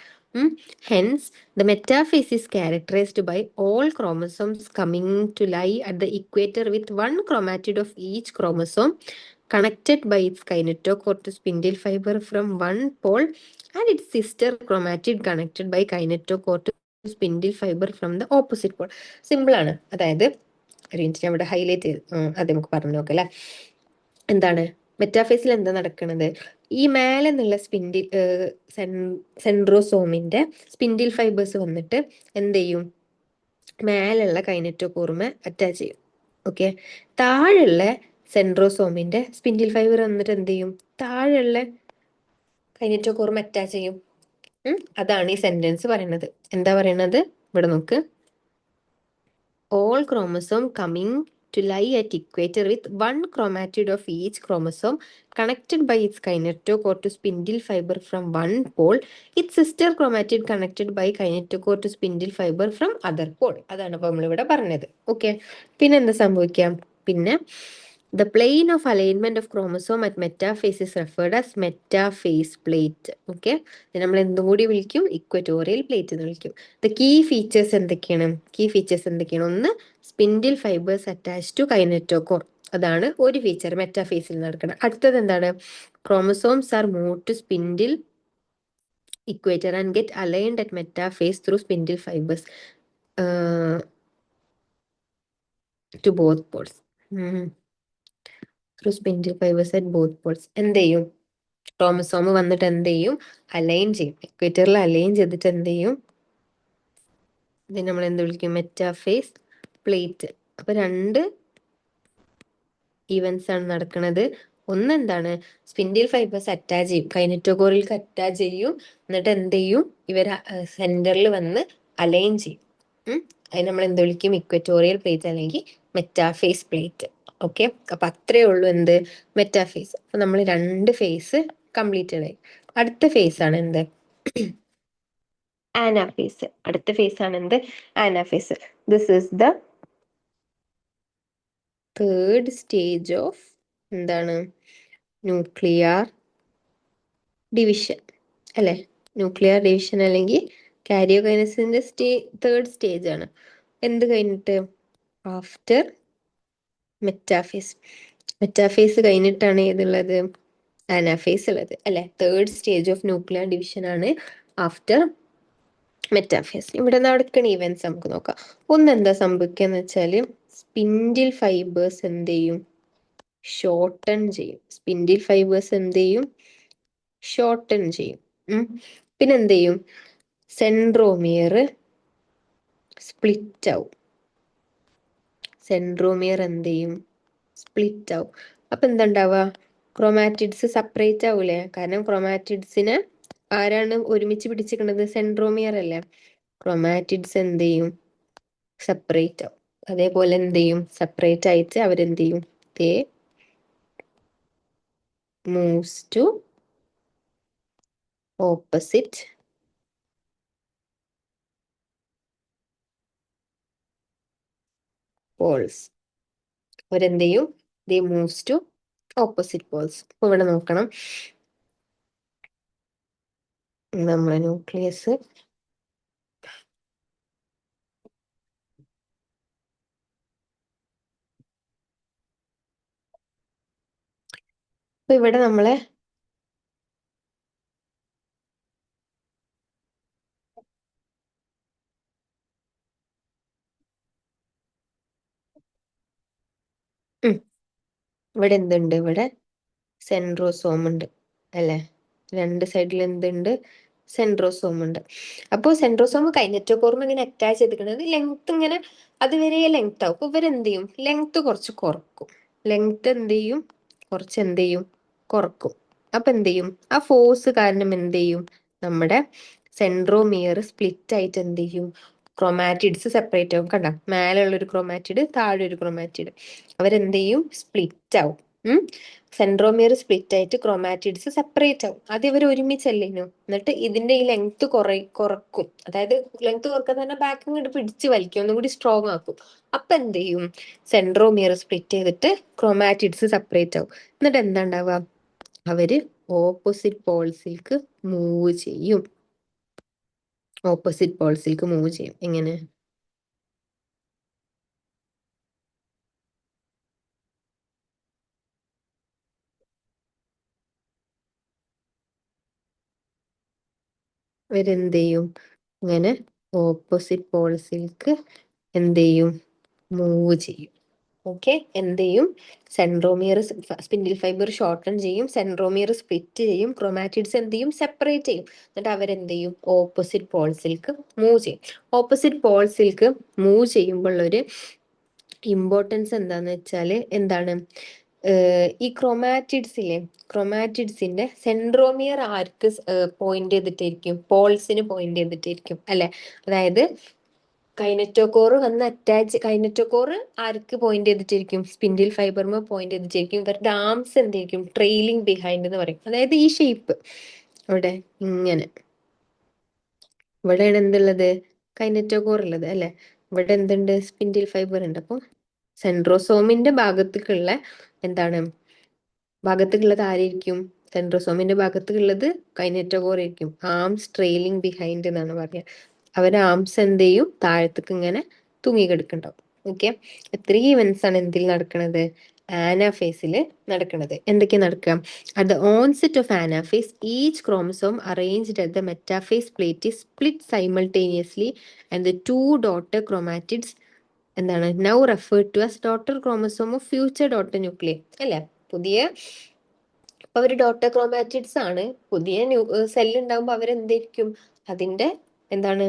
Hence, the metaphase is characterized by all chromosomes coming to lie at the equator with one chromatid of each chromosome connected by its kinetochore to spindle fiber from one pole and its sister chromatid connected by kinetochore to spindle fiber from the opposite pole. Simple ആണ്. അതായത് ഒരു minute ഞാൻ ഇവിടെ highlight ചെയ്ത് അത് നമുക്ക് പറഞ്ഞു നോക്കാം അല്ലെ? എന്താണ് മെറ്റാഫേസിൽ എന്താ നടക്കുന്നത്? ഈ മേലെ നിന്നുള്ള സെൻട്രോസോമിന്റെ സ്പിൻഡിൽ ഫൈബേഴ്സ് വന്നിട്ട് എന്ത് ചെയ്യും? മേലുള്ള കൈനറ്റോകോറുമെ അറ്റാച്ച് ചെയ്യും. ഓക്കെ. താഴെയുള്ള സെൻട്രോസോമിന്റെ സ്പിൻഡിൽ ഫൈബർ വന്നിട്ട് എന്ത് ചെയ്യും? താഴെയുള്ള കൈനറ്റോകോറുമെ അറ്റാച്ച് ചെയ്യും. അതാണ് ഈ സെന്റൻസ് പറയുന്നത്. എന്താ പറയുന്നത്? ഇവിടെ നോക്ക്. All chromosome coming to lie at equator with one chromatid of each chromosome connected by its kinetochore to spindle fiber from one pole, its sister chromatid connected by kinetochore to spindle fiber from other pole. അതാണ് അപ്പോൾ നമ്മളിവിടെ പറഞ്ഞത്. Okay. പിന്നെ എന്താ സംഭവിക്കാം? പിന്നെ the plane of alignment of chromosome at metaphase is referred as metaphase plate. Okay. ഇത് നമ്മൾ എന്തും കൂടി വിളിക്കും? ഇക്വറ്റോറിയൽ പ്ലേറ്റ് എന്ന് വിളിക്കും. ദ കീ ഫീച്ചേഴ്സ് എന്തൊക്കെയാണ്? ഒന്ന് spindle fibres attach to kinetochore. അതാണ് ഒരു ഫീച്ചർ മെറ്റാഫേസിൽ നടക്കുന്നത്. അടുത്തത് എന്താണ്? Chromosomes are move to spindle equator and get aligned at metaphase through spindle fibres to both poles. Through spindle fibres at both poles എന്ത് ചെയ്യും? ക്രോമസോം വന്നിട്ട് എന്ത് ചെയ്യും? അലൈൻ ചെയ്യും. ഇക്വേറ്ററിൽ അലൈൻ ചെയ്തിട്ട് എന്ത് ചെയ്യും? ഇത് നമ്മൾ എന്ത് വിളിക്കും? Metaphase plate. അപ്പൊ രണ്ട് ഈവൻസ് ആണ് നടക്കുന്നത്. ഒന്ന് എന്താണ്? സ്പിൻഡിൽ ഫൈബേഴ്സ് അറ്റാച്ച് ചെയ്യും, കൈനറ്റോകോറിലേക്ക് അറ്റാച്ച് ചെയ്യും. എന്നിട്ട് എന്ത് ചെയ്യും? ഇവർ സെന്ററിൽ വന്ന് അലൈൻ ചെയ്യും. അതിന് നമ്മൾ എന്ത് വിളിക്കും? ഇക്വറ്റോറിയൽ പ്ലേറ്റ് അല്ലെങ്കിൽ മെറ്റാഫേസ് പ്ലേറ്റ്. ഓക്കെ. അപ്പൊ അത്രേ ഉള്ളൂ എന്ത്? മെറ്റാഫേസ്. അപ്പൊ നമ്മൾ രണ്ട് ഫേസ് കംപ്ലീറ്റഡ് ആയി. അടുത്ത ഫേസ് ആണ് എന്ത്? ആനാഫേസ്. അടുത്ത ഫേസ് ആണ് എന്ത്? Anaphase. This is the third stage of എന്താണ്? ന്യൂക്ലിയർ ഡിവിഷൻ അല്ലെ? ന്യൂക്ലിയർ ഡിവിഷൻ അല്ലെങ്കിൽ കാരിയോകൈനസിന്റെ തേർഡ് സ്റ്റേജ് ആണ്. എന്ത് കഴിഞ്ഞിട്ട്? After metaphase. മെറ്റാഫേസ് കഴിഞ്ഞിട്ടാണ് ഏതുള്ളത്? ആനാഫേസ് ഉള്ളത് അല്ലെ? Third stage of nuclear division ആണ് ആഫ്റ്റർ മെറ്റാഫേസ്. ഇവിടെ നടക്കുന്ന ഇവന്റ്സ് നമുക്ക് നോക്കാം. ഒന്ന് എന്താ സംഭവിക്കാന്ന് വെച്ചാല് സ്പിൻഡിൽ ഫൈബേഴ്സ് എന്ത് ചെയ്യും? ഷോർട്ടൺ ചെയ്യും. സ്പിൻഡിൽ ഫൈബേഴ്സ് എന്ത് ചെയ്യും? ഷോർട്ടൺ ചെയ്യും. പിന്നെ എന്ത് ചെയ്യും? സെൻട്രോമിയർ സ്പ്ലിറ്റ് ആവും. സെൻട്രോമിയർ എന്ത് ചെയ്യും? സ്പ്ലിറ്റ് ആവും. അപ്പൊ എന്താ ഉണ്ടാവുക? ക്രോമാറ്റിഡ്സ് സെപ്പറേറ്റ് ആവൂലേ? കാരണം ക്രോമാറ്റിഡ്സിനെ ആരാണ് ഒരുമിച്ച് പിടിച്ചിരിക്കുന്നത്? സെൻട്രോമിയർ അല്ലേ? ക്രോമാറ്റിഡ്സ് എന്ത് ചെയ്യും? സെപ്പറേറ്റ് ആവും. അതേപോലെ എന്ത് ചെയ്യും? സെപ്പറേറ്റ് ആയിട്ട് അവരെന്ത് ചെയ്യും? ദേ മൂവ്സ് ടു ഓപ്പോസിറ്റ് പോൾസ്. അവരെന്ത് ചെയ്യും? ദേ മൂവ്സ് ടു ഓപ്പോസിറ്റ് പോൾസ്. അപ്പൊ ഇവിടെ നോക്കണം, നമ്മളെ ന്യൂക്ലിയസ് അപ്പൊ ഇവിടെ നമ്മളെ ഉം, ഇവിടെ എന്തുണ്ട്? ഇവിടെ സെൻട്രോസോം ഉണ്ട് അല്ലെ? രണ്ട് സൈഡിൽ എന്തുണ്ട്? സെൻട്രോസോം ഉണ്ട്. അപ്പോൾ സെൻട്രോസോം കൈനറ്റോകോർമ ഇങ്ങനെ അറ്റാച്ച് ചെയ്തിരിക്കുന്നത് ലെങ്ത് ഇങ്ങനെ അതുവരെ ലെങ്ത് ആവും. അപ്പൊ ഇവരെന്ത് ചെയ്യും? ലെങ്ത് കുറച്ച് കുറക്കും. ലെങ്ത് എന്ത് ചെയ്യും? കുറച്ച് എന്ത് ചെയ്യും? കുറക്കും. അപ്പൊ എന്ത് ചെയ്യും? ആ ഫോഴ്സ് കാരണം എന്ത് ചെയ്യും? നമ്മുടെ സെൻട്രോമിയർ സ്പ്ലിറ്റ് ആയിട്ട് എന്ത് ചെയ്യും? ക്രൊമാറ്റിഡ്സ് സെപ്പറേറ്റ് ആവും. കണ്ട, മേലെയുള്ള ഒരു ക്രൊമാറ്റിഡ്, താഴെ ഒരു ക്രൊമാറ്റിഡ്, അവരെന്ത് ചെയ്യും? സ്പ്ലിറ്റ് ആവും. സെൻട്രോമിയർ സ്പ്ലിറ്റ് ആയിട്ട് ക്രൊമാറ്റിഡ്സ് സെപ്പറേറ്റ് ആവും. ആദ്യം ഇവർ ഒരുമിച്ചല്ലേനു. എന്നിട്ട് ഇതിന്റെ ഈ ലെങ്ത് കുറക്കും. അതായത് ലെങ്ത് കുറക്കാൻ തന്നെ ബാക്ക് ഇങ്ങോട്ട് പിടിച്ച് വലിക്കും, ഒന്നും കൂടി സ്ട്രോങ് ആക്കും. അപ്പൊ എന്ത് ചെയ്യും? സെൻട്രോമിയർ സ്പ്ലിറ്റ് ചെയ്തിട്ട് ക്രൊമാറ്റിഡ്സ് സെപ്പറേറ്റ് ആവും. എന്നിട്ട് എന്താ ഉണ്ടാവുക? അവര് ഓപ്പോസിറ്റ് പോൾസിലേക്ക് മൂവ് ചെയ്യും. ഓപ്പോസിറ്റ് പോൾസിലേക്ക് മൂവ് ചെയ്യും. എങ്ങനെ? ഇവരെന്ത് ചെയ്യും? ഇങ്ങനെ ഓപ്പോസിറ്റ് പോൾസിലേക്ക് എന്ത് ചെയ്യും? മൂവ് ചെയ്യും. ഓക്കെ, എന്ത് ചെയ്യും? സെൻട്രോമിയർ സ്പിൻഡിൽ ഫൈബർ ഷോർട്ടൺ ചെയ്യും, സെൻട്രോമിയർ സ്പ്ലിറ്റ് ചെയ്യും, ക്രൊമാറ്റിഡ്സ് എന്ത് ചെയ്യും? സെപ്പറേറ്റ് ചെയ്യും. എന്നിട്ട് അവരെന്ത് ചെയ്യും? ഓപ്പോസിറ്റ് പോൾസിലേക്ക് മൂവ് ചെയ്യും. ഓപ്പോസിറ്റ് പോൾസിലേക്ക് മൂവ് ചെയ്യുമ്പോൾ ഒരു ഇമ്പോർട്ടൻസ് എന്താന്ന് വെച്ചാല് എന്താണ്? ഈ ക്രൊമാറ്റിഡ്സിലെ ക്രൊമാറ്റിഡ്സിന്റെ സെൻട്രോമിയർ ആർക്ക് പോയിന്റ് ചെയ്തിട്ടായിരിക്കും? പോൾസിന് പോയിന്റ് ചെയ്തിട്ടായിരിക്കും അല്ലെ? അതായത് കൈനറ്റോകോർ വന്ന് അറ്റാച്ച്, കൈനറ്റോകോർ ആർക്ക് പോയിന്റ് ചെയ്തിട്ടിരിക്കും? സ്പിൻഡിൽ ഫൈബറിന് പോയിന്റ് ചെയ്തിട്ടിരിക്കും. ഇവരുടെ ആംസ് എന്തായിരിക്കും? ട്രെയിലിംഗ് ബിഹൈൻഡ് എന്ന് പറയും. അതായത് ഈ ഷേപ്പ് ഇവിടെ ഇങ്ങനെ, ഇവിടെയാണ് എന്തുള്ളത്? കൈനറ്റോകോർ ഉള്ളത് അല്ലെ? ഇവിടെ എന്തുണ്ട്? സ്പിൻഡിൽ ഫൈബർ ഉണ്ട്. അപ്പൊ സെൻട്രോസോമിന്റെ ഭാഗത്തേക്കുള്ള എന്താണ്? ഭാഗത്തേക്കുള്ളത് ആരായിരിക്കും? സെൻട്രോസോമിന്റെ ഭാഗത്തേക്കുള്ളത് കൈനറ്റോകോർ ആയിരിക്കും. ആംസ് ട്രെയിലിംഗ് ബിഹൈൻഡ് എന്നാണ് പറയുക. അവരെ ആംസ് എന്ത് ചെയ്യും? താഴത്തേക്ക് ഇങ്ങനെ തൂങ്ങി കിടക്കുന്നുണ്ടാവും. ഓക്കെ, ത്രീ ഇവന്റ്സ് ആണ് എന്തിൽ നടക്കുന്നത്? ആനാഫേസിൽ നടക്കുന്നത്. എന്തൊക്കെയാ നടക്കുക? At the onset of anaphase each chromosome arranged at the metaphase plate is split simultaneously and the two daughter chromatids എന്താണ്? Now referred to as daughter chromosome of future daughter nuclear അല്ലെ? പുതിയ, അപ്പൊ അവര് ഡോട്ടർ ക്രോമാറ്റിഡ്സ് ആണ്. പുതിയ cell ഉണ്ടാകുമ്പോൾ അവരെന്തായിരിക്കും? അതിന്റെ എന്താണ്?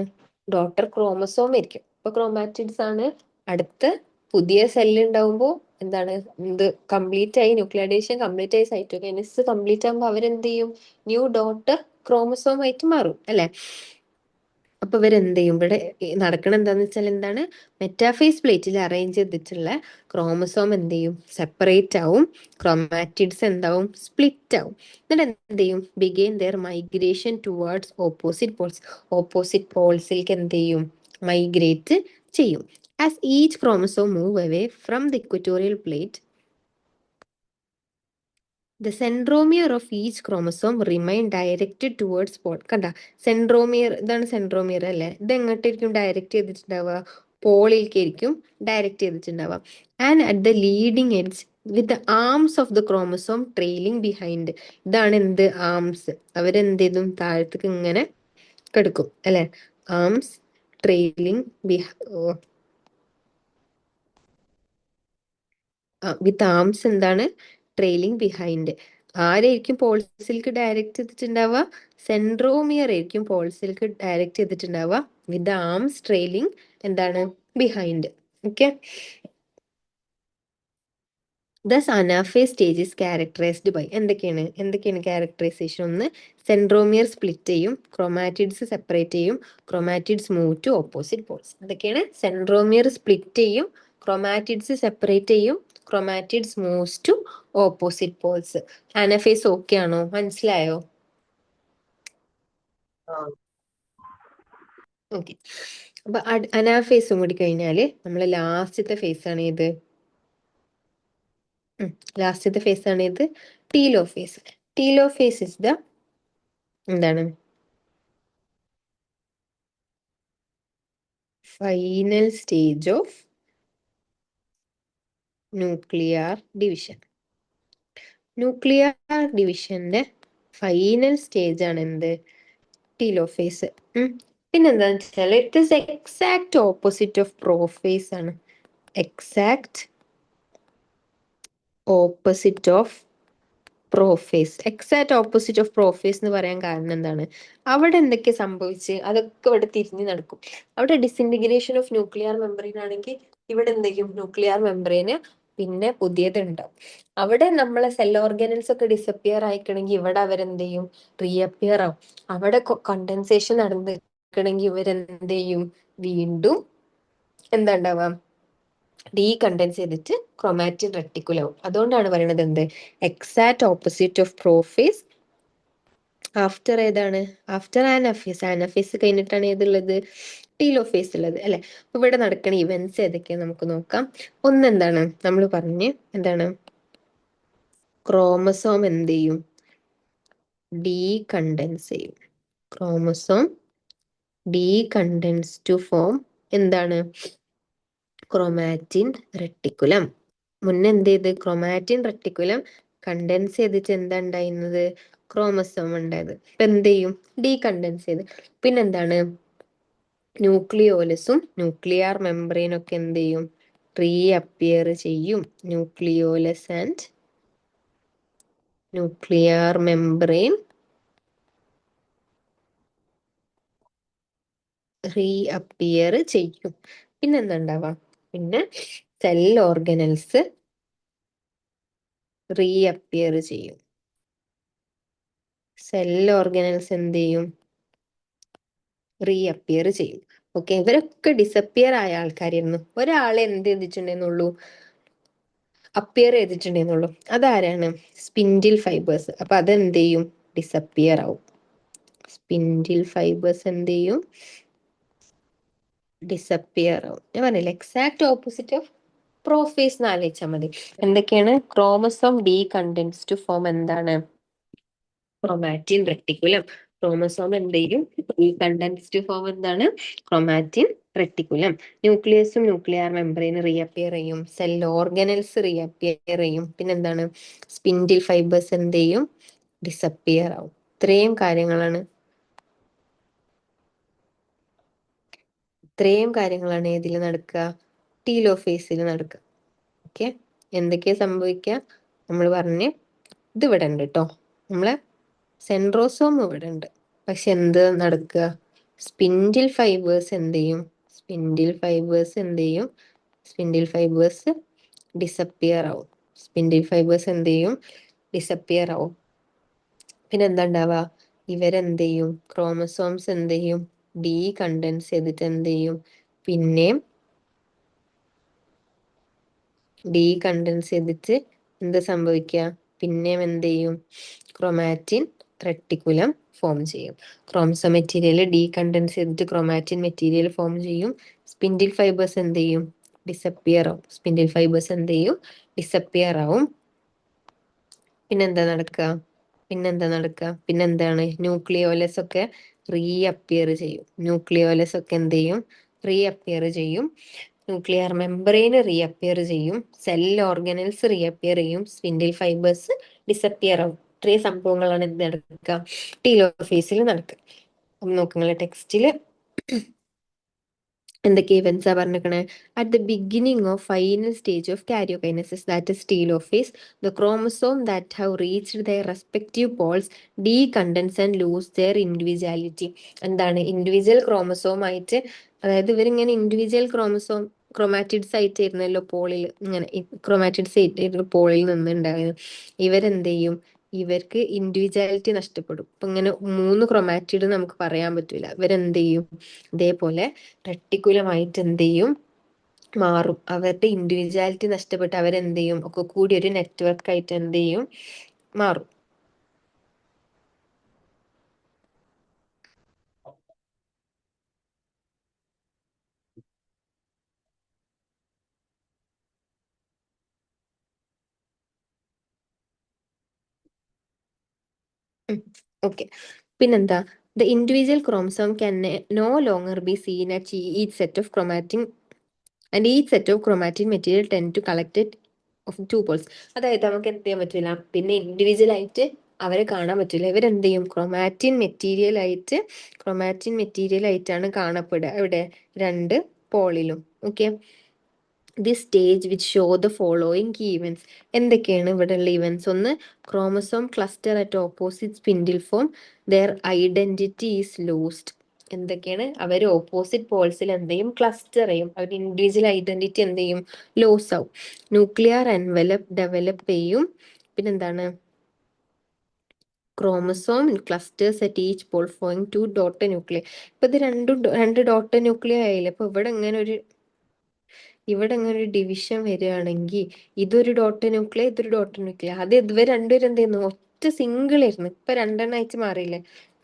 ഡോട്ടർ ക്രോമസോം ആയിരിക്കും. അപ്പൊ ക്രോമാറ്റിഡ്സ് ആണ്. അടുത്ത് പുതിയ സെല്ല് ഉണ്ടാകുമ്പോൾ എന്താണ്? ഇത് കംപ്ലീറ്റ് ആയി, ന്യൂക്ലിയഡേഷൻ കംപ്ലീറ്റ് ആയി, സൈറ്റോകൈനസിസ് കംപ്ലീറ്റ് ആകുമ്പോൾ അവരെന്ത് ചെയ്യും? ന്യൂ ഡോട്ടർ ക്രോമസോം ആയിട്ട് മാറും അല്ലെ? അപ്പൊ ഇവരെന്ത് ചെയ്യും? ഇവിടെ നടക്കണ എന്താന്ന് വെച്ചാൽ എന്താണ്? മെറ്റാഫേസ് പ്ലേറ്റിൽ അറേഞ്ച് ചെയ്തിട്ടുള്ള ക്രോമസോം എന്ത് ചെയ്യും? സെപ്പറേറ്റ് ആവും. ക്രോമാറ്റിഡ്സ് എന്താവും? സ്പ്ലിറ്റ് ആവും. എന്നിട്ട് എന്ത് ചെയ്യും? Begin their migration towards opposite poles. Opposite പോൾസിലേക്ക് എന്ത് ചെയ്യും? മൈഗ്രേറ്റ് ചെയ്യും. As each chromosome move away from the equatorial plate, the centromere of each chromosome remain directed towards pole. കണ്ട, സെൻട്രോമിയർ, ഇതാണ് സെൻട്രോമിയർ അല്ലേ? ഇത് എങ്ങോട്ടായിരിക്കും ഡയറക്റ്റ് ചെയ്തിട്ടുണ്ടാവുക? പോളിലേക്കായിരിക്കും ഡയറക്റ്റ് ചെയ്തിട്ടുണ്ടാവുക. And at the leading edge with the arms of the chromosome trailing behind. ഇതാണ് എന്ത്? ആംസ്. അവരെന്ത് ചെയ്തും? താഴത്തേക്ക് ഇങ്ങനെ കിടക്കും അല്ലെ? ആംസ് ട്രെയിലിംഗ് വിത്ത് ആംസ് എന്താണ്? Trailing behind. ആരായിരിക്കും പോൾസിലേക്ക് ഡയറക്റ്റ് ചെയ്തിട്ടുണ്ടാവുക? സെൻട്രോമിയർ ആയിരിക്കും പോൾസിലേക്ക് ഡയറക്റ്റ് ചെയ്തിട്ടുണ്ടാവുക വിത്ത് ആംസ് ട്രെയിലിംഗ് എന്താണ്? Behind. Okay, thus anaphase stage is characterised by എന്തൊക്കെയാണ് ക്യാരക്ടറൈസേഷൻ? ഒന്ന്, സെൻട്രോമിയർ സ്പ്ലിറ്റ് ചെയ്യും, ക്രൊമാറ്റിഡ്സ് സെപ്പറേറ്റ് ചെയ്യും, chromatids move to opposite poles. അതൊക്കെയാണ്. സെൻട്രോമിയർ സ്പ്ലിറ്റ് ചെയ്യും, ക്രൊമാറ്റിഡ്സ് സെപ്പറേറ്റ് ചെയ്യും, chromatids moves to opposite poles. Anaphase okay ആണോ? മനസ്സിലായോ? ആ, ഓക്കെ, അപ്പൊ അനാഫേസും കൂടി കഴിഞ്ഞാല് നമ്മളെ ലാസ്റ്റത്തെ ഫേസ് ആണ് ഇത്. ലാസ്റ്റത്തെ ഫേസ് ആണ് ഇത്, ടീലോഫേസ്. ടീലോഫേസ് ഇസ് ദ എന്താണ്? Final stage of nuclear division. Nuclear ഡിവിഷന്റെ ഫൈനൽ സ്റ്റേജ് ആണ് എന്ത്? ടീലോഫേസ്. പിന്നെന്താന്ന് വെച്ചാൽ it is exact opposite of prophase ആണ്. Exact opposite of prophase. Exact opposite of prophase എന്ന് പറയാൻ കാരണം എന്താണ്? അവിടെ എന്തൊക്കെ സംഭവിച്ച് അതൊക്കെ ഇവിടെ തിരിഞ്ഞു നടക്കും. അവിടെ ഡിസിൻറ്റിഗ്രേഷൻ ഓഫ് ന്യൂക്ലിയർ മെമ്പറൈൻ ആണെങ്കിൽ ഇവിടെ എന്തെങ്കിലും ന്യൂക്ലിയർ മെമ്പറൈന് പിന്നെ പുതിയത് ഉണ്ടാവും. അവിടെ നമ്മളെ സെൽ ഓർഗാനൽസ് ഒക്കെ ഡിസപ്പിയർ ആയിക്കണമെങ്കിൽ ഇവിടെ അവരെന്ത് ചെയ്യും? റീഅപ്പിയർ ആവും. അവിടെ കണ്ടൻസേഷൻ നടന്നിരിക്കണമെങ്കിൽ ഇവരെന്ത് ചെയ്യും? വീണ്ടും എന്താ ഉണ്ടാവാം? ഡീകണ്ടൻസ് ചെയ്തിട്ട് ക്രൊമാറ്റിൻ റെട്ടിക്കുലാവും. അതുകൊണ്ടാണ് പറയുന്നത് എന്ത്? Exact opposite of prophase after ഏതാണ്? ആഫ്റ്റർ ആനഫേസ്. ആനഫേസ് കഴിഞ്ഞിട്ടാണ് ഏതുള്ളത്? ടീലോഫേസ് ഉള്ളത് അല്ലെ? അപ്പൊ ഇവിടെ നടക്കുന്ന ഇവന്റ്സ് ഏതൊക്കെയാണ് നമുക്ക് നോക്കാം. ഒന്നെന്താണ് നമ്മൾ പറഞ്ഞ് എന്താണ്? ക്രോമസോം എന്ത് ചെയ്യും? ഡീകണ്ടൻസ് ചെയ്യും. ക്രോമസോം ഡീകണ്ടൻസ് ടു ഫോം എന്താണ്? Chromatin reticulum. മുന്നേ എന്ത് ചെയ്ത്? ക്രോമാറ്റിൻ റെട്ടിക്കുലം കണ്ടൻസ് ചെയ്തിട്ട് എന്താ ഉണ്ടായിരുന്നത്? ക്രോമസോം ഉണ്ടായത്. ഇപ്പൊ എന്ത് ചെയ്യും? ഡീകണ്ടൻസ് ചെയ്ത്. പിന്നെന്താണ്? ന്യൂക്ലിയോലസും ന്യൂക്ലിയർ മെംബ്രെയിനും ഒക്കെ എന്ത് ചെയ്യും? റീഅപ്പിയർ ചെയ്യും. Nucleolus and nuclear membrane reappear ചെയ്യും. പിന്നെന്താ ഉണ്ടാവാം? പിന്നെ സെൽ ഓർഗനൽസ് റീഅപ്പിയർ ചെയ്യും. സെൽ ഓർഗനൽസ് എന്ത് ചെയ്യും? റീഅപ്പിയർ ചെയ്യും. ഓക്കെ, ഇവരൊക്കെ ഡിസപ്പിയർ ആയ ആൾക്കാരായിരുന്നു. ഒരാളെ എന്ത് ചെയ്തിട്ടുണ്ടെന്നുള്ളൂ? അപ്പിയർ ചെയ്തിട്ടുണ്ടെന്നുള്ളൂ. അതാരാണ്? Spindle fibres. അപ്പൊ അതെന്ത് ചെയ്യും? ഡിസപ്പിയർ ആവും. സ്പിൻഡിൽ ഫൈബേഴ്സ് എന്ത് ചെയ്യും? ഡിസപ്പിയർ ആവും. ഞാൻ പറഞ്ഞില്ല, എക്സാക്ട് ഓപ്പോസിറ്റ് ഓഫ് പ്രോഫേസ് എന്ന് ആലോചിച്ചാൽ മതി. എന്തൊക്കെയാണ്? ക്രോമസോം ഡീകണ്ടൻസ് ടു ഫോം എന്താണ്? Chromatin reticulum. ക്രോമസോം എന്ത് ചെയ്യും? ഡീകണ്ടൻസ് ടു ഫോം എന്താണ്? Chromatin reticulum. ന്യൂക്ലിയസും ന്യൂക്ലിയർ മെമ്പറൈൻ റീഅപ്പിയർ ചെയ്യും. സെൽ ഓർഗനൽസ് റീഅപ്പിയർ ചെയ്യും. പിന്നെന്താണ്? സ്പിൻഡിൽ ഫൈബേഴ്സ് എന്ത് ചെയ്യും? ഡിസപ്പിയർ ആവും. ഇത്രയും കാര്യങ്ങളാണ് ഏതിൽ നടക്കുക? ടീലോഫേസിൽ നടക്കുക. ഓക്കെ, എന്തൊക്കെയാ സംഭവിക്കുക? നമ്മൾ പറഞ്ഞ് ഇത് ഇവിടെ ഉണ്ട് കേട്ടോ. നമ്മളെ സെൻട്രോസോം ഇവിടെ ഉണ്ട്. പക്ഷെ എന്ത് നടക്കുക? സ്പിൻഡിൽ ഫൈബേഴ്സ് എന്ത് ചെയ്യും? സ്പിൻഡിൽ ഫൈബേഴ്സ് ഡിസപ്പിയർ ആവും. സ്പിൻഡിൽ ഫൈബേഴ്സ് എന്ത് ചെയ്യും? ഡിസപ്പിയർ ആവും. പിന്നെ എന്താ ഉണ്ടാവുക? ഇവരെന്ത് ചെയ്യും? ക്രോമസോംസ് എന്ത് ചെയ്യും? ഡീകണ്ടൻസ് ചെയ്തിട്ട് എന്ത് ചെയ്യും? പിന്നെയും ഡീകണ്ടൻസ് ചെയ്തിട്ട് എന്ത് സംഭവിക്കുക? പിന്നെയും എന്ത് ചെയ്യും? ക്രോമാറ്റിൻ റെട്ടിക്കുലം ഫോം ചെയ്യും. ക്രോമസോം മെറ്റീരിയൽ ഡീകണ്ടൻസ് ചെയ്തിട്ട് ക്രോമാറ്റിൻ മെറ്റീരിയൽ ഫോം ചെയ്യും. സ്പിൻഡിൽ ഫൈബേഴ്സ് എന്ത് ചെയ്യും? ഡിസപ്പിയർ ആവും. ഡിസപ്പിയർ ആവും. പിന്നെന്താ നടക്കുക? പിന്നെന്താണ്? ന്യൂക്ലിയോലസ് ഒക്കെ റീഅപ്പിയർ ചെയ്യും. ന്യൂക്ലിയർ മെമ്പറൈന് റീഅപ്പിയർ ചെയ്യും. സെൽ ഓർഗനൽസ് റീഅപ്പിയർ ചെയ്യും. സ്പിൻഡിൽ ഫൈബേഴ്സ് ഡിസപ്പിയർ ആവും. ഇത്രയും സംഭവങ്ങളാണ് എന്ത് നടക്കുക? ടീലോഫേസിൽ നടക്കുക. നോക്കുക ടെക്സ്റ്റില് എന്തൊക്കെ ഇവന്റ്സാ പറഞ്ഞിരിക്കണേ? At the beginning of final stage of karyokinesis, that is telophase, the chromosome that have reached their respective poles decondense and lose their individuality. എന്താണ്? ഇൻഡിവിജ്വൽ ക്രോമസോം ആയിട്ട്, അതായത് ഇവരിങ്ങനെ ഇൻഡിവിജ്വൽ ക്രോമാറ്റിഡ്സ് ആയിട്ടായിരുന്നല്ലോ പോളിൽ, ഇങ്ങനെ ക്രോമാറ്റിഡ്സ് ആയിട്ട് പോളിൽ നിന്നുണ്ടായത്. ഇവരെന്ത് ചെയ്യും? ഇവർക്ക് ഇൻഡിവിജ്വാലിറ്റി നഷ്ടപ്പെടും. ഇപ്പൊ ഇങ്ങനെ 3 ക്രോമാറ്റിഡ് നമുക്ക് പറയാൻ പറ്റൂല. ഇവരെന്ത് ചെയ്യും? ഇതേപോലെ റെട്ടിക്കുലമായിട്ട് എന്ത് ചെയ്യും? മാറും. അവരുടെ ഇൻഡിവിജ്വാലിറ്റി നഷ്ടപ്പെട്ട് അവരെന്ത് ചെയ്യും? ഒക്കെ കൂടി ഒരു നെറ്റ്വർക്ക് ആയിട്ട് എന്ത് ചെയ്യും? മാറും. ഓക്കെ, പിന്നെന്താ? The individual chromosome can no longer be seen at each set of chromatin, and each set of chromatin material tend to collect it of two Paul's. അതായത് നമുക്ക് എന്ത് ചെയ്യാൻ പറ്റില്ല, പിന്നെ ഇൻഡിവിജ്വൽ ആയിട്ട് അവരെ കാണാൻ പറ്റില്ല. ഇവരെന്ത് ചെയ്യും, ക്രൊമാറ്റിൻ മെറ്റീരിയൽ ആയിട്ടാണ് കാണപ്പെടുക ഇവിടെ രണ്ട് പോളിലും. Okay, the stage which show the following key events. എന്തൊക്കെയാണ് ഇവിടെയുള്ള ഇവൻസ്? ഒന്ന്, chromosome cluster at opposite spindle form, their identity is lost. എന്തൊക്കെയാണ്? അവർ ഓപ്പോസിറ്റ് പോൾസിൽ എന്ത് ചെയ്യും, ക്ലസ്റ്റർ ചെയ്യും, അവർ ഇൻഡിവിജ്വൽ ഐഡന്റിറ്റി എന്ത് ചെയ്യും, ലോസ് ആവും. ന്യൂക്ലിയർ എൻവലപ്പ് ഡെവലപ്പ് ചെയ്യും. പിന്നെന്താണ്, chromosome clusters at each pole forming two daughter nuclear. ഇപ്പൊ ഇത് രണ്ട് ഡോട്ട് ന്യൂക്ലിയർ ആയില്ലേ. അപ്പൊ ഇവിടെ ഇങ്ങനെ ഒരു ഡിവിഷൻ വരികയാണെങ്കിൽ ഇതൊരു ഡോട്ട് ന്യൂക്ലിയർ, ഇതൊരു ഡോട്ട് ന്യൂക്ലിയർ. അത് ഇതുവരെ രണ്ടുപേരും എന്ത് ചെയ്യുന്നു, ഒറ്റ സിംഗിൾ ആയിരുന്നു. ഇപ്പൊ രണ്ടെണ്ണം അയച്ച് മാറിയില്ലേ,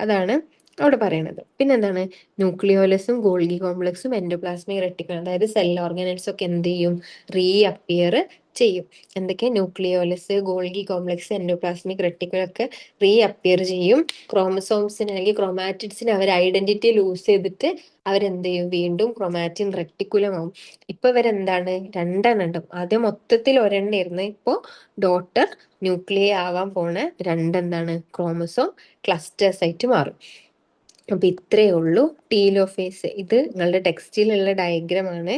അതാണ് അവിടെ പറയണത്. പിന്നെന്താണ്, ന്യൂക്ലിയോലസും ഗോൾഗി കോംപ്ലക്സും എൻഡോപ്ലാസ്മിക് റെട്ടിക്കൽ, അതായത് സെൽ ഓർഗനൈറ്റ്സ് ഒക്കെ എന്ത് ചെയ്യും, റീ അപ്പിയർ ചെയ്യും. എന്തൊക്കെ? ന്യൂക്ലിയോലസ്, ഗോൾഗി കോംപ്ലക്സ്, എൻഡോപ്ലാസ്മിക് റെട്ടിക്കൽ ഒക്കെ റീ അപ്പിയർ ചെയ്യും. ക്രോമസോംസിന് അല്ലെങ്കിൽ ക്രോമാറ്റിഡ്സിന് അവർ ഐഡന്റിറ്റി ലൂസ് ചെയ്തിട്ട് അവരെന്ത് ചെയ്യും, വീണ്ടും ക്രൊമാറ്റിൻ റെട്ടിക്കുലം ആവും. ഇപ്പൊ ഇവരെന്താണ്, രണ്ടെണ്ണം ഉണ്ട്. ആദ്യം മൊത്തത്തിൽ ഒരെണ്ണായിരുന്നു, ഇപ്പോ ഡോട്ടർ ന്യൂക്ലിയ ആവാൻ പോണ രണ്ടെന്താണ്, ക്രോമസോം ക്ലസ്റ്റേഴ്സ് ആയിട്ട് മാറും. അപ്പൊ ഇത്രയേ ഉള്ളൂ ടീലോഫേസ്. ഇത് നിങ്ങളുടെ ടെക്സ്റ്റിലുള്ള ഡയഗ്രാം ആണ്.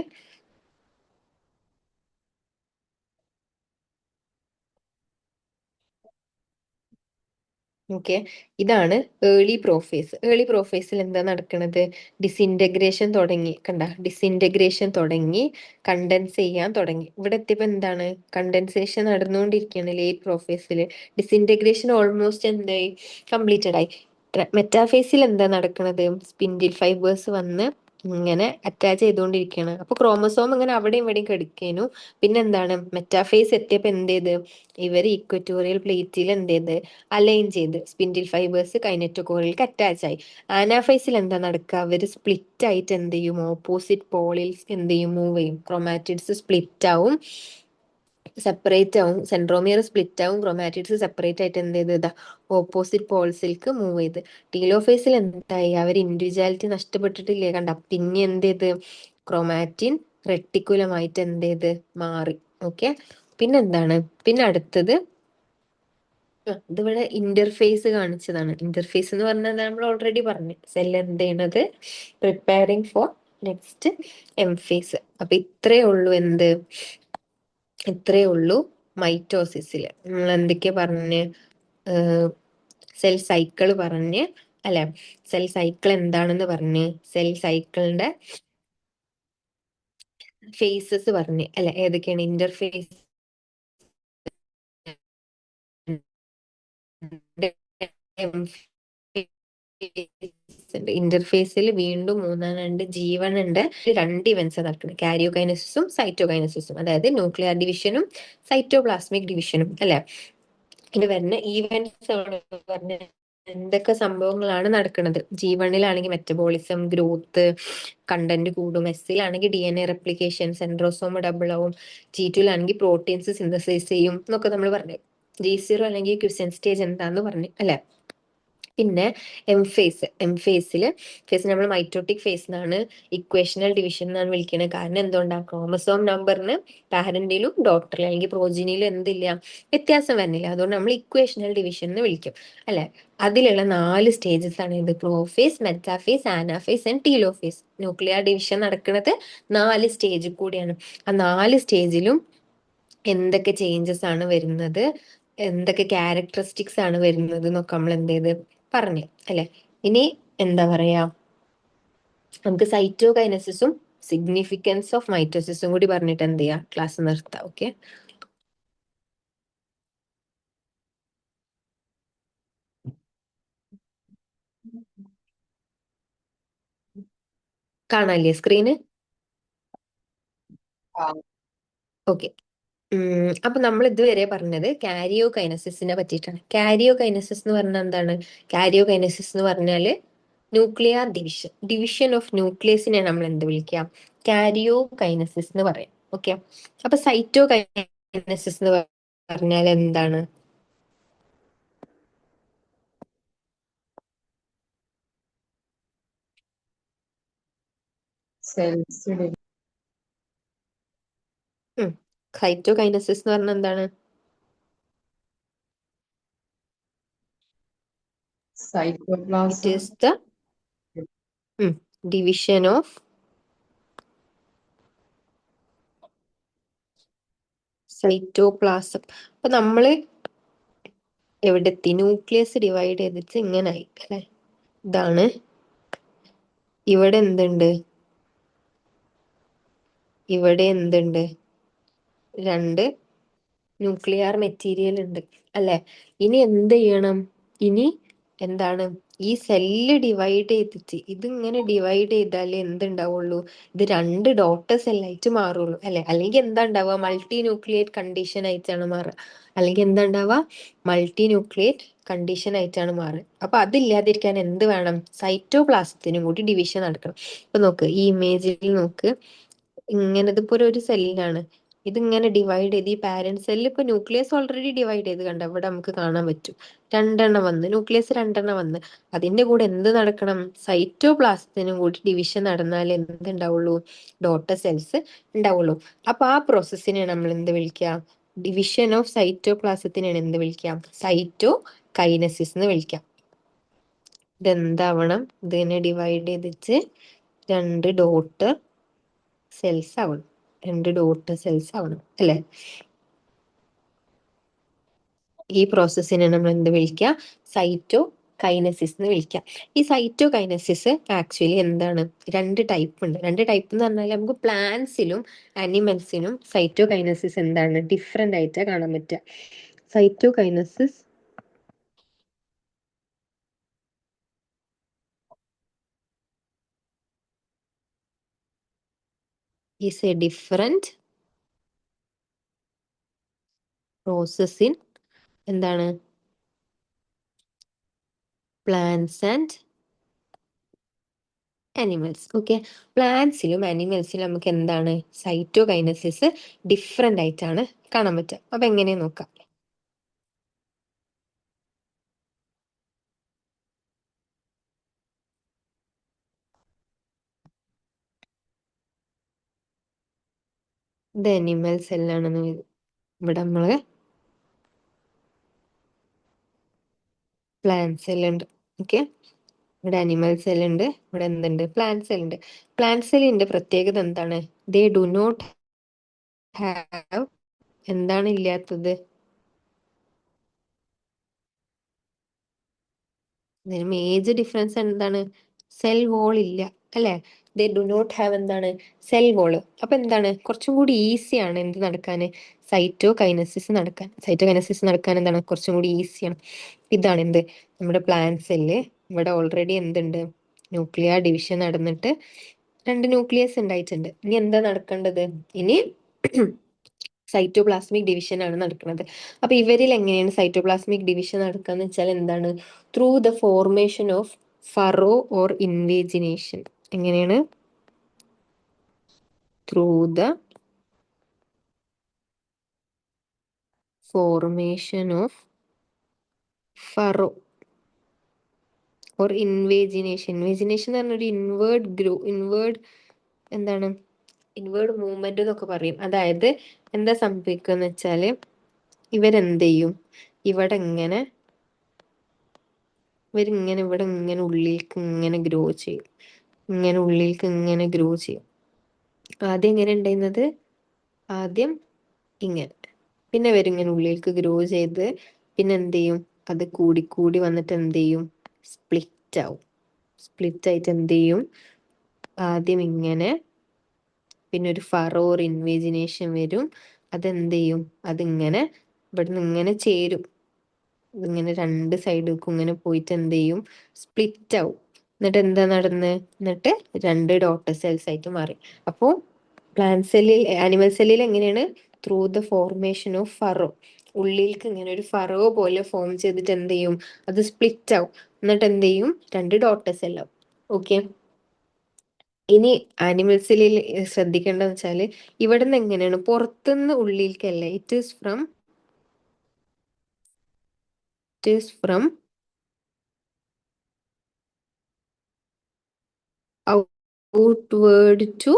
ഓക്കെ, ഇതാണ് ഏർലി പ്രോഫേസ്. ഏർലി പ്രോഫേസിൽ എന്താ നടക്കുന്നത്, ഡിസിൻറ്റഗ്രേഷൻ തുടങ്ങി. കണ്ട, ഡിസിൻറ്റഗ്രേഷൻ തുടങ്ങി, കണ്ടൻസ് ചെയ്യാൻ തുടങ്ങി. ഇവിടെ എത്തിയപ്പോ എന്താണ്, കണ്ടൻസേഷൻ നടന്നുകൊണ്ടിരിക്കുകയാണ് ലേറ്റ് പ്രോഫേസിൽ. ഡിസിൻറ്റഗ്രേഷൻ ഓൾമോസ്റ്റ് എന്തായി, കംപ്ലീറ്റഡ് ആയി. മെറ്റാഫേസിൽ എന്താ നടക്കുന്നത്, സ്പിൻഡിൽ ഫൈബേഴ്സ് വന്ന് ഇങ്ങനെ അറ്റാച്ച് ചെയ്തുകൊണ്ടിരിക്കുകയാണ്. അപ്പൊ ക്രോമസോം ഇങ്ങനെ അവിടെയും ഇവിടെയും കിടക്കേനു. പിന്നെ എന്താണ്, മെറ്റാഫേസ് എത്തിയപ്പോ എന്ത് ചെയ്ത്, ഇവർ ഇക്വറ്റോറിയൽ പ്ലേറ്റിൽ എന്ത് ചെയ്ത്, അലൈൻ ചെയ്ത് സ്പിൻഡിൽ ഫൈബേഴ്സ് കൈനറ്റോകോറിലേക്ക് അറ്റാച്ച് ആയി. ആനാഫൈസിൽ എന്താ നടക്കുക, അവർ സ്പ്ലിറ്റ് ആയിട്ട് എന്ത് ചെയ്യും, ഓപ്പോസിറ്റ് പോളിൽ എന്ത് ചെയ്യും, മൂവ് ചെയ്യും. ക്രൊമാറ്റിഡ്സ് സ്പ്ലിറ്റ് ആവും, സെപ്പറേറ്റ് ആവും. സെൻട്രോമിയർ സ്പ്ലിറ്റ് ആവും, ക്രൊമാറ്റിഡ്സ് സെപ്പറേറ്റ് ആയിട്ട് എന്ത് ചെയ്ത്, ഇതാ ഓപ്പോസിറ്റ് പോൾസിലേക്ക് മൂവ് ചെയ്ത്. ടീലോഫേസിൽ എന്തായി, അവർ ഇൻഡിവിജ്വാലിറ്റി നഷ്ടപ്പെട്ടിട്ടില്ലേ, കണ്ട. പിന്നെ എന്ത് ചെയ്ത്, ക്രൊമാറ്റിൻ റെട്ടിക്കുലമായിട്ട് എന്ത് ചെയ്ത് മാറി. ഓക്കെ, പിന്നെന്താണ്, പിന്നെ അടുത്തത് ഇതിവിടെ ഇന്റർഫേസ് കാണിച്ചതാണ്. ഇന്റർഫേസ് എന്ന് പറഞ്ഞാൽ നമ്മൾ ഓൾറെഡി പറഞ്ഞു, സെൽ എന്ത് ചെയ്യണത്, preparing for next M phase. അപ്പൊ ഇത്രയേ ഉള്ളൂ എന്ത്, ഇത്രയേ ഉള്ളൂ മൈറ്റോസിസിൽ. നമ്മൾ എന്തൊക്കെയാ പറഞ്ഞ്, സെൽ സൈക്കിൾ പറഞ്ഞ് അല്ലെ, സെൽ സൈക്കിൾ എന്താണെന്ന് പറഞ്ഞ്, സെൽ സൈക്കിളിന്റെ ഫേസസ് പറഞ്ഞ് അല്ലെ, ഏതൊക്കെയാണ് ഇന്റർഫേസ്, ഇന്റർഫേസിൽ വീണ്ടും രണ്ട് G1 ഉണ്ട്. രണ്ട് ഇവന്റ്സ് നടക്കുന്നത്, കാരിയോകൈനസിസും സൈറ്റോകൈനസിസും, അതായത് ന്യൂക്ലിയർ ഡിവിഷനും സൈറ്റോപ്ലാസ്മിക് ഡിവിഷനും അല്ലെ. ഇനി വരുന്ന ഈവന്റ്സ് പറഞ്ഞ എന്തൊക്കെ സംഭവങ്ങളാണ് നടക്കുന്നത്. G1-ലാണെങ്കിൽ മെറ്റബോളിസം, ഗ്രോത്ത്, കണ്ടന്റ് കൂടും. S-ലാണെങ്കിൽ DNA റെപ്ലിക്കേഷൻ, സെൻട്രോസോം ഡബിൾ ആവും. G2-ലാണെങ്കിൽ പ്രോട്ടീൻസ് സിന്തസൈസ് ചെയ്യും എന്നൊക്കെ നമ്മൾ പറഞ്ഞു. G0 അല്ലെങ്കിൽ ക്വിസൻ സ്റ്റേജ് എന്താന്ന് പറഞ്ഞു അല്ലെ. പിന്നെ ഫേസ് നമ്മൾ മൈറ്റോട്ടിക് ഫേസ് എന്നാണ്, ഇക്വേഷണൽ ഡിവിഷൻ എന്നാണ് വിളിക്കുന്നത്. കാരണം എന്തുകൊണ്ടാണ്, ക്രോമസോം നമ്പറിന് പാരന്റിലും ഡോട്ടറിലും അല്ലെങ്കിൽ പ്രോജിനിയിലും എന്തില്ല, വ്യത്യാസം വരുന്നില്ല. അതുകൊണ്ട് നമ്മൾ ഇക്വേഷണൽ ഡിവിഷൻ എന്ന് വിളിക്കും അല്ലെ. അതിലുള്ള 4 സ്റ്റേജസ് ആണ് ഇത്, prophase, metaphase, anaphase and telophase. Nuclear division നടക്കുന്നത് 4 സ്റ്റേജിൽ കൂടിയാണ്. ആ 4 സ്റ്റേജിലും എന്തൊക്കെ ചേഞ്ചസ് ആണ് വരുന്നത്, എന്തൊക്കെ ക്യാരക്ടറിസ്റ്റിക്സ് ആണ് വരുന്നത് എന്നൊക്കെ നമ്മൾ എന്ത് ചെയ്ത് പറഞ്ഞു അല്ലെ. ഇനി എന്താ പറയാ, നമുക്ക് സൈറ്റോകൈനസിസും സിഗ്നിഫിക്കൻസ് ഓഫ് മൈറ്റോസിസും കൂടി പറഞ്ഞിട്ട് എന്ത് ചെയ്യാം, ക്ലാസ് നിർത്താം. ഓക്കെ, കാണാല്ലേ സ്ക്രീന്? ആ, ഓക്കെ. അപ്പൊ നമ്മൾ ഇതുവരെ പറഞ്ഞത് കാരിയോകൈനസിസിനെ പറ്റിയിട്ടാണ്. കാരിയോകൈനസിസ് എന്ന് പറഞ്ഞാൽ എന്താണ്, കാരിയോകൈനസിസ് എന്ന് പറഞ്ഞാല് ന്യൂക്ലിയർ ഡിവിഷൻ ഓഫ് ന്യൂക്ലിയസിനെ നമ്മൾ എന്ത് വിളിക്കാം, കാരിയോകൈനസിസ് എന്ന് പറയാം. ഓക്കെ, അപ്പൊ സൈറ്റോകൈനസിസ് എന്ന് പറഞ്ഞാൽ എന്താണ്, സെൽസ് സൈറ്റോകൈനസിസ് എന്ന് പറഞ്ഞാൽ എന്താണ്? It cytoplasm is the division of cytoplasm. അപ്പൊ നമ്മള് എവിടെ എത്തി? ന്യൂക്ലിയസ് ഡിവൈഡ് ചെയ്തിട്ട് ഇങ്ങനെ ആയി അല്ലെ. ഇതാണ്. ഇവിടെ എന്തുണ്ട്? ഇവിടെ എന്തുണ്ട്? രണ്ട് ന്യൂക്ലിയർ മെറ്റീരിയൽ ഉണ്ട് അല്ലെ. ഇനി എന്ത് ചെയ്യണം? ഇനി എന്താണ്? ഈ സെല്ല് ഡിവൈഡ് ചെയ്തിട്ട് ഇതിങ്ങനെ ഡിവൈഡ് ചെയ്താലേ എന്തുണ്ടാവുള്ളൂ? ഇത് രണ്ട് ഡോട്ടർ സെല്ലായിട്ട് മാറുള്ളൂ അല്ലെ. അല്ലെങ്കിൽ എന്താ ഉണ്ടാവുക? മൾട്ടി ന്യൂക്ലിയേറ്റ് കണ്ടീഷൻ ആയിട്ടാണ് മാറുക. അല്ലെങ്കിൽ എന്താ ഉണ്ടാവുക? മൾട്ടി ന്യൂക്ലിയേറ്റ് കണ്ടീഷൻ ആയിട്ടാണ് മാറുക. അപ്പൊ അതില്ലാതിരിക്കാൻ എന്ത് വേണം? സൈറ്റോപ്ലാസത്തിനും കൂടി ഡിവിഷൻ നടക്കണം. ഇപ്പൊ നോക്ക്, ഈ ഇമേജിൽ നോക്ക്, ഇങ്ങനെ ഇതിപ്പോ ഒരു സെല്ലിലാണ്. ഇതിങ്ങനെ ഡിവൈഡ് ചെയ്ത് ഈ പാരന്റ് സെല്ല് ഇപ്പൊ ന്യൂക്ലിയസ് ഓൾറെഡി ഡിവൈഡ് ചെയ്ത് കണ്ട ഇവിടെ നമുക്ക് കാണാൻ പറ്റും. രണ്ടെണ്ണം വന്ന്, ന്യൂക്ലിയസ് രണ്ടെണ്ണം വന്ന്. അതിന്റെ കൂടെ എന്ത് നടക്കണം? സൈറ്റോപ്ലാസത്തിനും കൂടി ഡിവിഷൻ നടന്നാലേ എന്ത് ഉണ്ടാവുള്ളൂ? ഡോട്ടർ സെൽസ് ഉണ്ടാവുള്ളൂ. അപ്പൊ ആ പ്രോസസ്സിനെ നമ്മൾ എന്ത് വിളിക്കാം? ഡിവിഷൻ ഓഫ് സൈറ്റോപ്ലാസത്തിനാണ് എന്ത് വിളിക്കാം? സൈറ്റോ കൈനസിസ് എന്ന് വിളിക്കാം. ഇതെന്താവണം? ഇതിനെ ഡിവൈഡ് ചെയ്തിട്ട് രണ്ട് ഡോട്ടർ സെൽസ് ആവണം. രണ്ട് ഡോട്ടർ സെൽസ് ആവണം അല്ലെ. ഈ പ്രോസസ്സിനെ നമ്മൾ എന്ത് വിളിക്കാം? സൈറ്റോ കൈനസിസ് എന്ന് വിളിക്കാം. ഈ സൈറ്റോ കൈനസിസ് ആക്ച്വലി എന്താണ്? രണ്ട് ടൈപ്പ് ഉണ്ട്. രണ്ട് ടൈപ്പ് എന്ന് പറഞ്ഞാൽ നമുക്ക് പ്ലാന്റ്സിലും അനിമൽസിനും സൈറ്റോ കൈനസിസ് എന്താണ്? ഡിഫറെന്റ് ആയിട്ടാ കാണാൻ പറ്റുക. Cytokinesis is a different process in എന്താണ്? Plants and animals. ഓക്കെ, പ്ലാന്റ്സിലും അനിമൽസിലും നമുക്ക് എന്താണ്? സൈറ്റോകൈനസിസ് ഡിഫറെന്റ് ആയിട്ടാണ് കാണാൻ പറ്റുക. അപ്പൊ എങ്ങനെ നോക്കാം? ഇത് അനിമൽ സെല്ലാണെന്ന് ഇവിടെ നമ്മള് പ്ലാന്റ് സെൽ ഉണ്ട്. ഓക്കെ, ഇവിടെ അനിമൽ സെൽ ഉണ്ട്, ഇവിടെ എന്തുണ്ട്? പ്ലാന്റ് സെൽ ഉണ്ട്. പ്ലാന്റ് സെല്ലിന്റെ പ്രത്യേകത എന്താണ്? ദേ ഡു നോട്ട് ഹാവ്, എന്താണ് ഇല്ലാത്തത്? ഇതിന് മേജർ ഡിഫറൻസ് എന്താണ്? സെൽ വോൾ ഇല്ല അല്ലെ. ദേ ഡു നോട്ട് ഹാവ് എന്താണ്? Cell wall. അപ്പൊ എന്താണ്? കുറച്ചും കൂടി ഈസിയാണ് എന്ത് നടക്കാന്? സൈറ്റോ കൈനസിസ് നടക്കാൻ. സൈറ്റോ കൈനസിസ് നടക്കാൻ എന്താണ്? കുറച്ചും കൂടി ഈസിയാണ്. ഇതാണ് എന്ത്? നമ്മുടെ പ്ലാന്റ് സെല്ല്. ഇവിടെ ഓൾറെഡി എന്തുണ്ട്? ന്യൂക്ലിയർ ഡിവിഷൻ നടന്നിട്ട് രണ്ട് ന്യൂക്ലിയസ് ഉണ്ടായിട്ടുണ്ട്. ഇനി എന്താ നടക്കേണ്ടത്? ഇനി സൈറ്റോപ്ലാസ്മിക് ഡിവിഷൻ ആണ് നടക്കുന്നത്. അപ്പൊ ഇവരിൽ എങ്ങനെയാണ് സൈറ്റോപ്ലാസ്മിക് ഡിവിഷൻ നടക്കാന്ന് വെച്ചാൽ എന്താണ്? Through the formation of furrow or invagination. എങ്ങനെയാണ്? Through the formation of furrow or invagination. Invagination എന്ന് പറഞ്ഞ ഒരു ഇൻവേർഡ് എന്താണ്? ഇൻവേർഡ് മൂവ്മെന്റ് എന്നൊക്കെ പറയും. അതായത് എന്താ സംഭവിക്കുക വെച്ചാല് ഇവരെന്ത് ചെയ്യും? ഇവിടെ ഇങ്ങനെ ഇവരിങ്ങനെ ഇവിടെ ഇങ്ങനെ ഉള്ളിലേക്ക് ഇങ്ങനെ ഗ്രോ ചെയ്യും. ഇങ്ങനെ ഉള്ളിലേക്ക് ഇങ്ങനെ ഗ്രോ ചെയ്യും. ആദ്യം എങ്ങനെ ഉണ്ടായിരുന്നത്? ആദ്യം ഇങ്ങനെ, പിന്നെ ഇവരിങ്ങനെ ഉള്ളിലേക്ക് ഗ്രോ ചെയ്ത് പിന്നെ എന്ത് ചെയ്യും? അത് കൂടി കൂടി വന്നിട്ട് എന്ത് ചെയ്യും? സ്പ്ലിറ്റ് ആവും. സ്പ്ലിറ്റ് ആയിട്ട് എന്ത് ചെയ്യും? ആദ്യം ഇങ്ങനെ, പിന്നെ ഒരു ഫറോ ഓർ ഇൻവേജിനേഷൻ വരും. അതെന്ത് ചെയ്യും? അതിങ്ങനെ ഇവിടുന്ന് ഇങ്ങനെ ചേരും. ഇങ്ങനെ രണ്ട് സൈഡിലേക്കും ഇങ്ങനെ പോയിട്ട് എന്ത് ചെയ്യും? സ്പ്ലിറ്റ് ആവും. എന്നിട്ട് എന്താ നടന്ന്? എന്നിട്ട് രണ്ട് ഡോട്ടർ സെൽസ് ആയിട്ട് മാറി. അപ്പോൾ പ്ലാന്റ് സെല്ലിൽ, ആനിമൽ സെല്ലിൽ എങ്ങനെയാണ്? Through the formation of furrow, ഉള്ളിലേക്ക് ഇങ്ങനെ ഒരു ഫറോ പോലെ ഫോം ചെയ്തിട്ട് എന്ത് ചെയ്യും? അത് സ്പ്ലിറ്റ് ആവും. എന്നിട്ട് എന്ത് ചെയ്യും? രണ്ട് ഡോട്ടർ സെല്ലാവും. ഓക്കെ, ഇനി ആനിമൽ സെല്ലിൽ ശ്രദ്ധിക്കേണ്ടതെന്ന് വെച്ചാല് ഇവിടുന്ന് എങ്ങനെയാണ്? പുറത്തുനിന്ന് ഉള്ളിലേക്കല്ല. It is from outward to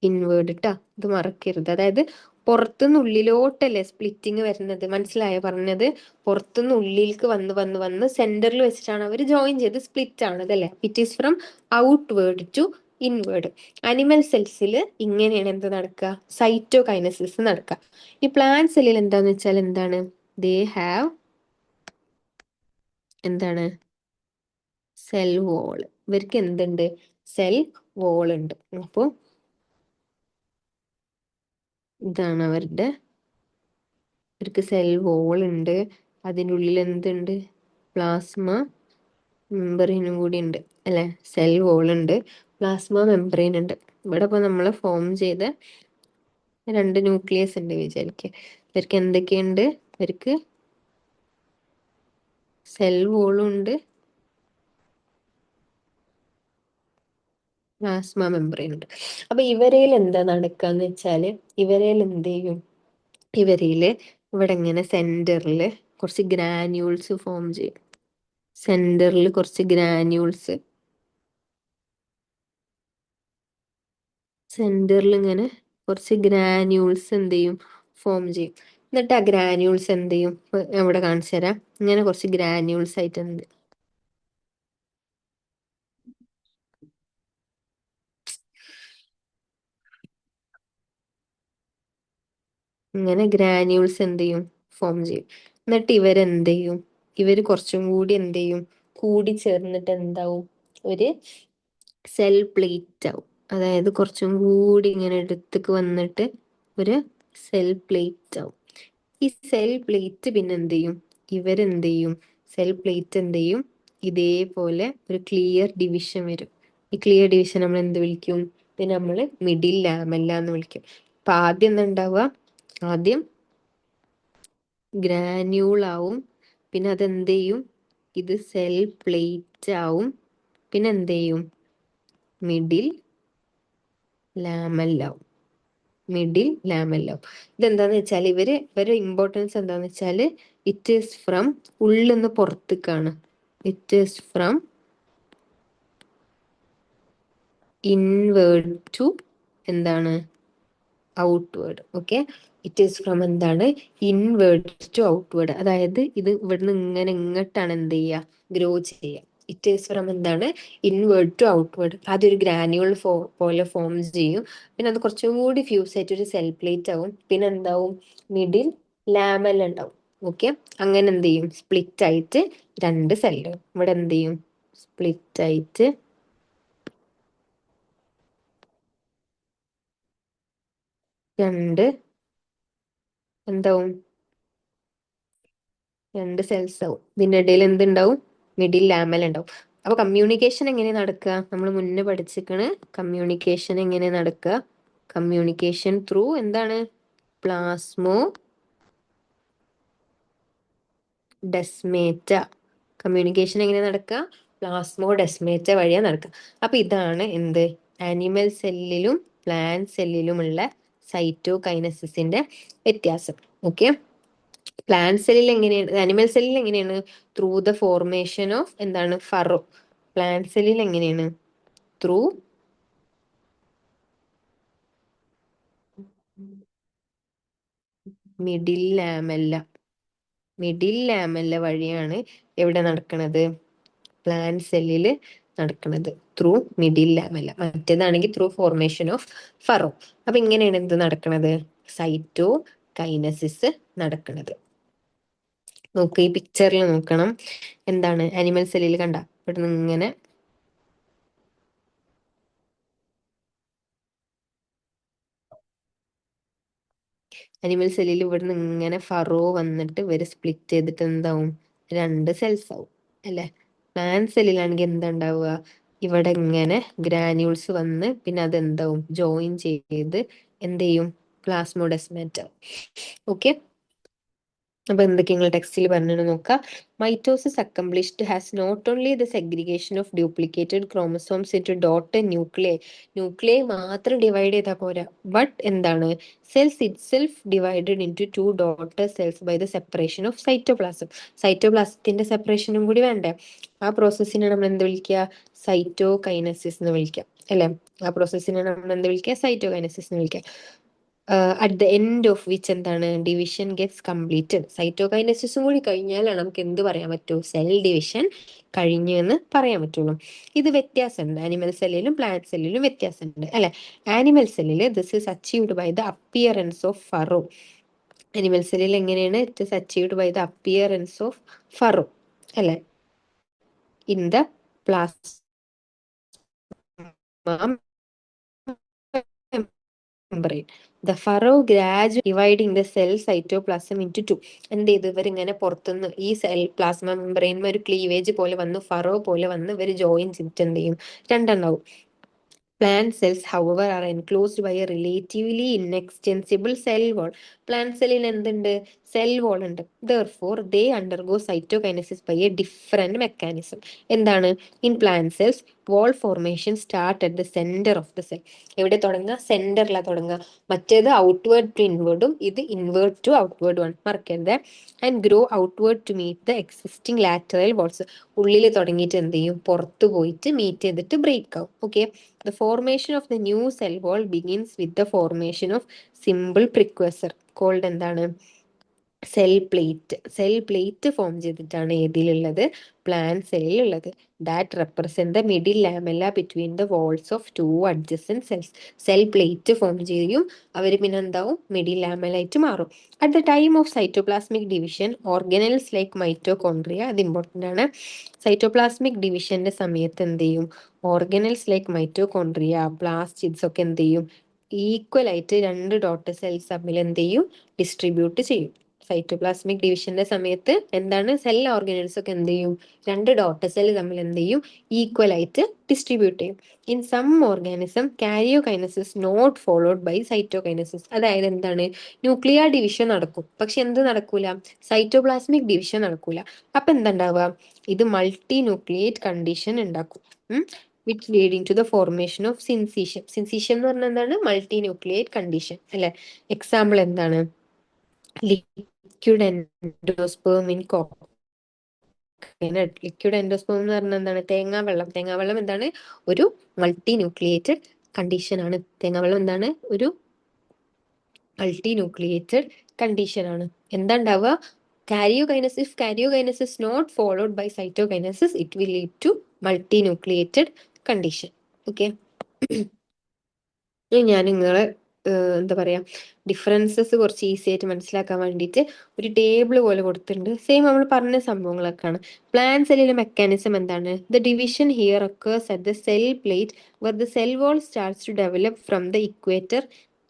inward ട്ടാ. ഇത് മറക്കരുത്. അതായത് പുറത്തുനിന്ന് ഉള്ളിലോട്ടല്ലേ സ്പ്ലിറ്റിങ് വരുന്നത്, മനസ്സിലായോ പറഞ്ഞത്? പുറത്തുനിന്ന് ഉള്ളിലേക്ക് വന്ന് വന്ന് വന്ന് സെന്ററിൽ വെച്ചിട്ടാണ് അവർ ജോയിൻ ചെയ്ത് സ്പ്ലിറ്റ് ആണത് അല്ലേ. It is from outward to inward. Animal സെൽസിൽ ഇങ്ങനെയാണ് എന്ത് നടക്കുക, സൈറ്റോകൈനസിസ് നടക്കുക. ഈ പ്ലാന്റ് സെല്ലിൽ എന്താന്ന് വെച്ചാൽ എന്താണ്, ദേ ഹാവ് എന്താണ്, സെൽ വോൾ. ഇവർക്ക് എന്തുണ്ട്, സെൽ വോൾ ഉണ്ട്. അപ്പോൾ ഇതാണ് ഇവർക്ക് സെൽ വോൾ ഉണ്ട്. അതിൻ്റെ ഉള്ളിൽ എന്തുണ്ട്, പ്ലാസ്മ മെമ്പറൈനും കൂടി ഉണ്ട് അല്ലെ. സെൽ വോൾ ഉണ്ട്, പ്ലാസ്മ മെമ്പറൈൻ ഉണ്ട്. ഇവിടെ ഇപ്പൊ നമ്മൾ ഫോം ചെയ്ത 2 ന്യൂക്ലിയസ് ഉണ്ട് വിചാരിക്കുക. ഇവർക്ക് എന്തൊക്കെയുണ്ട്, ഇവർക്ക് സെൽ വോളും ഉണ്ട്, പ്ലാസ്മ മെമ്പറൈൻ ഉണ്ട്. അപ്പൊ ഇവരയിൽ എന്താ നടക്കാന്ന് വെച്ചാല്, ഇവരയിൽ എന്ത് ചെയ്യും, ഇവരില് ഇവിടെ ഇങ്ങനെ സെന്ററിൽ കുറച്ച് ഗ്രാന്യൂൾസ് ഫോം ചെയ്യും. സെന്ററിൽ കുറച്ച് ഗ്രാന്യൂൾസ്, സെന്ററിൽ ഇങ്ങനെ കുറച്ച് ഗ്രാന്യൂൾസ് എന്ത് ചെയ്യും, ഫോം ചെയ്യും. എന്നിട്ട് ആ ഗ്രാന്യൂൾസ് എന്ത് ചെയ്യും, ഇപ്പൊ ഞാൻ ഇവിടെ കാണിച്ചു തരാം. ഇങ്ങനെ കുറച്ച് ഗ്രാന്യൂൾസ് ആയിട്ട് എന്ത്, ഇങ്ങനെ ഗ്രാന്യൂൾസ് എന്ത് ചെയ്യും, ഫോം ചെയ്യും. എന്നിട്ട് ഇവരെന്ത് ചെയ്യും, ഇവര് കുറച്ചും കൂടി എന്ത് ചെയ്യും, കൂടി ചേർന്നിട്ട് എന്താവും, ഒരു സെൽ പ്ലേറ്റ് ആവും. അതായത് കുറച്ചും കൂടി ഇങ്ങനെ അടുത്തേക്ക് വന്നിട്ട് ഒരു സെൽ പ്ലേറ്റ് ആവും. ഈ സെൽ പ്ലേറ്റ് പിന്നെ എന്ത് ചെയ്യും, ഇവരെന്ത് ചെയ്യും, സെൽ പ്ലേറ്റ് എന്ത് ചെയ്യും, ഇതേപോലെ ഒരു ക്ലിയർ ഡിവിഷൻ വരും. ഈ ക്ലിയർ ഡിവിഷൻ നമ്മൾ എന്ത് വിളിക്കും, ഇതിനെ നമ്മൾ മിഡിൽ ലാമെല്ല എന്ന് വിളിക്കും. അപ്പൊ ആദ്യം എന്താ ഉണ്ടാവുക, ആദ്യം ഗ്രാന്യൂൾ ആവും, പിന്നെ അതെന്ത് ചെയ്യും, ഇത് സെൽ പ്ലേറ്റ് ആവും, പിന്നെ എന്ത് ചെയ്യും, മിഡിൽ ലാമെല്ലാവും. മിഡിൽ ലാമെല്ലാവും. ഇതെന്താന്ന് വെച്ചാൽ ഇവരെ ഇമ്പോർട്ടൻസ് എന്താന്ന് വെച്ചാൽ, ഇറ്റ് ഈസ് ഫ്രം ഉള്ളിൽ നിന്ന് പുറത്തേക്കാണ്. It is from inward to എന്താണ്, outward. Okay, it is from എന്താണ്, ഇൻവേർഡ് ടു ഔട്ട്വേർഡ്. അതായത് ഇത് ഇവിടുന്ന് ഇങ്ങനെ ഇങ്ങോട്ടാണ് എന്ത് ചെയ്യുക, ഗ്രോ ചെയ്യുക. ഇറ്റ് ഈസ് ഫ്രം എന്താണ്, ഇൻവേർഡ് ടു ഔട്ട്വേർഡ്. അതൊരു ഗ്രാനുവൽ പോലെ ഫോം ചെയ്യും. പിന്നെ അത് കുറച്ചും കൂടി ഫ്യൂസ് ആയിട്ട് ഒരു സെൽ പ്ലേറ്റ് ആവും. പിന്നെ എന്താവും, മിഡിൽ ലാമെല്ല ഉണ്ടാവും. ഓക്കെ, അങ്ങനെ എന്ത് ചെയ്യും, സ്പ്ലിറ്റ് ആയിട്ട് 2 സെല്ല് ഇവിടെ എന്ത് ചെയ്യും, സ്പ്ലിറ്റ് ആയിട്ട് 2 എന്താവും, 2 സെൽസ് ആവും. ഇതിന്റെ ഇടയിൽ എന്തുണ്ടാവും, മിഡിൽ ലാമെല്ല ഉണ്ടാവും. അപ്പൊ കമ്മ്യൂണിക്കേഷൻ എങ്ങനെ നടക്കുക, നമ്മൾ മുന്നേ പഠിച്ചിരിക്കണ്. കമ്മ്യൂണിക്കേഷൻ എങ്ങനെ നടക്കുക, കമ്മ്യൂണിക്കേഷൻ ത്രൂ എന്താണ്, പ്ലാസ്മോ ഡെസ്മേറ്റ. കമ്മ്യൂണിക്കേഷൻ എങ്ങനെ നടക്കുക, പ്ലാസ്മോ ഡെസ്മേറ്റ വഴിയാണ് നടക്കുക. അപ്പൊ ഇതാണ് എന്ത്, ആനിമൽ സെല്ലിലും പ്ലാന്റ് സെല്ലിലുമുള്ള സൈറ്റോകൈനസിന്റെ വ്യത്യാസം. ഓക്കെ, പ്ലാന്റ് സെല്ലിൽ എങ്ങനെയാണ്, ആനിമൽ സെല്ലിൽ എങ്ങനെയാണ്, ത്രൂ ദ ഫോർമേഷൻ ഓഫ് എന്താണ്, ഫറോ. പ്ലാന്റ് സെല്ലിൽ എങ്ങനെയാണ്, through middle lamella. Middle lamella വഴിയാണ് എവിടെ നടക്കുന്നത്, പ്ലാന്റ് സെല്ലില് നടക്കുന്നത്, ത്രൂ മിഡിൽ ലാമെല്ല. മറ്റേതാണെങ്കിൽ ത്രൂ ഫോർമേഷൻ ഓഫ് ഫറോ. അപ്പൊ ഇങ്ങനെയാണ് എന്ത് നടക്കുന്നത്, സൈറ്റോ കൈനസിസ് നടക്കുന്നത്. നോക്ക്, ഈ പിക്ചറിൽ നോക്കണം. എന്താണ്, ആനിമൽ സെല്ലിൽ കണ്ട ഇവിടുന്ന് ഇങ്ങനെ അനിമൽ സെല്ലിൽ ഇവിടുന്ന് ഇങ്ങനെ ഫറോ വന്നിട്ട് ഇവര് സ്പ്ലിറ്റ് ചെയ്തിട്ട് എന്താവും, 2 സെൽസ് ആവും അല്ലെ. പ്ലാന്റ് സെല്ലിലാണെങ്കിൽ എന്താ ഉണ്ടാവുക, ഇവിടെ ഇങ്ങനെ ഗ്രാന്യൂൾസ് വന്ന് പിന്നെ അതെന്താവും, ജോയിൻ ചെയ്ത് എന്ത് ചെയ്യും, പ്ലാസ്മോഡെസ്മാറ്റ. ഓക്കെ, അപ്പൊ എന്തൊക്കെ നിങ്ങൾ ടെക്സ്റ്റിൽ പറഞ്ഞു നോക്കാം. Mitosis accomplished has not only the segregation of duplicated chromosomes into daughter nuclei മാത്രം ഡിവൈഡ് ചെയ്താൽ പോരാ, ബട്ട് എന്താണ്, cells itself divided into 2 daughter cells by the separation of cytoplasm. സൈറ്റോപ്ലാസത്തിന്റെ സെപ്പറേഷനും കൂടി വേണ്ടേ. ആ പ്രോസസ്സിനെ നമ്മൾ എന്ത് വിളിക്കുക, സൈറ്റോകൈനസിസ് എന്ന് വിളിക്കാം അല്ലെ. ആ പ്രോസസ്സിനെ നമ്മൾ എന്ത് വിളിക്കുക, സൈറ്റോകൈനസിസ് എന്ന് വിളിക്കാം. At the end of which എന്താണ് ഡിവിഷൻ ഗെറ്റ്സ് കംപ്ലീറ്റഡ്. സൈറ്റോകൈനസിസും കൂടി കഴിഞ്ഞാലാണ് നമുക്ക് എന്ത് പറയാൻ പറ്റൂ, സെൽ ഡിവിഷൻ കഴിഞ്ഞു എന്ന് പറയാൻ പറ്റുള്ളൂ. ഇത് വ്യത്യാസമുണ്ട്, ആനിമൽ സെല്ലിലും പ്ലാന്റ് സെല്ലിലും വ്യത്യാസമുണ്ട് അല്ലെ. ആനിമൽ സെല്ലിൽ this is achieved by the appearance of furrow. Animal സെല്ലിൽ എങ്ങനെയാണ്, it is achieved by the appearance of furrow അല്ലെ in the plasma membrane. The furrow gradually dividing the cell cytoplasm into two. എന്ത് ചെയ്തു, ഇവരിങ്ങനെ പുറത്തുനിന്ന് ഈ cell plasma membrane ഒരു cleavage പോലെ വന്ന് ഫറോ പോലെ വന്ന് ഇവർ ജോയിൻ ചെയ്തിട്ട് എന്ത് ചെയ്യും, രണ്ടെണ്ണവും. Plant cells, however, are enclosed by a relatively inextensible cell wall. Plant cellil എന്തുണ്ട്, cell wall ഉണ്ട്. Therefore, they undergo cytokinesis by a different mechanism. എന്താണ്, in plant cells, wall formation start at the center of the cell. എവിടെ തുടങ്ങുക, സെന്ററിലാണ് തുടങ്ങുക. മറ്റേത് outward to ഇൻവേർഡും ഇത് inward to ഔട്ട്വേർഡും ആണ്, മറക്കരുത്. And grow outward to meet the existing lateral walls. ഉള്ളിൽ തുടങ്ങിയിട്ട് എന്ത് ചെയ്യും, പുറത്ത് പോയിട്ട് മീറ്റ് ചെയ്തിട്ട് ബ്രേക്ക് ആവും. Okay. The formation of the new cell wall begins with the formation of simple precursor called എന്താണ്, cell plate. Cell plate form ചെയ്തിട്ടാണ് ഏതിലുള്ളത്, പ്ലാന്റ് സെല്ലിലുള്ളത്. That represent the middle lamella between the walls of two adjacent cells. Cell plate form ചെയ്യും, അവർ പിന്നെ എന്താവും, middle ലാമെല്ലായിട്ട് മാറും. At the time of cytoplasmic division organelles like mitochondria, അത് ഇമ്പോർട്ടൻ്റ് ആണ്. സൈറ്റോപ്ലാസ്മിക് ഡിവിഷന്റെ സമയത്ത് എന്ത് ചെയ്യും, ഓർഗനൽസ് ലൈക്ക് മൈറ്റോകോൺട്രിയ, പ്ലാസ്റ്റിഡ്സ് ഒക്കെ എന്ത് ചെയ്യും, ഈക്വൽ ആയിട്ട് രണ്ട് ഡോട്ടർ സെൽസ് തമ്മിൽ എന്ത് ചെയ്യും, ഡിസ്ട്രിബ്യൂട്ട് ചെയ്യും. സൈറ്റോപ്ലാസ്മിക് ഡിവിഷന്റെ സമയത്ത് എന്താണ്, സെൽ ഓർഗനൽസ് ഒക്കെ എന്ത് ചെയ്യും, രണ്ട് ഡോട്ടർ സെൽ തമ്മിൽ എന്ത് ചെയ്യും, ഈക്വൽ ആയിട്ട് ഡിസ്ട്രിബ്യൂട്ട് ചെയ്യും. In some organism karyokinesis not followed by cytokinesis. അതായത് എന്താണ്, ന്യൂക്ലിയർ ഡിവിഷൻ നടക്കും, പക്ഷെ എന്ത് നടക്കൂല, സൈറ്റോപ്ലാസ്മിക് ഡിവിഷൻ നടക്കൂല. അപ്പൊ എന്താണ്ടാവുക, ഇത് മൾട്ടി ന്യൂക്ലിയേറ്റ് കണ്ടീഷൻ ഉണ്ടാക്കും, which leading to the formation of syncytium. Syncytium എന്ന് പറഞ്ഞാൽ എന്താണ്, മൾട്ടി ന്യൂക്ലിയേറ്റ് കണ്ടീഷൻ അല്ലെ. എക്സാമ്പിൾ എന്താണ്, liquid endosperm in coconut. Liquid endosperm എന്ന് പറഞ്ഞാൽ എന്താണ്, തേങ്ങാവെള്ളം. തേങ്ങാവെള്ളം എന്താണ്, ഒരു മൾട്ടി ന്യൂക്ലിയേറ്റഡ് കണ്ടീഷൻ ആണ്. തേങ്ങാവെള്ളം എന്താണ്, ഒരു മൾട്ടി ന്യൂക്ലിയേറ്റഡ് കണ്ടീഷൻ ആണ്. എന്താ ഉണ്ടാവുക, കാരിയോകൈനസിസ്. If karyokinesis not followed by cytokinesis, it will lead to multinucleated condition. Okay. ഞാൻ നിങ്ങളെ എന്താ പറയാ, ഡിഫറൻസസ് കുറച്ച് ഈസി ആയിട്ട് മനസ്സിലാക്കാൻ വേണ്ടിയിട്ട് ഒരു ടേബിൾ പോലെ കൊടുത്തിട്ടുണ്ട്. സെയിം നമ്മൾ പറഞ്ഞ സംഭവങ്ങളൊക്കെയാണ്. പ്ലാന്റ് സെല്ലിലെ മെക്കാനിസം എന്താണ്, the division here occurs at the cell plate where the cell wall starts to develop from the equator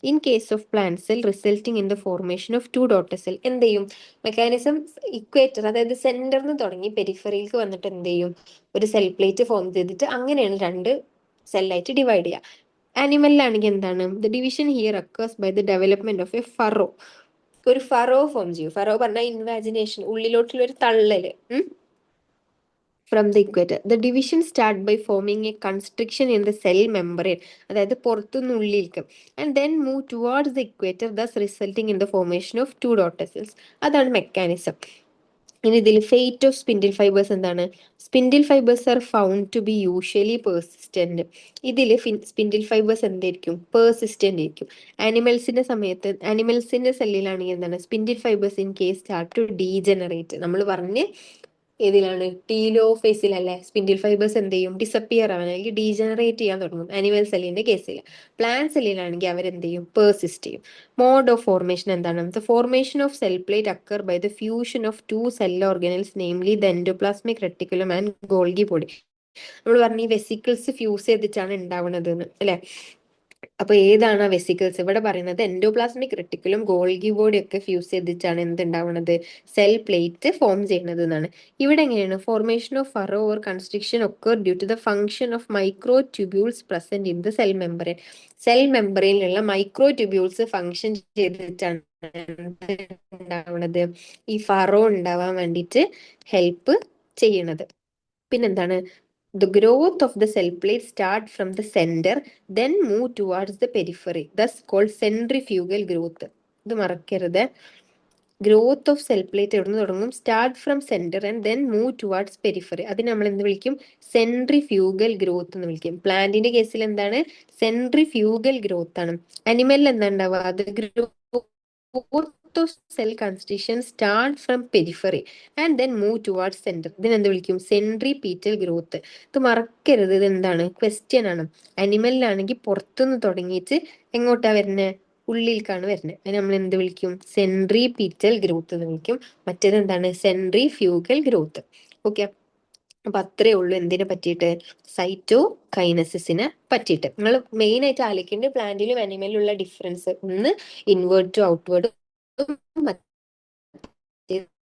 in case of plant cell resulting in the formation of two daughter cell. എന്ത് ചെയ്യും, mechanism equator അതായത് സെന്ററിൽ നിന്ന് തുടങ്ങി പെരിഫറിയിലേക്ക് വന്നിട്ട് എന്ത് ചെയ്യും, ഒരു സെൽ പ്ലേറ്റ് ഫോം ചെയ്തിട്ട് അങ്ങനെയാണ് രണ്ട് സെല്ലായിട്ട് ഡിവൈഡ് ചെയ്യുക. ആനിമലിലാണെങ്കിൽ എന്താണ്, the division here occurs by the development of a furrow. ഒരു ഫറോ ഫോം ചെയ്യും. ഫറോ പറഞ്ഞാൽ ഇൻവാജിനേഷൻ, ഉള്ളിലോട്ടുള്ള ഒരു തള്ളല് from the equator. The division start by forming a constriction in the cell membrane, അതായത് പുറത്തുനിന്ന് ഉള്ളിലേക്ക്, and then move towards the equator, thus resulting in the formation of two daughter cells. അതാണ് mechanism. ഇനി ഇതിൽ fate of spindle fibres എന്താണ്, spindle fibres are found to B usually persistent. ഇതിൽ spindle fibres എന്തായിരിക്കും, persistent ആയിരിക്കും. ആനിമൽസിന്റെ സെല്ലിലാണെങ്കിൽ എന്താണ്, spindle fibres in case start to degenerate. നമ്മൾ പറഞ്ഞ് ഏതിലാണ്, ടീലോഫേസിലല്ലേ, സ്പിൻഡിൽ ഫൈബേഴ്സ് എന്ത് ചെയ്യും, ഡിസപ്പിയർ ആവാൻ അല്ലെങ്കിൽ ഡീജനറേറ്റ് ചെയ്യാൻ തുടങ്ങും ആനിമൽ സെല്ലിന്റെ കേസിൽ. പ്ലാന്റ് സെല്ലിലാണെങ്കിൽ അവരെന്ത് ചെയ്യും, പേഴ്സിസ്റ്റ് ചെയ്യും. മോഡ് ഓഫ് ഫോർമേഷൻ എന്താണ്, the formation of cell plate occur by the fusion of two cell organelles namely the endoplasmic reticulum and Golgi body. നമ്മൾ പറഞ്ഞു ഈ വെസിക്കിൾസ് ഫ്യൂസ് ചെയ്തിട്ടാണ് ഉണ്ടാവുന്നത് അല്ലെ. അപ്പൊ ഏതാണ് ആ വെസിക്കിൾസ്, ഇവിടെ പറയുന്നത് എൻഡോപ്ലാസ്മിക് റെട്ടിക്കുലം ഗോൾഗി ബോഡി ഒക്കെ ഫ്യൂസ് ചെയ്തിട്ടാണ് എന്തുണ്ടാവുന്നത്, സെൽ പ്ലേറ്റ് ഫോം ചെയ്യുന്നത് എന്നാണ്. ഇവിടെ എങ്ങനെയാണ്, formation of furrow or constriction occur due to the function of micro tubules present in the cell membrane. Cell മെമ്പറൈനിലുള്ള മൈക്രോ ട്യൂബ്യൂൾസ് ഫംഗ്ഷൻ ചെയ്തിട്ടാണ് ഉണ്ടാവുന്നത്, ഈ ഫറോ ഉണ്ടാവാൻ വേണ്ടിയിട്ട് ഹെൽപ്പ് ചെയ്യണത്. പിന്നെന്താണ്, the growth of the cell plate start from the center then move towards the periphery, thus called centrifugal growth. ഇത് മറക്കരുത്. ഗ്രോത്ത് ഓഫ് സെൽ പ്ലേറ്റ് എവിടെ നിന്ന് തുടങ്ങും? Start from centre and then move towards periphery. അതിന് നമ്മൾ എന്ത് വിളിക്കും? Centrifugal growth എന്ന് വിളിക്കും. പ്ലാന്റിന്റെ കേസിൽ എന്താണ്? സെൻട്രിഫ്യൂഗൽ ഗ്രോത്ത് ആണ്. അനിമലിൽ എന്താ ഉണ്ടാവുക? അത് growth of cell constitution start from periphery and then move towards centre. ഇതിനെന്ത് വിളിക്കും? Centripetal growth. ഇത് മറക്കരുത്. ഇത് എന്താണ്? ക്വസ്റ്റ്യൻ ആണ്. അനിമലിലാണെങ്കിൽ പുറത്തുനിന്ന് തുടങ്ങിയിട്ട് എങ്ങോട്ടാ വരുന്നത്? ഉള്ളിലേക്കാണ് വരുന്നത്. അതിന് നമ്മൾ എന്ത് വിളിക്കും? സെൻട്രിപീറ്റൽ ഗ്രോത്ത് എന്ന് വിളിക്കും. മറ്റേത് എന്താണ്? Centrifugal growth. ഓക്കെ, അപ്പൊ അത്രേ ഉള്ളൂ എന്തിനെ പറ്റിയിട്ട്? സൈറ്റോ കൈനസിസിനെ പറ്റിയിട്ട്. നിങ്ങൾ മെയിൻ ആയിട്ട് ആലോചിക്കേണ്ട പ്ലാന്റിലും അനിമലിലും ഉള്ള ഡിഫറൻസ്. ഒന്ന് ഇൻവേർഡ് ടു ഔട്ട്വേർഡും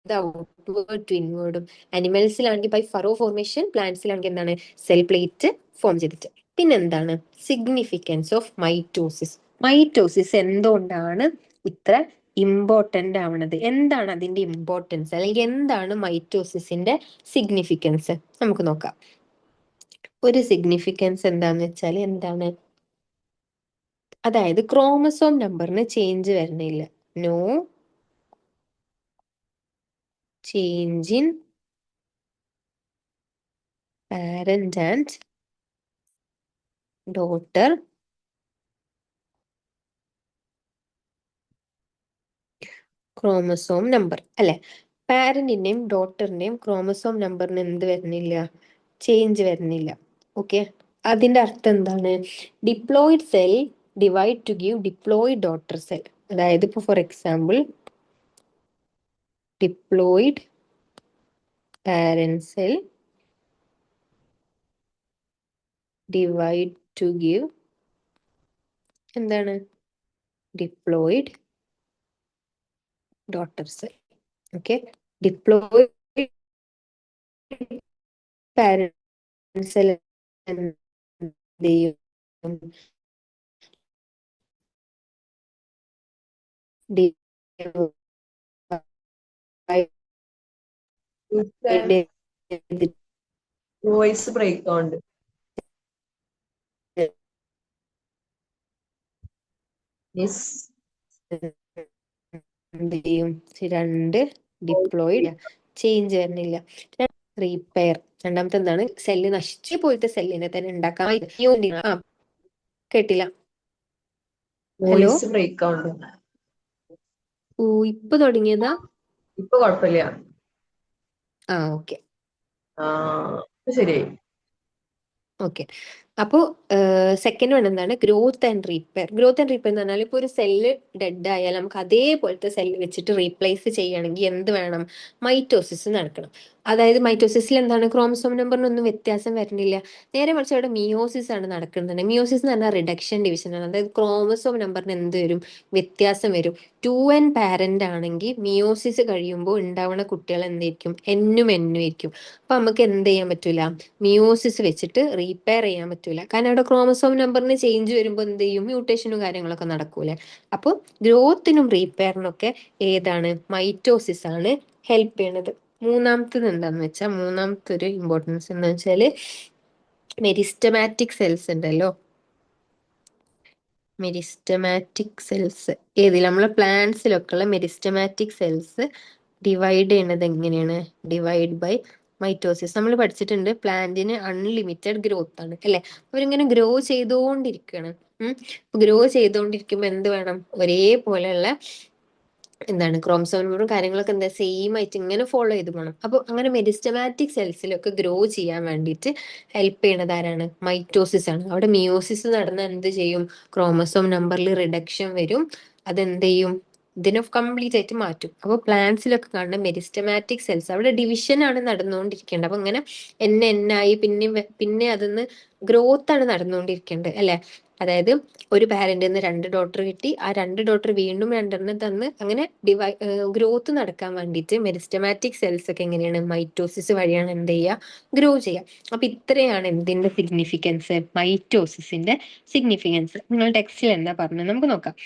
ഔട്ട്വേർഡ് ടു ഇൻവേർഡും. അനിമൽസിലാണെങ്കിൽ ബൈ ഫറോ ഫോർമേഷൻ, പ്ലാന്റ്സിലാണെങ്കിൽ എന്താണ്? സെൽ പ്ലേറ്റ് ഫോം ചെയ്തിട്ട്. പിന്നെന്താണ്? Significance of mitosis. മൈറ്റോസിസ് എന്തുകൊണ്ടാണ് ഇത്ര ഇമ്പോർട്ടന്റ് ആവണത്? എന്താണ് അതിന്റെ ഇമ്പോർട്ടൻസ്, അല്ലെങ്കിൽ എന്താണ് മൈറ്റോസിസിന്റെ സിഗ്നിഫിക്കൻസ്? നമുക്ക് നോക്കാം. ഒരു സിഗ്നിഫിക്കൻസ് എന്താന്ന് വെച്ചാൽ എന്താണ്? അതായത് ക്രോമസോം നമ്പറിന് ചേഞ്ച് വരണില്ല. No change in parent and daughter chromosome number, അല്ലെ? പാരന്റിന്റെയും ഡോട്ടറിന്റെയും ക്രോമസോം നമ്പറിന് എന്ത് വരുന്നില്ല? ചേഞ്ച് വരുന്നില്ല. ഓക്കെ, അതിന്റെ അർത്ഥം എന്താണ്? Diploid cell divide to give diploid daughter cell. അതായത് ഇപ്പൊ for example, diploid parent cell divide to give എന്താണ്? Diploid daughter cell. Okay, diploid parent cell എന്ത് ചെയ്യും? വോയിസ് ബ്രേക്ക് ആവുന്നുണ്ട്. യെസ്, എന്ത് ചെയ്യും? രണ്ട് ഡിപ്ലോയിഡ് ചേഞ്ച് വരുന്നില്ല. റീപെയർ. രണ്ടാമത്തെ എന്താണ്? സെല്ല് നശിച്ചു പോയിട്ട് സെല്ലിനെ തന്നെ ഉണ്ടാക്കാൻ. ആ, കേട്ടില്ല. ഹലോ, വോയിസ് ബ്രേക്ക് ആവുന്നുണ്ട്. ഓ, ഇപ്പൊ തുടങ്ങിയതാ? ഇപ്പൊ കുഴപ്പമില്ല. ആ, ഓക്കെ ശരിയായി. ഓക്കെ. അപ്പോൾ സെക്കൻഡ് വൺ എന്താണ്? Growth and repair. Growth and repair എന്ന് പറഞ്ഞാൽ ഇപ്പോൾ ഒരു സെല്ല് ഡെഡ് ആയാൽ നമുക്ക് അതേപോലത്തെ സെല്ല് വെച്ചിട്ട് റീപ്ലേസ് ചെയ്യണമെങ്കിൽ എന്ത് വേണം? മൈറ്റോസിസ് നടക്കണം. അതായത് മൈറ്റോസിസിൽ എന്താണ്? ക്രോമസോം നമ്പറിനൊന്നും വ്യത്യാസം വരുന്നില്ല. നേരെ മറിച്ച് അവിടെ മിയോസിസ് ആണ് നടക്കുന്നത്. മിയോസിസ് എന്ന് പറഞ്ഞാൽ റിഡക്ഷൻ ഡിവിഷൻ ആണ്. അതായത് ക്രോമസോം നമ്പറിന് എന്ത് വരും? വ്യത്യാസം വരും. 2n പാരന്റ് ആണെങ്കിൽ മിയോസിസ് കഴിയുമ്പോൾ ഉണ്ടാവുന്ന കുട്ടികൾ എന്തായിരിക്കും? എന്നും എന്നും ആയിരിക്കും. അപ്പൊ നമുക്ക് എന്ത് ചെയ്യാൻ പറ്റൂല? മിയോസിസ് വെച്ചിട്ട് റീപെയർ ചെയ്യാൻ പറ്റൂല. കാരണം അവിടെ ക്രോമസോം നമ്പറിന് ചേഞ്ച് വരുമ്പോൾ എന്ത് ചെയ്യും? മ്യൂട്ടേഷനും കാര്യങ്ങളൊക്കെ നടക്കൂലെ. അപ്പോൾ ഗ്രോത്തിനും റീപെയറിനും ഒക്കെ ഏതാണ്? മൈറ്റോസിസ് ആണ് ഹെൽപ്പ് ചെയ്യണത്. മൂന്നാമത്തത് എന്താന്ന് വെച്ചാൽ, മൂന്നാമത്തെ ഒരു ഇമ്പോർട്ടൻസ് എന്ന് വെച്ചാല് മെരിസ്റ്റമാറ്റിക് സെൽസ് ഉണ്ടല്ലോ. മെരിസ്റ്റമാറ്റിക് സെൽസ് ഏതിൽ? നമ്മളെ പ്ലാന്റ്സിലൊക്കെ ഉള്ള മെരിസ്റ്റമാറ്റിക് സെൽസ് ഡിവൈഡ് ചെയ്യുന്നത് എങ്ങനെയാണ്? Divide by mitosis. നമ്മൾ പഠിച്ചിട്ടുണ്ട് പ്ലാന്റിന് അൺലിമിറ്റഡ് ഗ്രോത്ത് ആണ്, അല്ലെ? അവരിങ്ങനെ ഗ്രോ ചെയ്തുകൊണ്ടിരിക്കുകയാണ്. ഗ്രോ ചെയ്തുകൊണ്ടിരിക്കുമ്പോൾ എന്ത് വേണം? ഒരേപോലെയുള്ള എന്താണ്? ക്രോമസോം നമ്പറും കാര്യങ്ങളൊക്കെ എന്താ സെയിം ആയിട്ട് ഇങ്ങനെ ഫോളോ ചെയ്ത് പോകണം. അപ്പോൾ അങ്ങനെ മെരിസ്റ്റമാറ്റിക് സെൽസിലൊക്കെ ഗ്രോ ചെയ്യാൻ വേണ്ടിയിട്ട് ഹെൽപ്പ് ചെയ്യണത് ആരാണ്? മൈറ്റോസിസ് ആണ്. അവിടെ മിയോസിസ് നടന്ന എന്ത് ചെയ്യും? ക്രോമസോം നമ്പറിൽ റിഡക്ഷൻ വരും. അതെന്ത് ചെയ്യും? ഇതിനെ കംപ്ലീറ്റ് ആയിട്ട് മാറ്റും. അപ്പോൾ പ്ലാന്റ്സിലൊക്കെ കാണുന്ന മെരിസ്റ്റമാറ്റിക് സെൽസ് അവിടെ ഡിവിഷൻ ആണ് നടന്നുകൊണ്ടിരിക്കേണ്ടത്. അപ്പൊ ഇങ്ങനെ എന്നായി പിന്നെ അതിന്ന് ഗ്രോത്ത് ആണ് നടന്നുകൊണ്ടിരിക്കേണ്ടത്, അല്ലെ? അതായത് ഒരു പാരന്റിൽ നിന്ന് 2 ഡോട്ടർ കിട്ടി, ആ 2 ഡോട്ടർ വീണ്ടും 2 തന്ന് അങ്ങനെ ഗ്രോത്ത് നടക്കാൻ വേണ്ടിയിട്ട് മെരിസ്റ്റമാറ്റിക് സെൽസ് ഒക്കെ എങ്ങനെയാണ്? മൈറ്റോസിസ് വഴിയാണ് എന്ത് ചെയ്യുക? ഗ്രോ ചെയ്യുക. അപ്പൊ ഇത്രയാണ് എന്തിന്റെ സിഗ്നിഫിക്കൻസ്? മൈറ്റോസിസിന്റെ സിഗ്നിഫിക്കൻസ്. നിങ്ങൾ ടെക്സ്റ്റിൽ എന്താ പറഞ്ഞത് നമുക്ക് നോക്കാം.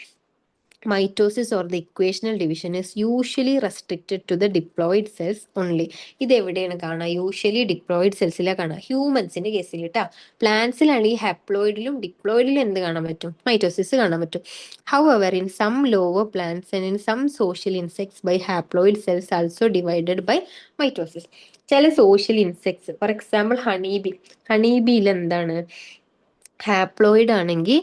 Mitosis or the equational division is usually restricted to the diploid cells only. ഇത് എവിടെയാണ് കാണുക? യൂഷ്വലി ഡിപ്ലോയിഡ് സെൽസിലാണ് കാണുക, ഹ്യൂമൻസിന്റെ കേസിൽ കേട്ടോ. പ്ലാന്റ്സിലാണെങ്കിൽ ഹാപ്ലോയിഡിലും ഡിപ്ലോയിഡിലും എന്ത് കാണാൻ പറ്റും? മൈറ്റോസിസ് കാണാൻ പറ്റും. However in some lower plants and in some social insects by haploid cells also divided by mitosis. ചില social insects, for example honeybee, ഹണീബിയിൽ എന്താണ് ഹാപ്ലോയിഡ് ആണെങ്കിൽ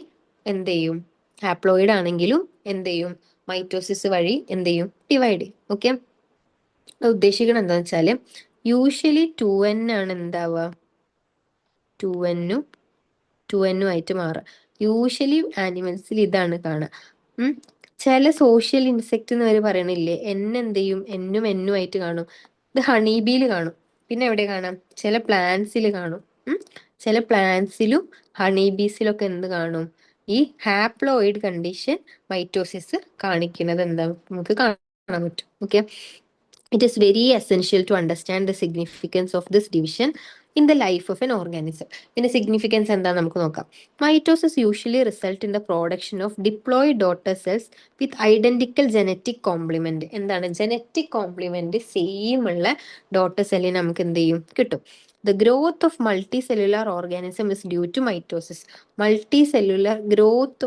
എന്ത് ചെയ്യും? ഹാപ്ലോയിഡ് ആണെങ്കിലും എന്ത് ചെയ്യും? മൈറ്റോസിസ് വഴി എന്ത് ചെയ്യും? ഡിവൈഡ് ചെയ്യും. ഓക്കെ, ഉദ്ദേശിക്കുന്നത് എന്താണെന്ന് വെച്ചാല് യൂഷ്വലി 2n ആണ് എന്താവുക? 2n-ഉം 2n-ഉം ആയിട്ട് മാറുക. യൂഷ്വലി ആനിമൽസിൽ ഇതാണ് കാണുക. ചില സോഷ്യൽ ഇൻസെക്ട് എന്ന് വരെ പറയണില്ലേ, എന്ത് ചെയ്യും? എന്നും എന്നും ആയിട്ട് കാണും. ഇത് ഹണീബിയിൽ കാണും. പിന്നെ എവിടെ കാണാം? ചില പ്ലാന്റ്സിൽ കാണും. ചില പ്ലാന്റ്സിലും ഹണീബീസിലൊക്കെ എന്ത് കാണും? ഈ ഹാപ്ലോയിഡ് കണ്ടീഷൻ മൈറ്റോസിസ് കാണിക്കുന്നത് എന്താ നമുക്ക് കാണാൻ പറ്റും. Okay, it is very essential to understand the significance of this division in the life of an organism. ഇതിന്റെ സിഗ്നിഫിക്കൻസ് എന്താ നമുക്ക് നോക്കാം. Mitosis usually result in the production of diploid daughter cells with identical genetic complement. എന്താണ് genetic complement? Same ഉള്ള daughter സെല്ലിന് നമുക്ക് എന്ത് ചെയ്യും? കിട്ടും. The growth of multicellular organism is due to mitosis. Multicellular growth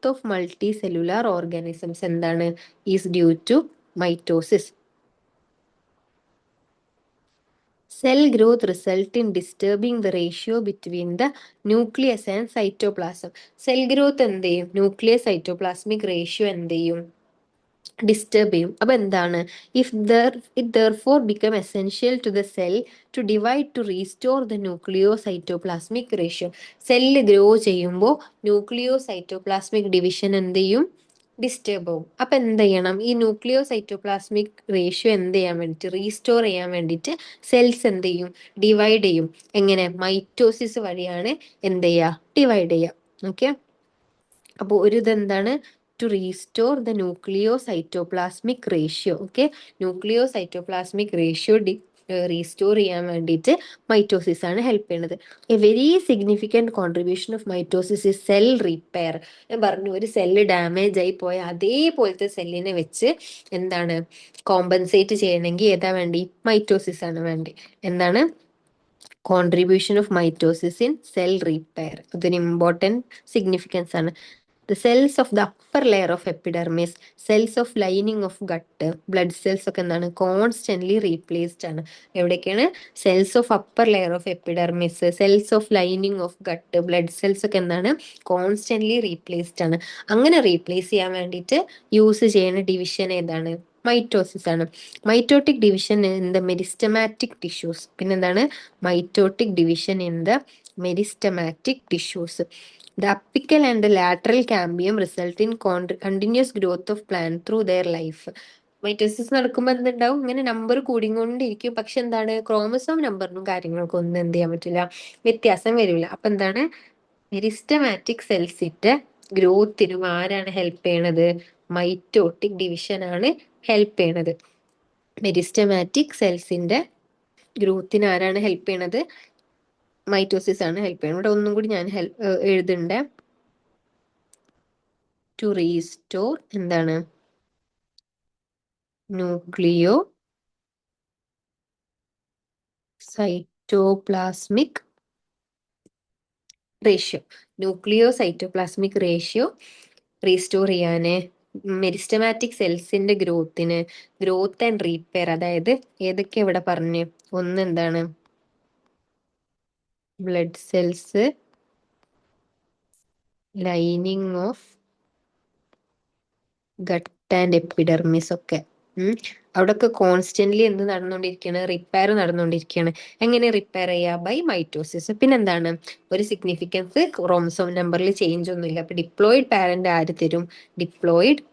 of multicellular organisms എന്താണ്? is due to mitosis. Cell growth result in disturbing the ratio between the nucleus and cytoplasm. Cell growth എന്ത് ചെയ്യും? Nucleus cytoplasmic ratio എന്ത് ചെയ്യും? Disturb ചെയ്യും. അപ്പൊ എന്താണ്? It therefore become essential to the cell to divide to restore the nucleo cytoplasmic ratio. Cell grow ചെയ്യുമ്പോൾ nucleo cytoplasmic division എന്ത് ചെയ്യും? ഡിസ്റ്റർബ് ആവും. അപ്പൊ എന്ത് ചെയ്യണം? ഈ ന്യൂക്ലിയോ സൈറ്റോപ്ലാസ്മിക് റേഷ്യോ എന്ത് ചെയ്യാൻ വേണ്ടിയിട്ട്? റീസ്റ്റോർ ചെയ്യാൻ വേണ്ടിയിട്ട് സെൽസ് എന്ത് ചെയ്യും? ഡിവൈഡ് ചെയ്യും. എങ്ങനെ? മൈറ്റോസിസ് വഴിയാണ് എന്ത് ചെയ്യുക? ഡിവൈഡ് ചെയ്യുക. ഓക്കെ, അപ്പോൾ ഒരു ഇതെന്താണ്? To restore the nucleo cytoplasmic ratio. Okay, nucleo cytoplasmic ratio restore ചെയ്യാൻ വേണ്ടിയിട്ട് മൈറ്റോസിസ് ആണ് ഹെൽപ്പ് ചെയ്യുന്നത്. A very significant contribution of mitosis is cell repair. ഞാൻ പറഞ്ഞു, ഒരു സെല്ല് ഡാമേജ് ആയി പോയ അതേപോലത്തെ സെല്ലിനെ വെച്ച് എന്താണ് കോമ്പൻസേറ്റ് ചെയ്യണമെങ്കിൽ ഏതാ വേണ്ടി? മൈറ്റോസിസ് ആണ് വേണ്ടി. എന്താണ്? Contribution of mitosis in cell repair. ഇതൊരു ഇമ്പോർട്ടൻറ്റ് സിഗ്നിഫിക്കൻസ് ആണ്. The cells of the upper layer of epidermis, cells of lining of gut, blood cells ഒക്കെ എന്താണ്? കോൺസ്റ്റന്റ്ലി റീപ്ലേസ്ഡ് ആണ്. എവിടെയൊക്കെയാണ്? Cells of upper layer of epidermis, cells of lining of gut, blood cells ഒക്കെ എന്താണ്? Constantly replaced ആണ്. അങ്ങനെ replace ചെയ്യാൻ വേണ്ടിയിട്ട് യൂസ് ചെയ്യുന്ന ഡിവിഷൻ ഏതാണ്? മൈറ്റോസിസ് ആണ്. Mitotic division in the meristematic tissues. പിന്നെന്താണ്? Mitotic division in the meristematic tissues. The apical and the lateral cambium result in continuous growth of plant through their life. Mitosis നടക്കുമ്പോൾ എന്തുണ്ടാവും? ഇങ്ങനെ number കൂടിക്കൊണ്ടിരിക്കും. പക്ഷെ എന്താണ്? Chromosome നമ്പറിനും കാര്യങ്ങൾക്കും ഒന്നും എന്ത് ചെയ്യാൻ പറ്റില്ല, വ്യത്യാസം വരില്ല. അപ്പൊ എന്താണ്? മെരിസ്റ്റമാറ്റിക് സെൽസിന്റെ ഗ്രോത്തിനും ആരാണ് ഹെൽപ്പ് ചെയ്യണത്? മൈറ്റോട്ടിക് ഡിവിഷൻ ആണ് ഹെൽപ്പ് ചെയ്യണത്. മെരിസ്റ്റമാറ്റിക് സെൽസിന്റെ ഗ്രോത്തിന് ആരാണ് ഹെൽപ്പ് ചെയ്യണത്? മൈറ്റോസിസ് ആണ് ഹെൽപ്പ് ചെയ്യുന്നത്. ഇവിടെ ഒന്നും കൂടി ഞാൻ എഴുതുന്നുണ്ട്. ടു റീസ്റ്റോർ എന്താണ്? Nucleo cytoplasmic ratio. Nucleo cytoplasmic ratio restore ചെയ്യാന്, മെരിസ്റ്റമാറ്റിക് സെൽസിന്റെ ഗ്രോത്ത് ആൻഡ് റീപ്പയർ. അതായത് ഏതൊക്കെ ഇവിടെ പറഞ്ഞു? ഒന്ന് എന്താണ്? Blood cells, lining of gut and epidermis ഒക്കെ അവിടെയൊക്കെ കോൺസ്റ്റന്റ്ലി എന്ത് നടന്നുകൊണ്ടിരിക്കുകയാണ്? റിപ്പയർ നടന്നുകൊണ്ടിരിക്കുകയാണ്. എങ്ങനെ റിപ്പയർ ചെയ്യുക? By mitosis. പിന്നെന്താണ്? ഒരു സിഗ്നിഫിക്കൻസ്, ക്രോമസോം നമ്പറിൽ ചേഞ്ച് ഒന്നുമില്ല. അപ്പൊ ഡിപ്ലോയിഡ് പാരന്റ് ആര് തരും? ഡിപ്ലോയിഡ്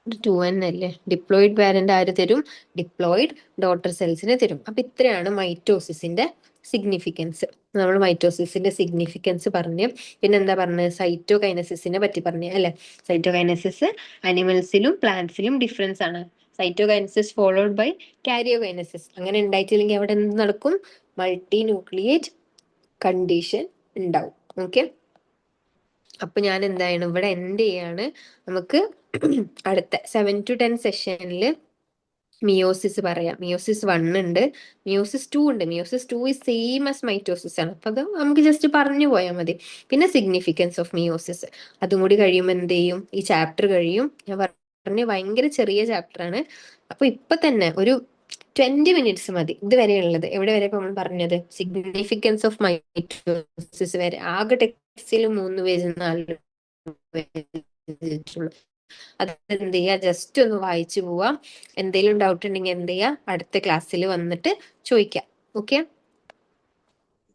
2n അല്ലേ? ഡിപ്ലോയിഡ് പാരന്റ് ആര് തരും? ഡിപ്ലോയിഡ് ഡോട്ടർ സെൽസിന് തരും. അപ്പൊ ഇത്രയാണ് മൈറ്റോസിസിന്റെ സിഗ്നിഫിക്കൻസ്. നമ്മൾ മൈറ്റോസിസിന്റെ സിഗ്നിഫിക്കൻസ് പറഞ്ഞ് പിന്നെന്താ പറഞ്ഞത്? സൈറ്റോകൈനസിസിനെ പറ്റി പറഞ്ഞു അല്ലെ? സൈറ്റോകൈനസിസ് അനിമൽസിലും പ്ലാന്റ്സിലും ഡിഫറൻസ് ആണ്. Cytokinesis followed by karyokinesis. അങ്ങനെ ഉണ്ടായിട്ടില്ലെങ്കിൽ അവിടെ എന്ത് നടക്കും? മൾട്ടി ന്യൂക്ലിയേറ്റ് കണ്ടീഷൻ ഉണ്ടാവും. ഓക്കെ, അപ്പൊ ഞാൻ എന്താണ് ഇവിടെ എൻഡ് ചെയ്യാണ്. നമുക്ക് അടുത്ത 7 to 10 സെഷനിൽ മിയോസിസ് പറയാം. മിയോസിസ് 1 ഉണ്ട്, മിയോസിസ് 2 ഉണ്ട്. Meiosis 2 is same as mitosis ആണ്. അപ്പൊ അത് നമുക്ക് ജസ്റ്റ് പറഞ്ഞു പോയാൽ മതി. പിന്നെ സിഗ്നിഫിക്കൻസ് ഓഫ് മിയോസിസ്, അതും കൂടി കഴിയുമ്പോൾ എന്ത് ചെയ്യും, ഈ ചാപ്റ്റർ കഴിയും. ഞാൻ പറഞ്ഞു ഭയങ്കര ചെറിയ ചാപ്റ്റർ ആണ്. അപ്പൊ ഇപ്പൊ തന്നെ ഒരു 20 മിനിറ്റ്സ് മതി ഇതുവരെയുള്ളത്. എവിടെ വരെ ഇപ്പൊ നമ്മൾ പറഞ്ഞത്, സിഗ്നിഫിക്കൻസ് ഓഫ് മൈറ്റോസിസ് വരെ. ആകെ ടെക്സ്റ്റിൽ 3 പേജ് 4 പേജ്. അത് എന്ത് ചെയ്യുക, ജസ്റ്റ് ഒന്ന് വായിച്ചു പോവാം. എന്തെങ്കിലും ഡൗട്ട് ഉണ്ടെങ്കിൽ എന്ത് ചെയ്യുക, അടുത്ത ക്ലാസ്സിൽ വന്നിട്ട് ചോദിക്കാം. ഓക്കെ,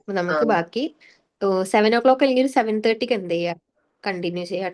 നമുക്ക് ബാക്കി 7 o'clock അല്ലെങ്കിൽ ഒരു 7:30 എന്ത് ചെയ്യുക, കണ്ടിന്യൂ ചെയ്യാം.